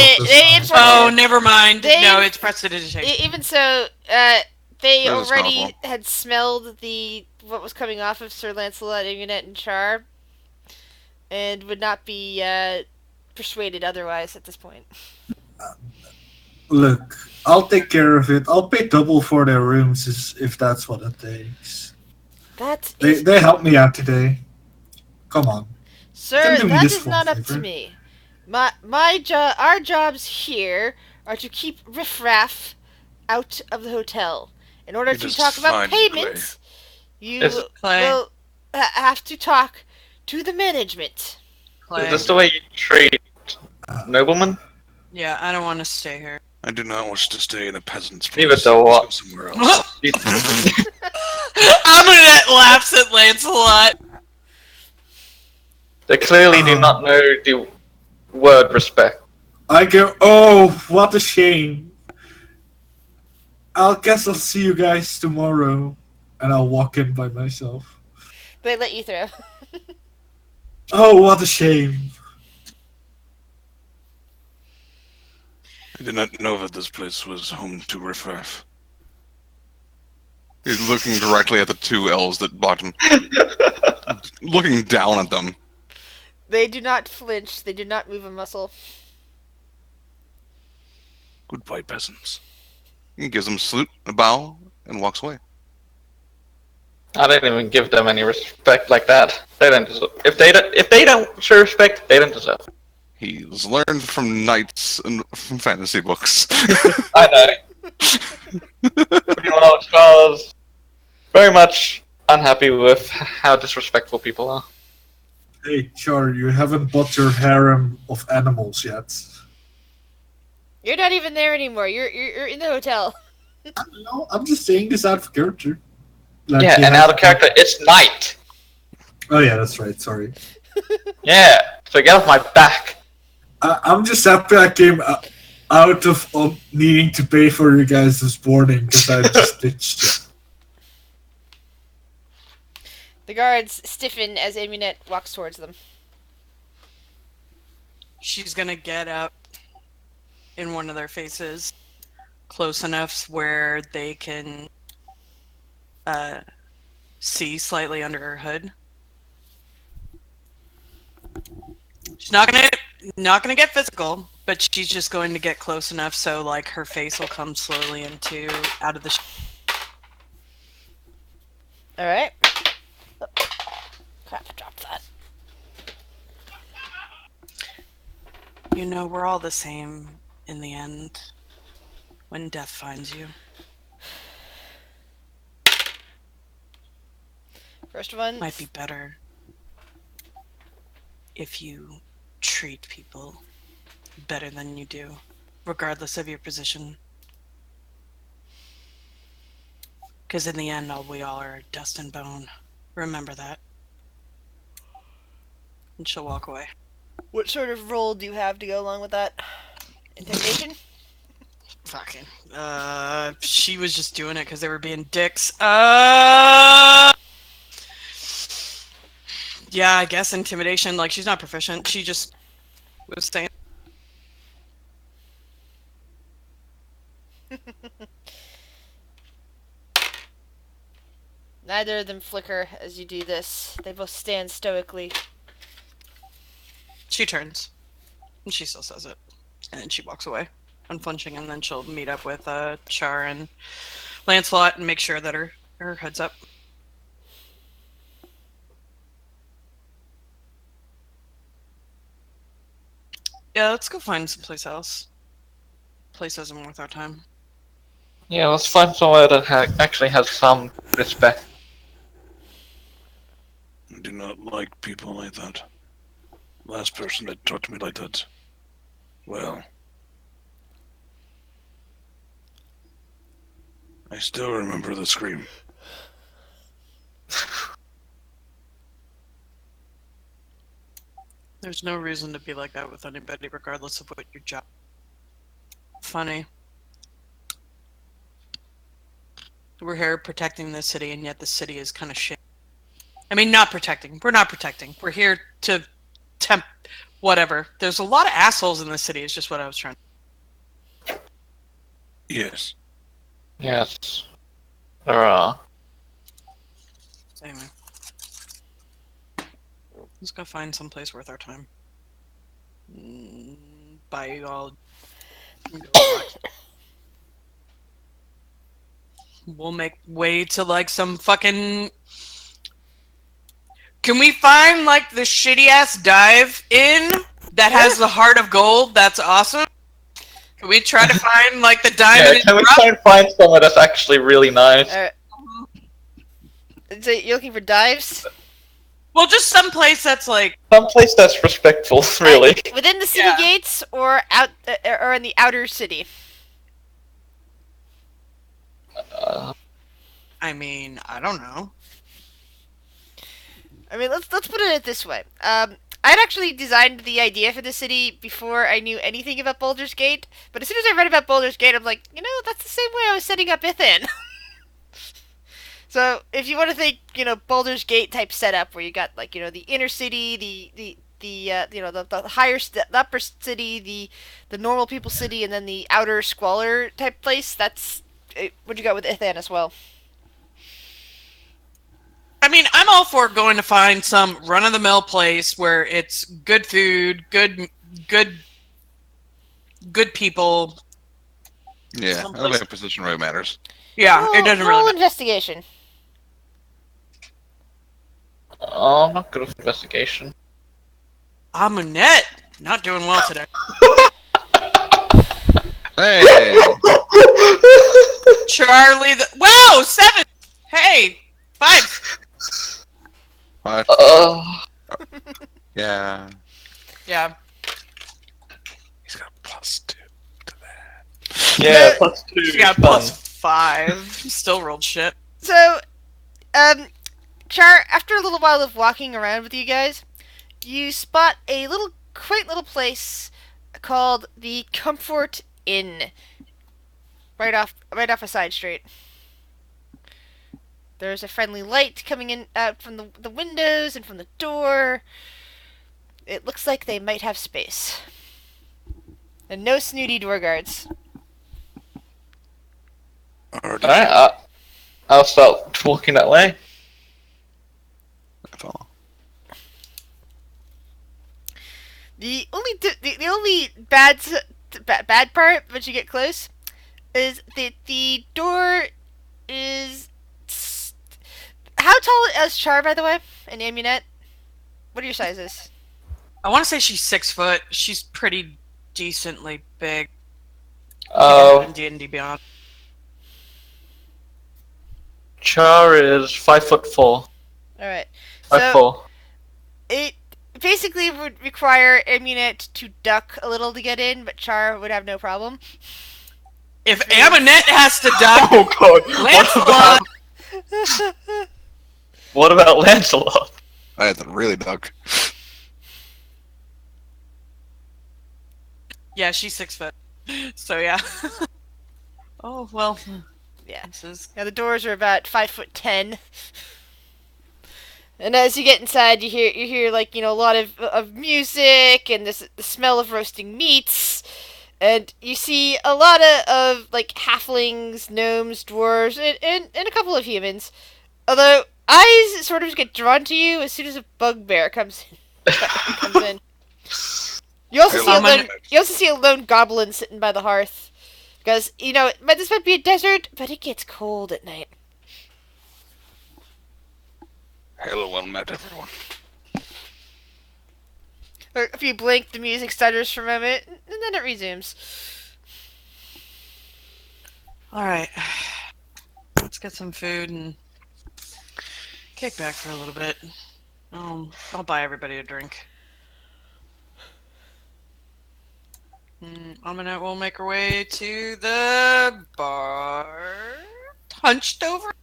Oh, never mind. They- No, it's prestidigitation. Even so, they That is already powerful. had smelled what was coming off of Sir Lancelot, Iguanet, and Char, and would not be persuaded otherwise at this point. Look, I'll take care of it. I'll pay double for their rooms if that's what it takes. They helped me out today. Come on. Sir, Can do me that this is for not a up to favor. me. Our jobs here are to keep riffraff out of the hotel. In order It to is talk about fine, payments, you Is- Clay. will have to talk to the management. Clay. Is this the way you treat noblemen? Yeah, I don't want to stay here. I do not wish to stay in a peasant's place. Neither do I. Let's go somewhere else. Amunet laughs at Lancelot. They clearly do not know the word respect. I go, oh, what a shame. Guess I'll see you guys tomorrow. And I'll walk in by myself. They let you through. Oh, what a shame. I did not know that this place was home to riffraff. He's looking directly at the two elves that blocked him. Looking down at them. They do not flinch. They do not move a muscle. Goodbye, peasants. He gives them a salute, a bow, and walks away. I didn't even give them any respect like that. They don't deserve. If they don't show respect, they don't deserve. He's learned from knights and from fantasy books. I know. Meanwhile, Charles very much unhappy with how disrespectful people are. Hey, Char, you haven't bought your harem of animals yet. You're not even there anymore. You're in the hotel. No, I'm just saying this out of character. Like, Yeah, and out of character, it's night. Oh yeah, that's right, sorry. Yeah, so get off my back. I'm just happy I came out of needing to pay for you guys this morning because I just ditched you. The guards stiffen as Amunet walks towards them. She's gonna get up in one of their faces, close enough where they can see slightly under her hood. She's not gonna get physical, but she's just going to get close enough so like her face will come slowly out of the. All right. Oh, crap! I dropped that. You know, we're all the same in the end. When death finds you. First one. Might be better if you treat people better than you do, regardless of your position. Because in the end, we all are dust and bone. Remember that. And she'll walk away. What sort of role do you have to go along with that? Intimidation? Fucking. She was just doing it because they were being dicks. Yeah, I guess intimidation. Like, she's not proficient. She just was saying. Neither of them flicker as you do this. They both stand stoically. She turns. And she still says it. And then she walks away, unflinching, and then she'll meet up with Char and Lancelot and make sure that her head's up. Yeah, let's go find someplace else. Place isn't worth our time. Yeah, let's find somewhere that actually has some respect. I do not like people like that. Last person that talked to me like that. Well, I still remember the scream. There's no reason to be like that with anybody, regardless of what your job. Funny. We're here protecting the city, and yet the city is kind of shit. I mean, not protecting. We're not protecting. We're here to whatever. There's a lot of assholes in the city, is just what I was trying to. Yes. Yes. There are. Anyway. Let's go find someplace worth our time. Buy you all. We'll make way to like some fucking. Can we find like the shitty ass dive in that has the heart of gold? That's awesome. Can we try to find like the diamond? Yeah, can we try and find somewhere that's actually really nice? So you're looking for dives? Well, just some place that's like Someplace that's respectful, really. Within the city gates or out or in the outer city? I mean, I don't know. I mean, let's put it this way. I'd actually designed the idea for the city before I knew anything about Baldur's Gate, but as soon as I read about Baldur's Gate, I'm like, you know, that's the same way I was setting up Ithan. So if you want to think, you know, Baldur's Gate type setup where you got like, you know, the inner city, the you know, the higher the upper city, the normal people city, and then the outer squalor type place. That's what you got with Ithan as well. I mean, I'm all for going to find some run-of-the-mill place where it's good food, good people. Yeah, I don't think position really matters. Yeah, it doesn't really matter. Investigation. Oh, I'm not good with investigation. Amunet, not doing well today. Hey! Charlie, wow, 7. Hey, 5. 5. Yeah. Yeah. He's got +2 to that. Yeah, +2. She got +5. Still rolled shit. So, Char, after a little while of walking around with you guys, you spot a quaint little place called the Comfort Inn, right off a side street. There's a friendly light coming in out from the windows and from the door. It looks like they might have space. And no snooty door guards. Alright, Alright, I'll start walking that way. I follow. The only bad part once you get close is that the door is. How tall is Char, by the way, and Amunet? What are your sizes? I want to say she's 6 foot. She's pretty decently big. In D&D Beyond. Char is 5'4". All right. 5'4". It basically would require Amunet to duck a little to get in, but Char would have no problem. If Aminette has to duck, Oh god. Lancelot! What about Lancelot? I had to really duck. Yeah, she's 6 foot. So yeah. Oh well. Yeah. This is Yeah, the doors are about 5'10". And as you get inside, you hear like a lot of music and the smell of roasting meats, and you see a lot of like halflings, gnomes, dwarves, and a couple of humans. Although eyes sort of get drawn to you as soon as a bugbear comes in. You also see a lone goblin sitting by the hearth, because this might be a desert, but it gets cold at night. Hello, well met, everyone. If you blink, the music stutters for a moment, and then it resumes. alright. Let's get some food and kick back for a little bit. I'll buy everybody a drink. Aminette will make her way to the bar. Hunched over?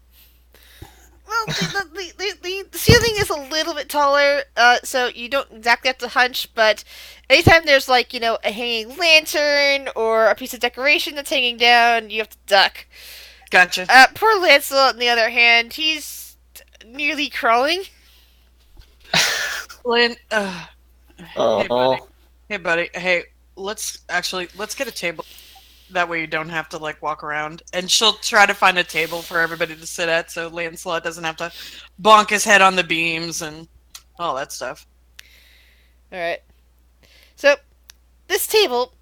Well, the ceiling is a little bit taller, so you don't exactly have to hunch, but anytime there's like, a hanging lantern or a piece of decoration that's hanging down, you have to duck. Gotcha. Poor Lancelot, on the other hand, he's nearly crawling. Lynn, Oh. Hey, buddy. Hey, let's get a table. That way you don't have to, like, walk around. And she'll try to find a table for everybody to sit at so Lancelot doesn't have to bonk his head on the beams and all that stuff. Alright. So, this table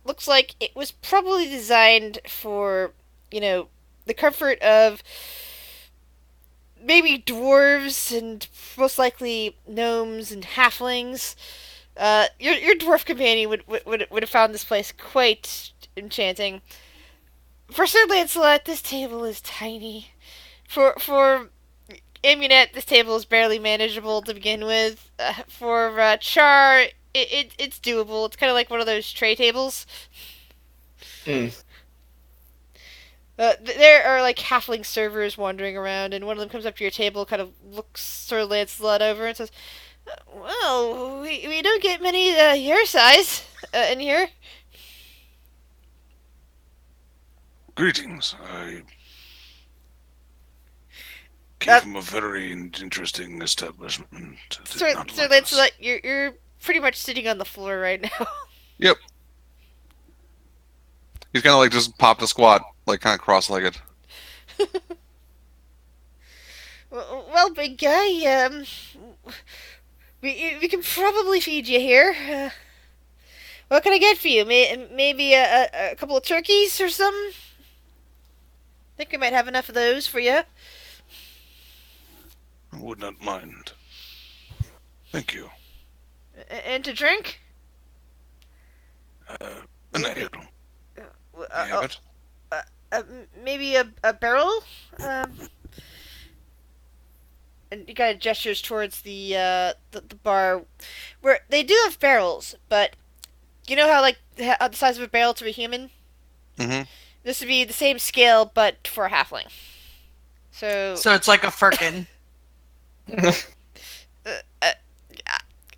looks like it was probably designed for, the comfort of maybe dwarves and most likely gnomes and halflings. Your dwarf companion would have found this place quite enchanting. For Sir Lancelot, this table is tiny. For Amunet, this table is barely manageable to begin with. For Char, it's doable. It's kind of like one of those tray tables. There are like halfling servers wandering around, and one of them comes up to your table, kind of looks Sir Lancelot over, and says, "Well, we don't get many your size in here." Greetings. I came from a very interesting establishment. Sir Lancelot, you're pretty much sitting on the floor right now. Yep. He's kind of like just popped a squat, like kind of cross-legged. Well, big guy, we can probably feed you here. What can I get for you? Maybe a couple of turkeys or something? Think we might have enough of those for you. I would not mind. Thank you. And to drink? An ale. You have it? Maybe a barrel? And he kind of gestures towards the bar, where they do have barrels, but you know how like the size of a barrel to a human? Mm-hmm. This would be the same scale, but for a halfling. So it's like a firkin.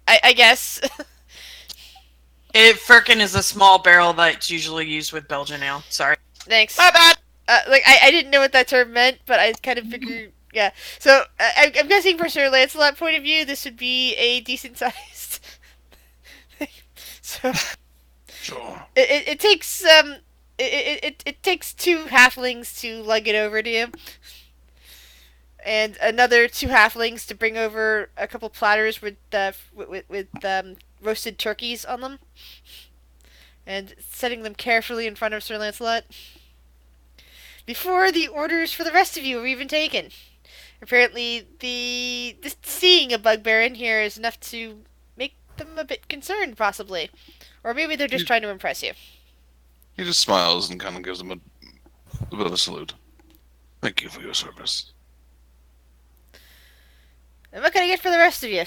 I guess. Firkin is a small barrel that's usually used with Belgian ale. Sorry. Thanks. My bad! I didn't know what that term meant, but I kind of figured Yeah. So I'm guessing for Sir Lancelot's point of view, this would be a decent sized. So Sure. it takes it takes two halflings to lug it over to you, and another two halflings to bring over a couple platters with roasted turkeys on them, and setting them carefully in front of Sir Lancelot before the orders for the rest of you are even taken. Apparently, the seeing a bugbear in here is enough to make them a bit concerned, possibly, or maybe they're just trying to impress you. He just smiles and kind of gives him a bit of a salute. Thank you for your service. And what can I get for the rest of you?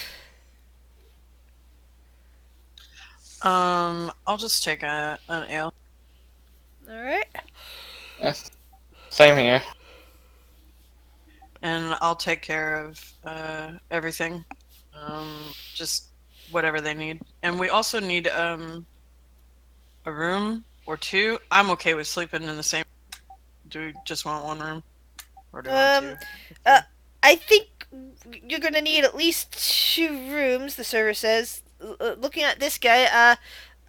I'll just take an ale. All right. Yes. Same here. And I'll take care of everything. Just whatever they need. And we also need a room or two. I'm okay with sleeping in the same. Do we just want one room, or do we want two? I think you're gonna need at least 2 rooms. The server says. Looking at this guy,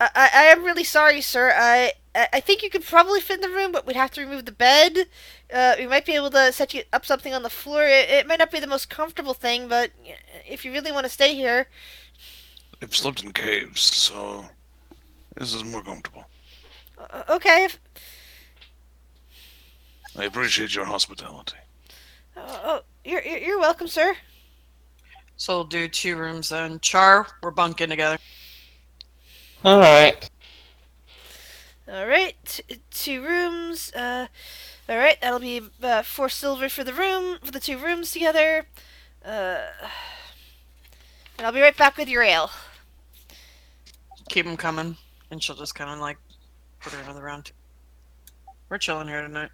I am really sorry, sir. I think you could probably fit in the room, but we'd have to remove the bed. We might be able to set you up something on the floor. It might not be the most comfortable thing, but if you really want to stay here, I've slept in caves, so this is more comfortable. okay. I appreciate your hospitality. You're welcome, sir. So we'll do 2 rooms then. Char, we're bunking together. Alright. All right, 2 rooms. All right, that'll be 4 silver for the room for the 2 rooms together. And I'll be right back with your ale. Keep them coming, and she'll just kind of like put her another round. We're chilling here tonight.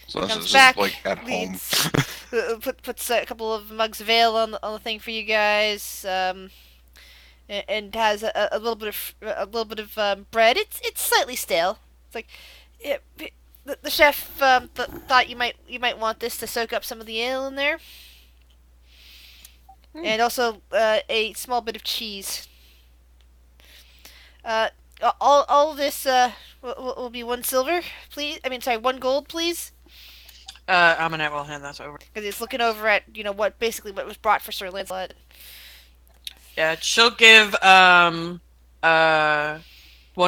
So this Comes is back, just like at home. leads, puts a couple of mugs of ale on the thing for you guys. And has a little bit of bread. It's slightly stale. It's like, yeah, the chef thought you might want this to soak up some of the ale in there, and also a small bit of cheese. All of this will be 1 silver, please. I mean, sorry, 1 gold, please. Aminette will hand that over. Because he's looking over at what was brought for Sir Lancelot. Yeah, she'll give 1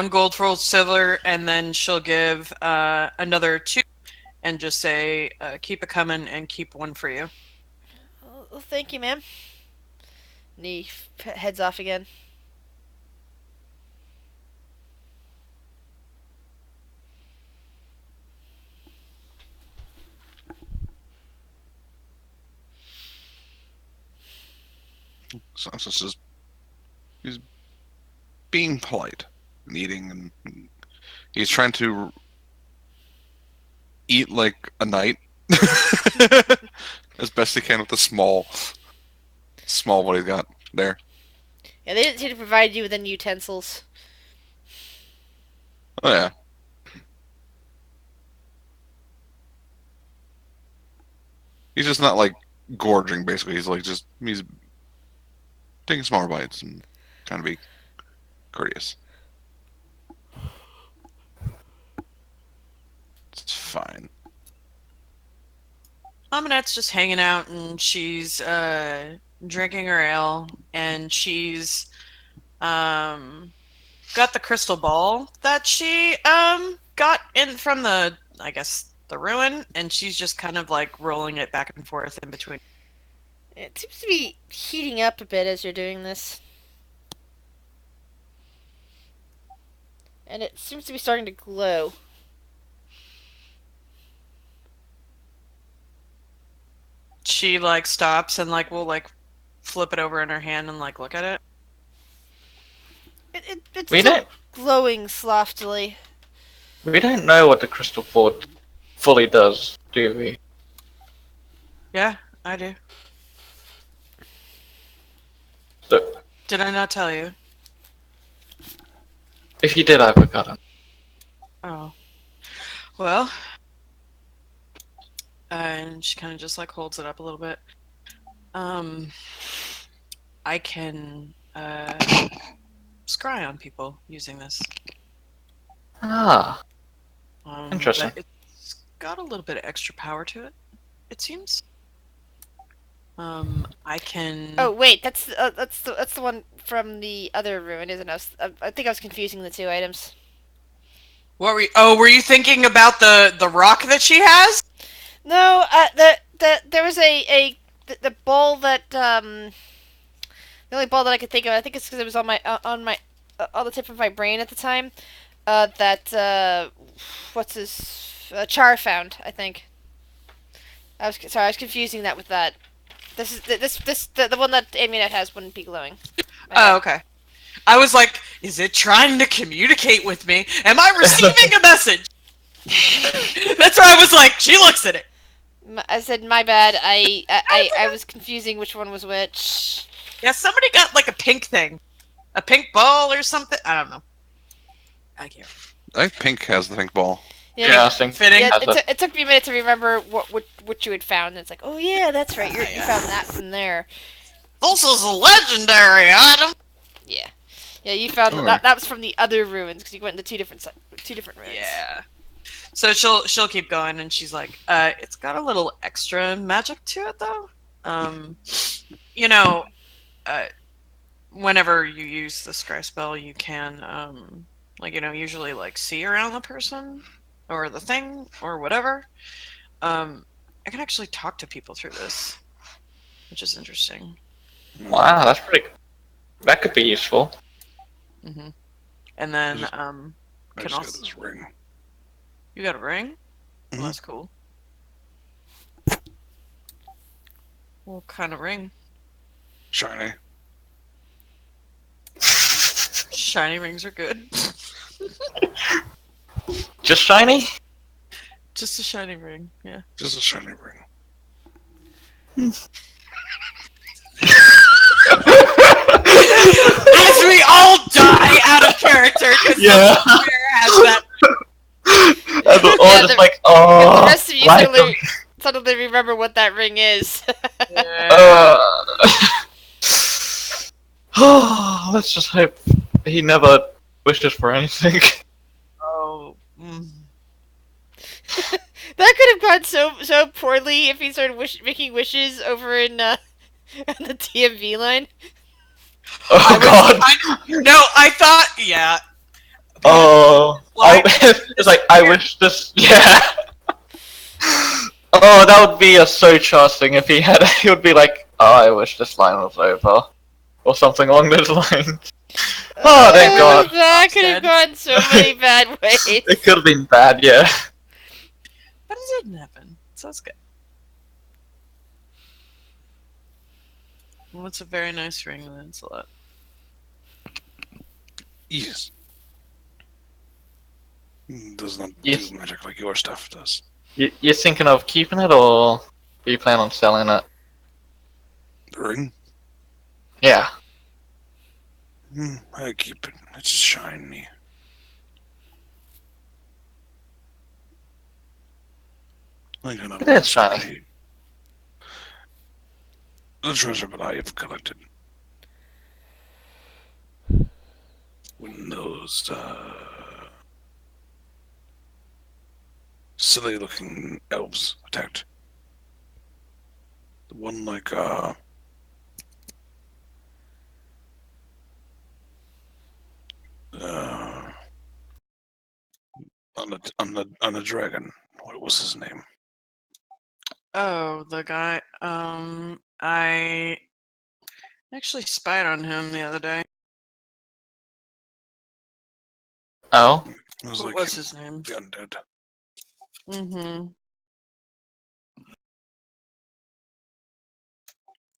gold for silver, and then she'll give another 2, and just say, keep it coming and keep 1 for you. Oh, thank you, ma'am. And he heads off again. So this is he's being polite and eating, and he's trying to eat like a knight as best he can with the small what he's got there. Yeah, they didn't seem to provide you with any utensils. Oh yeah. He's just not like gorging. Basically, he's taking smaller bites and trying to be courteous. It's fine. Aminette's just hanging out, and she's drinking her ale, and she's got the crystal ball that she got in from the ruin, and she's just kind of like rolling it back and forth in between. It seems to be heating up a bit as you're doing this. And it seems to be starting to glow. She like stops and like will like flip it over in her hand and like look at it. It's We still don't glowing softly. we don't know what the crystal fort fully does, do we? Yeah, I do. So, Did I not tell you? If you did, I forgot it. Oh. Well. And she kind of just like holds it up a little bit. I can scry on people using this. Ah, interesting. But it's got a little bit of extra power to it. It seems. I can. Oh wait, that's the one from the other ruin, isn't it? I think I was confusing the two items. What were you? Oh, were you thinking about the rock that she has? No, there was the ball that the only ball that I could think of. I think it's because it was on my on the tip of my brain at the time. That what's his Char found. I think. I was sorry. I was confusing that with that. This is the one that Amunet has wouldn't be glowing. Oh, okay. I was like, is it trying to communicate with me? Am I receiving a message? That's why I was like, she looks at it. I said my bad. I was confusing which one was which. Yeah, somebody got like a pink thing, a pink ball or something. I don't know. I can't. I think Pink has the pink ball. Yeah, I think Fitting. Yeah, has it took me a minute to remember what you had found. And it's like, oh yeah, that's right. You found that from there. This is a legendary item. Yeah, yeah. You found Alright. that was from the other ruins because you went into two different ruins. Yeah. So she'll keep going, and she's like, it's got a little extra magic to it, though. You know, whenever you use the scry spell, you can, usually like see around the person or the thing or whatever. I can actually talk to people through this, which is interesting. Wow, that's pretty. That could be useful. hmm And then, I can just got also this ring. you got a ring? Well, Mhm. that's cool. What kind of ring? Shiny. Shiny rings are good. Just shiny? Just a shiny ring, yeah. Just a shiny ring. As we all die out of character because Yeah. has that. And we're all Yeah, just the- like, And oh. the rest of you like suddenly remember what that ring is. Let's just hope he never wishes for anything. Oh. That could have gone so poorly if he started making wishes over in in the TMV line. Oh god. No, I thought, yeah. Oh. Like- It's like, I wish this. Yeah. Oh, that would be a so charming if he had. He would be like, oh, I wish this line was over. Or something along those lines. Oh, thank god. That could have gone so many bad ways. It could have been bad, yeah. But it didn't happen, so it's good. Well, it's a very nice ring, Lancelot. Yes. Does not Yes. do magic like your stuff does. You're thinking of keeping it, or do you plan on selling it? The ring? Yeah. I keep it. It's shiny. I cannot It is shiny. say the treasure that I have collected. When those silly-looking elves attacked. The one like on the dragon. What was his name? Oh, the guy. I actually spied on him the other day. Oh? It was What like was his name? the undead. Mm-hmm.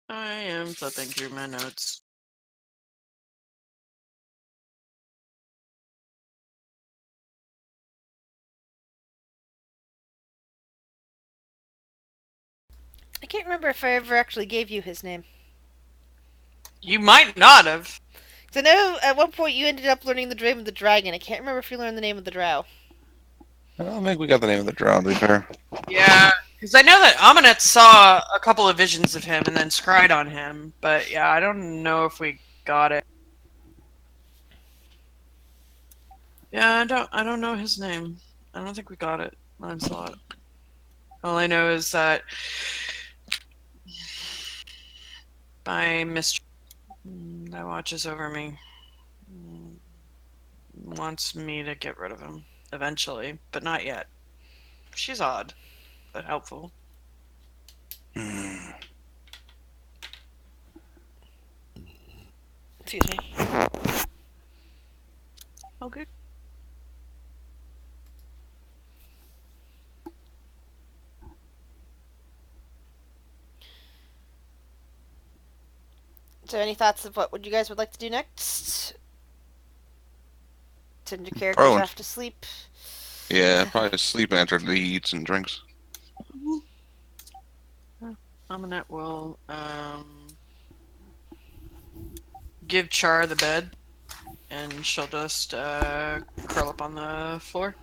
I am flipping through my notes. I can't remember if I ever actually gave you his name. You might not have. 'Cause I know at one point you ended up learning the name of the dragon. I can't remember if you learned the name of the drow. I don't think we got the name of the drow, to be fair. Yeah, because I know that Aminet saw a couple of visions of him and then scryed on him, but yeah, I don't know if we got it. Yeah, I don't know his name. I don't think we got it. Lancelot. All I know is that my mistress that watches over me wants me to get rid of him eventually, but not yet. She's odd, but helpful. Hmm. Excuse me. Okay. So, any thoughts of what you guys would like to do next? Send your characters Probably. off to sleep. Yeah, probably sleep after he eats and drinks. Aminet will give Char the bed, and she'll just curl up on the floor.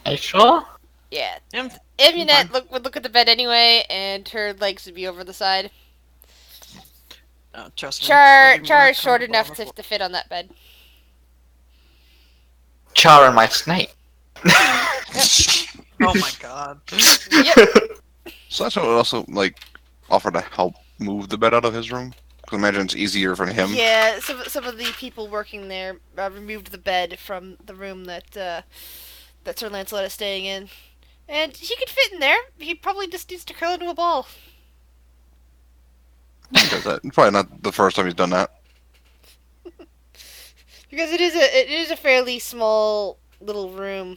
Are you sure? Yeah. Yeah, Amunet fine. would look at the bed anyway, and her legs would be over the side. Trust me. Char it'll be more is short comfortable on enough the to fit on that bed. Char and my snake. floor. Oh my god. Yep. So that's what would also, like, offer to help move the bed out of his room. Because imagine it's easier for him. Yeah, some of the people working there removed the bed from the room that Sir Lancelot is staying in, and he could fit in there. He probably just needs to curl into a ball. He does that. It's probably not the first time he's done that. Because it is a fairly small little room.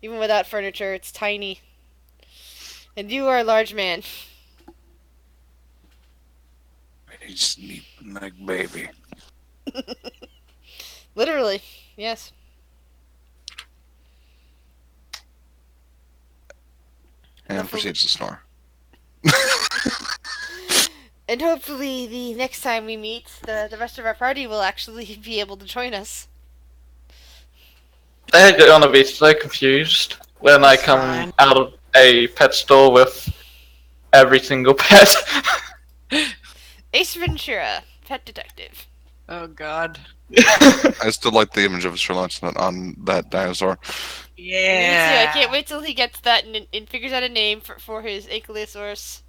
Even without furniture, it's tiny. And you are a large man. He's sleeping like baby. Literally, yes. And Hopefully- proceeds to snore. And hopefully the next time we meet, the rest of our party will actually be able to join us. They're gonna be so confused when I come Fine. out of a pet store with every single pet. Ace Ventura, pet detective. Oh god. I still like the image of Sir Lancelot on that dinosaur. Yeah. Me too. I can't wait till he gets that and figures out a name for his Ankylosaurus.